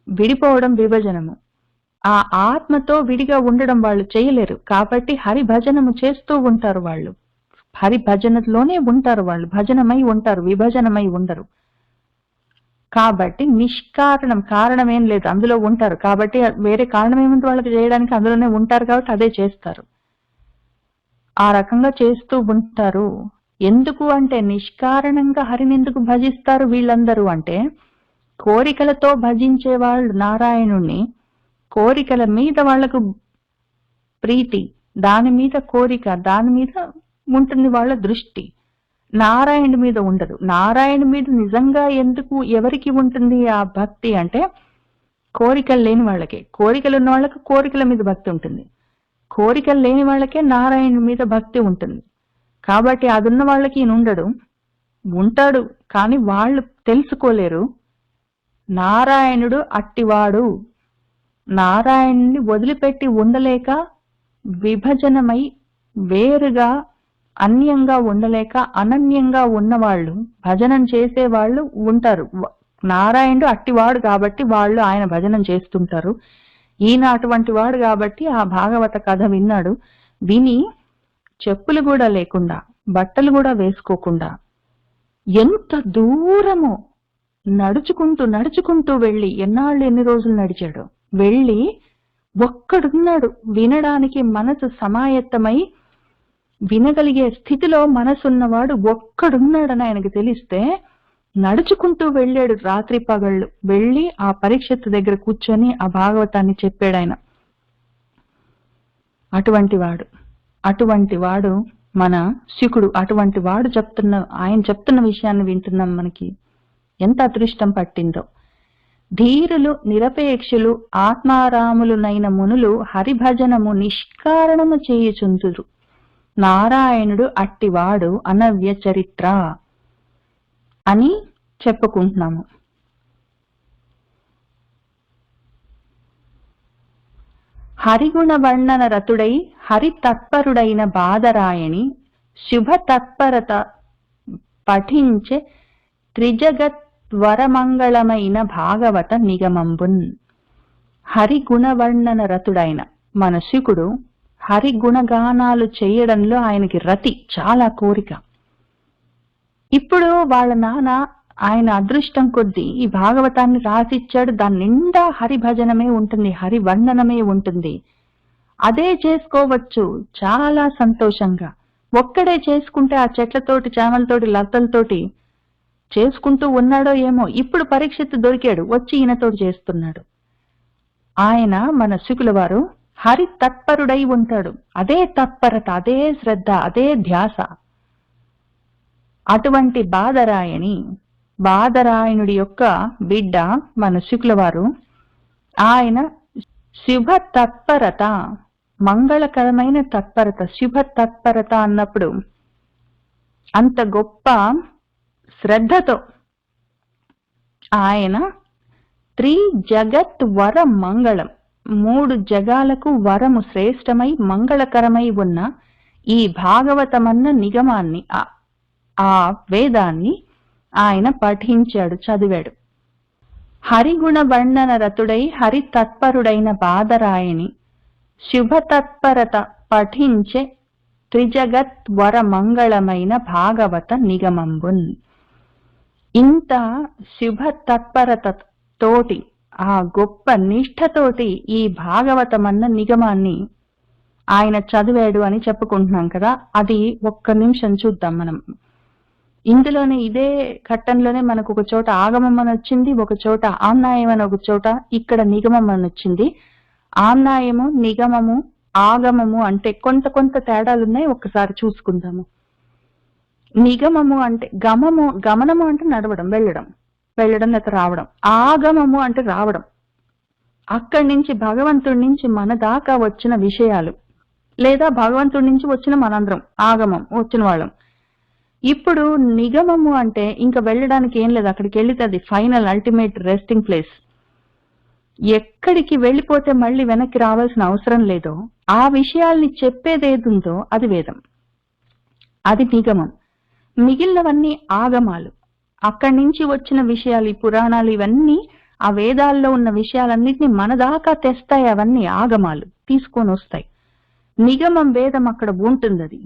విడిపోవడం విభజనము. ఆ ఆత్మతో విడిగా ఉండడం వాళ్ళు చేయలేరు. కాబట్టి హరి భజనము చేస్తూ ఉంటారు వాళ్ళు, హరి భజనలోనే ఉంటారు వాళ్ళు, భజనమై ఉంటారు, విభజనమై ఉండరు. కాబట్టి నిష్కారణం, కారణం ఏం లేదు, అందులో ఉంటారు కాబట్టి వేరే కారణం ఏముంది వాళ్ళకి చేయడానికి, అందులోనే ఉంటారు కాబట్టి అదే చేస్తారు. ఆ రకంగా చేస్తూ ఉంటారు. ఎందుకు అంటే నిష్కారణంగా హరిని ఎందుకు భజిస్తారు వీళ్ళందరూ అంటే, కోరికలతో భజించే వాళ్ళు నారాయణుణ్ణి, కోరికల మీద వాళ్లకు ప్రీతి, దాని మీద కోరిక, దాని మీద ఉంటుంది వాళ్ళ దృష్టి, నారాయణుడి మీద ఉండదు. నారాయణుడి మీద నిజంగా ఎందుకు ఎవరికి ఉంటుంది ఆ భక్తి అంటే, కోరికలు లేని వాళ్ళకే. కోరికలు ఉన్న వాళ్ళకి కోరికల మీద భక్తి ఉంటుంది, కోరికలు లేని వాళ్ళకే నారాయణుడి మీద భక్తి ఉంటుంది. కాబట్టి అదున్న వాళ్ళకి ఈయన ఉండడు, ఉంటాడు కానీ వాళ్ళు తెలుసుకోలేరు. నారాయణుడు అట్టివాడు, నారాయణుని వదిలిపెట్టి ఉండలేక విభజనమై వేరుగా అన్యంగా ఉండలేక అనన్యంగా ఉన్నవాళ్ళు, భజనం చేసేవాళ్ళు ఉంటారు. నారాయణుడు అట్టివాడు కాబట్టి వాళ్ళు ఆయన భజనం చేస్తుంటారు. ఈయన అటువంటి వాడు కాబట్టి ఆ భాగవత కథ విన్నాడు. విని చెప్పులు కూడా లేకుండా, బట్టలు కూడా వేసుకోకుండా, ఎంత దూరము నడుచుకుంటూ నడుచుకుంటూ వెళ్ళి, ఎన్ని రోజులు నడిచాడు, వెళ్ళి ఒక్కడున్నాడు వినడానికి, మనసు సమాయత్తమై వినగలిగే స్థితిలో మనసున్నవాడు ఒక్కడున్నాడని ఆయనకు తెలిస్తే నడుచుకుంటూ వెళ్ళాడు రాత్రి పగళ్ళు. వెళ్ళి ఆ పరీక్షిత్తు దగ్గర కూర్చొని ఆ భాగవతాన్ని చెప్పాడు ఆయన. అటువంటి వాడు మన శుకుడు. అటువంటి వాడు ఆయన చెప్తున్న విషయాన్ని వింటున్నాం, మనకి ఎంత అదృష్టం పట్టిందో. ధీరులు నిరపేక్షులు ఆత్మారాములునైన మునులు హరిభజనము నిష్కారణము చేయుచుందురు. నారాయణుడు అట్టివాడు అనవ్య చరిత్ర అని చెప్పుకుంటున్నాము. హరిగుణ వర్ణన రతుడై హరి తత్పరుడైన బాదరాయణి శుభ తత్పరత పఠించే త్రిజగత్ వరమంగళమైన భాగవత నిగమంబున్. హరిగుణవర్ణన రతుడైన మన శుకుడు హరిగుణగానాలు చేయడంలో ఆయనకి రతి, చాలా కోరిక. ఇప్పుడు వాళ్ళ నాన్న ఆయన అదృష్టం కొద్దీ ఈ భాగవతాన్ని రాసిచ్చాడు. దాని నిండా హరిభజనమే ఉంటుంది, హరివర్ణనమే ఉంటుంది. అదే చేసుకోవచ్చు చాలా సంతోషంగా. ఒక్కడే చేసుకుంటే ఆ చెట్లతోటి, చామలతోటి, లతలతోటి చేసుకుంటూ ఉన్నాడో ఏమో. ఇప్పుడు పరీక్షిత్తు దొరికాడు, వచ్చి ఈయనతోటి చేస్తున్నాడు. ఆయన మన శుకుల వారు హరి తత్పరుడై ఉంటాడు. అదే తత్పరత, అదే శ్రద్ధ, అదే ధ్యాస. అటువంటి బాదరాయణుడి యొక్క బిడ్డ మన శుకుల వారు. ఆయన శుభ తత్పరత, మంగళకరమైన తత్పరత. శుభ తత్పరత అన్నప్పుడు అంత గొప్ప శ్రద్ధతో, ఆయన త్రిజగత్ వర మంగళం, 3 జగాలకు వరము శ్రేష్టమై మంగళకరమై ఉన్న ఈ భాగవతమన్న నిగమాన్ని, ఆ వేదాన్ని ఆయన పఠించాడు, చదివాడు. హరిగుణ వర్ణన రతుడై హరి తత్పరుడైన బాదరాయణి శుభ తత్పరత పఠించే త్రిజగత్ వర మంగళమైన భాగవత నిగమంబున్. ఇంత శుభ తత్పరత తోటి, ఆ గొప్ప నిష్ఠతోటి ఈ భాగవతమన్న నిగమాన్ని ఆయన చదివాడు అని చెప్పుకుంటున్నాం కదా. అది ఒక్క నిమిషం చూద్దాం మనం. ఇందులోనే ఇదే ఘట్టంలోనే మనకు ఒక చోట ఆగమం అని వచ్చింది, ఒక చోట ఆమ్నాయం అని ఒక చోట, ఇక్కడ నిగమం అని వచ్చింది. ఆమ్నాయము, నిగమము, ఆగమము అంటే కొంత కొంత తేడాలున్నాయి, ఒక్కసారి చూసుకుందాము. నిగమము అంటే గమనము అంటే నడవడం, వెళ్ళడం లేక రావడం. ఆగమము అంటే రావడం, అక్కడి నుంచి భగవంతుడి నుంచి మన దాకా వచ్చిన విషయాలు, లేదా భగవంతుడి నుంచి వచ్చిన మనందరం ఆగమం వచ్చిన వాళ్ళం. ఇప్పుడు నిగమము అంటే ఇంకా వెళ్ళడానికి ఏం లేదు, అక్కడికి వెళితే అది ఫైనల్ అల్టిమేట్ రెస్టింగ్ ప్లేస్. ఎక్కడికి వెళ్ళిపోతే మళ్ళీ వెనక్కి రావాల్సిన అవసరం లేదో ఆ విషయాల్ని చెప్పేదేదుందో అది వేదం, అది నిగమం. మిగిలినవన్నీ ఆగమాలు, అక్కడి నుంచి వచ్చిన విషయాలు, ఈ పురాణాలు, ఇవన్నీ ఆ వేదాల్లో ఉన్న విషయాలన్నిటిని మన దాకా తెస్తాయి. అవన్నీ ఆగమాలు తీసుకొని వస్తాయి. నిగమం వేదం అక్కడ ఉంటుంది,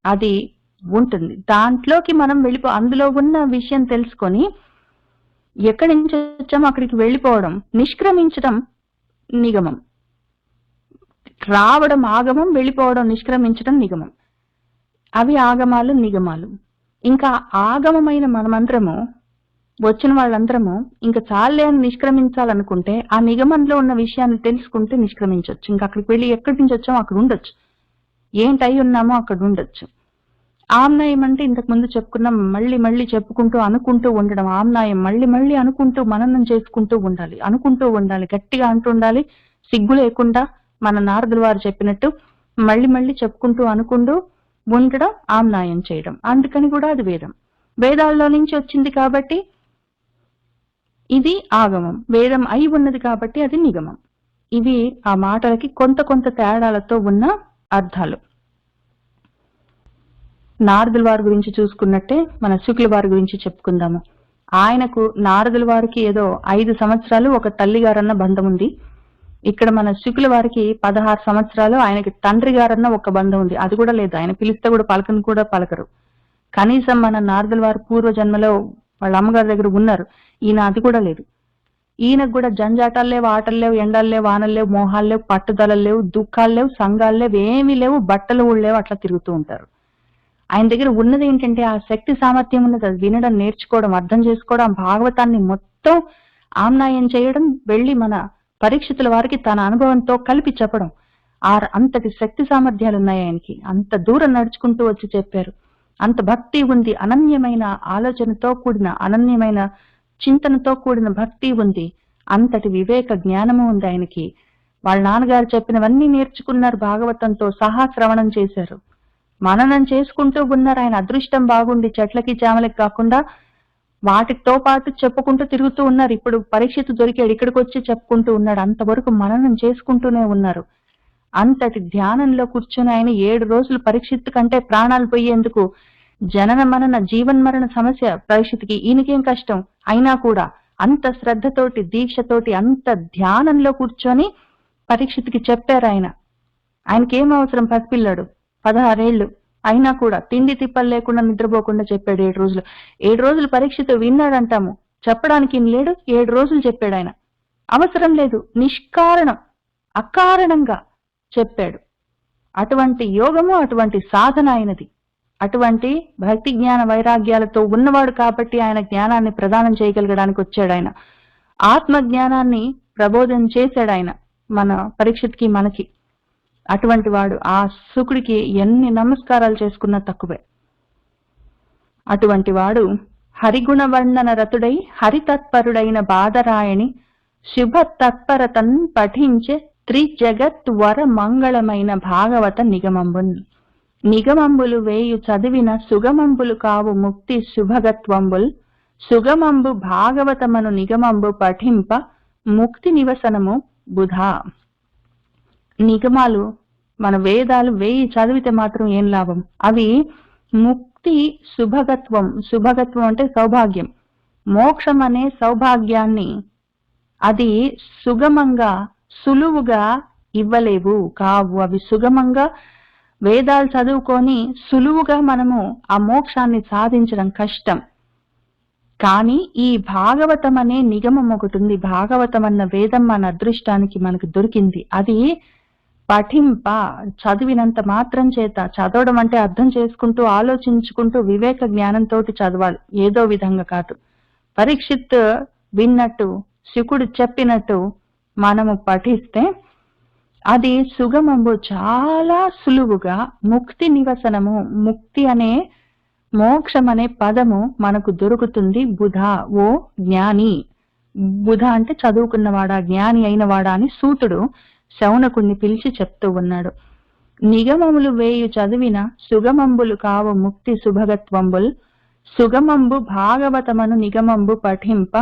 అది ఉంటుంది. దాంట్లోకి మనం అందులో ఉన్న విషయం తెలుసుకొని ఎక్కడి నుంచి వచ్చామో అక్కడికి వెళ్ళిపోవడం, నిష్క్రమించడం నిగమం. రావడం ఆగమం, వెళ్ళిపోవడం నిష్క్రమించడం నిగమం. అవి ఆగమాలు, నిగమాలు. ఇంకా ఆగమమైన మనమందరము, వచ్చిన వాళ్ళందరము ఇంకా చాలే అని నిష్క్రమించాలనుకుంటే ఆ నిగమంలో ఉన్న విషయాన్ని తెలుసుకుంటే నిష్క్రమించవచ్చు. ఇంకా అక్కడికి వెళ్ళి ఎక్కడి నుంచి వచ్చామో అక్కడ ఉండొచ్చు, ఏంటై ఉన్నామో అక్కడ ఉండొచ్చు. ఆమ్నాయం అంటే ఇంతకు ముందు చెప్పుకున్నాం, మళ్ళీ మళ్ళీ చెప్పుకుంటూ అనుకుంటూ ఉండడం. ఆమ్నాయం మళ్ళీ మళ్ళీ అనుకుంటూ మననం చేసుకుంటూ ఉండాలి, అనుకుంటూ ఉండాలి, గట్టిగా అంటూ ఉండాలి, సిగ్గు లేకుండా. మన నారదుల వారు చెప్పినట్టు మళ్ళీ మళ్ళీ చెప్పుకుంటూ అనుకుంటూ ఉండడం ఆమ్నాయం చేయడం. అందుకని కూడా అది వేదం, వేదాల్లో నుంచి వచ్చింది కాబట్టి ఇది ఆగమం, వేదం అయి ఉన్నది కాబట్టి అది నిగమం. ఇవి ఆ మాటలకి కొంత కొంత తేడాలతో ఉన్న అర్థాలు. నారదుల వారి గురించి చూసుకున్నట్టే మన శుక్ల వారి గురించి చెప్పుకుందాము. ఆయనకు, నారదుల వారికి ఏదో 5 సంవత్సరాలు ఒక తల్లిగారన్న బంధం ఉంది. ఇక్కడ మన శుక్ల వారికి 16 సంవత్సరాలు ఆయనకి తండ్రి గారన్న ఒక బంధం ఉంది. అది కూడా లేదు, ఆయన పిలిస్తే కూడా పలకని కూడా పలకరు. కనీసం మన నారదుల వారు పూర్వ జన్మలో వాళ్ళ అమ్మగారి దగ్గర ఉన్నారు, ఈయన అది కూడా లేదు. ఈయనకు కూడా జంజాటాలు లేవు, ఆటలు లేవు, ఎండలు లేవు, వానలు లేవు, మోహాలు లేవు, పట్టుదలలు లేవు, దుఃఖాలు లేవు, సంఘాలు లేవు, ఏమీ లేవు, బట్టలు కూడా లేవు, అట్లా తిరుగుతూ ఉంటారు. ఆయన దగ్గర ఉన్నది ఏంటంటే ఆ శక్తి సామర్థ్యం ఉన్నది, అది వినడం, నేర్చుకోవడం, అర్థం చేసుకోవడం, భాగవతాన్ని మొత్తం ఆమ్నాయం చేయడం, వెళ్ళి మన పరీక్షితుల వారికి తన అనుభవంతో కలిపి చెప్పడం. అంతటి శక్తి సామర్థ్యాలు ఉన్నాయి ఆయనకి. అంత దూరం నడుచుకుంటూ వచ్చి చెప్పారు. అంత భక్తి ఉంది, అనన్యమైన ఆలోచనతో కూడిన, అనన్యమైన చింతనతో కూడిన భక్తి ఉంది, అంతటి వివేక జ్ఞానము ఉంది ఆయనకి. వాళ్ళ నాన్నగారు చెప్పినవన్నీ నేర్చుకున్నారు, భాగవతంతో సహా శ్రవణం చేశారు, మననం చేసుకుంటూ ఉన్నారు. ఆయన అదృష్టం బాగుండి చెట్లకి చేమలకి కాకుండా వాటితో పాటు చెప్పుకుంటూ తిరుగుతూ ఉన్నారు. ఇప్పుడు పరీక్షితు దొరికాడు, ఇక్కడికి వచ్చి చెప్పుకుంటూ ఉన్నాడు. అంతవరకు మననం చేసుకుంటూనే ఉన్నారు. అంతటి ధ్యానంలో కూర్చొని ఆయన 7 రోజులు పరీక్షిత్తు కంటే ప్రాణాలు పోయేందుకు, జనన మనన జీవన్మరణ సమస్య పరీక్షిత్తుకి, ఈయనకేం కష్టం అయినా కూడా అంత శ్రద్ధతోటి, దీక్షతోటి, అంత ధ్యానంలో కూర్చొని పరీక్షిత్తుకి చెప్పారు. ఆయనకేం అవసరం, పసిపిల్లాడు, 16 ఏళ్ళు అయినా కూడా తిండి తిప్పలు లేకుండా నిద్రపోకుండా చెప్పాడు 7 రోజులు. 7 రోజులు పరీక్షిత్తు విన్నాడంటాము, చెప్పడానికి లేడు, 7 రోజులు చెప్పాడు ఆయన. అవసరం లేదు, నిష్కారణం, అకారణంగా చెప్పాడు. అటువంటి యోగము, అటువంటి సాధన అయినది, అటువంటి భక్తి జ్ఞాన వైరాగ్యాలతో ఉన్నవాడు కాబట్టి ఆయన జ్ఞానాన్ని ప్రదానం చేయగలగడానికి వచ్చాడు. ఆయన ఆత్మ జ్ఞానాన్ని ప్రబోధం చేశాడు ఆయన మన పరీక్షిత్కి, మనకి. అటువంటి వాడు, ఆ శుకుడికి ఎన్ని నమస్కారాలు చేసుకున్నా తక్కువే. అటువంటి వాడు హరిగుణ వర్ణన రతుడై హరితత్పరుడైన బాదరాయణి శుభ తత్పరతన్ పఠించే త్రిజగత్ వర మంగళమైన భాగవత నిగమంబున్. నిగమంబులు వేయు చదివిన సుగమంబులు కావు ముక్తి శుభగత్వంబుల్ సుగమంబు భాగవతమను నిగమంబు పఠింప ముక్తి నివసనము బుధా. నిగమాలు మన వేదాలు 1000 చదివితే మాత్రం ఏం లాభం? అవి ముక్తి శుభగత్వం అంటే సౌభాగ్యం, మోక్షం అనే సౌభాగ్యాన్ని అది సుగమంగా సులువుగా ఇవ్వలేవు కావు. అవి సుగమంగా వేదాలు చదువుకొని సులువుగా మనము ఆ మోక్షాన్ని సాధించడం కష్టం. కానీ ఈ భాగవతం అనే నిగమం ఒకటి ఉంది. భాగవతం అన్న వేదం మన అదృష్టానికి మనకు దొరికింది. అది పఠింప, చదివినంత మాత్రం చేత, చదవడం అంటే అర్థం చేసుకుంటూ ఆలోచించుకుంటూ వివేక జ్ఞానంతో చదవాలి, ఏదో విధంగా కాదు. పరీక్షిత్ విన్నట్టు, శుకుడు చెప్పినట్టు మనము పఠిస్తే అది సుగమంబు చాలా సులువుగా ముక్తి నివసనము, ముక్తి అనే మోక్షం అనే పదము మనకు దొరుకుతుంది. బుధ, ఓ జ్ఞాని. బుధ అంటే చదువుకున్నవాడా, జ్ఞాని అయినవాడా అని సూతుడు శౌనకుణ్ణి పిలిచి చెప్తూ ఉన్నాడు. నిగమములు 1000 చదివిన సుగమంబులు కావు ముక్తి శుభగత్వంబుల్, సుగమంబు భాగవతమను నిగమంబు పఠింప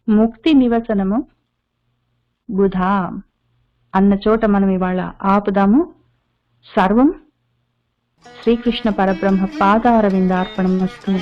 ముక్తి నివసనము బుధ అన్న చోట మనం ఇవాళ ఆపుదాము. సర్వం శ్రీకృష్ణ పరబ్రహ్మ పాదారవిందార్పణమస్తు.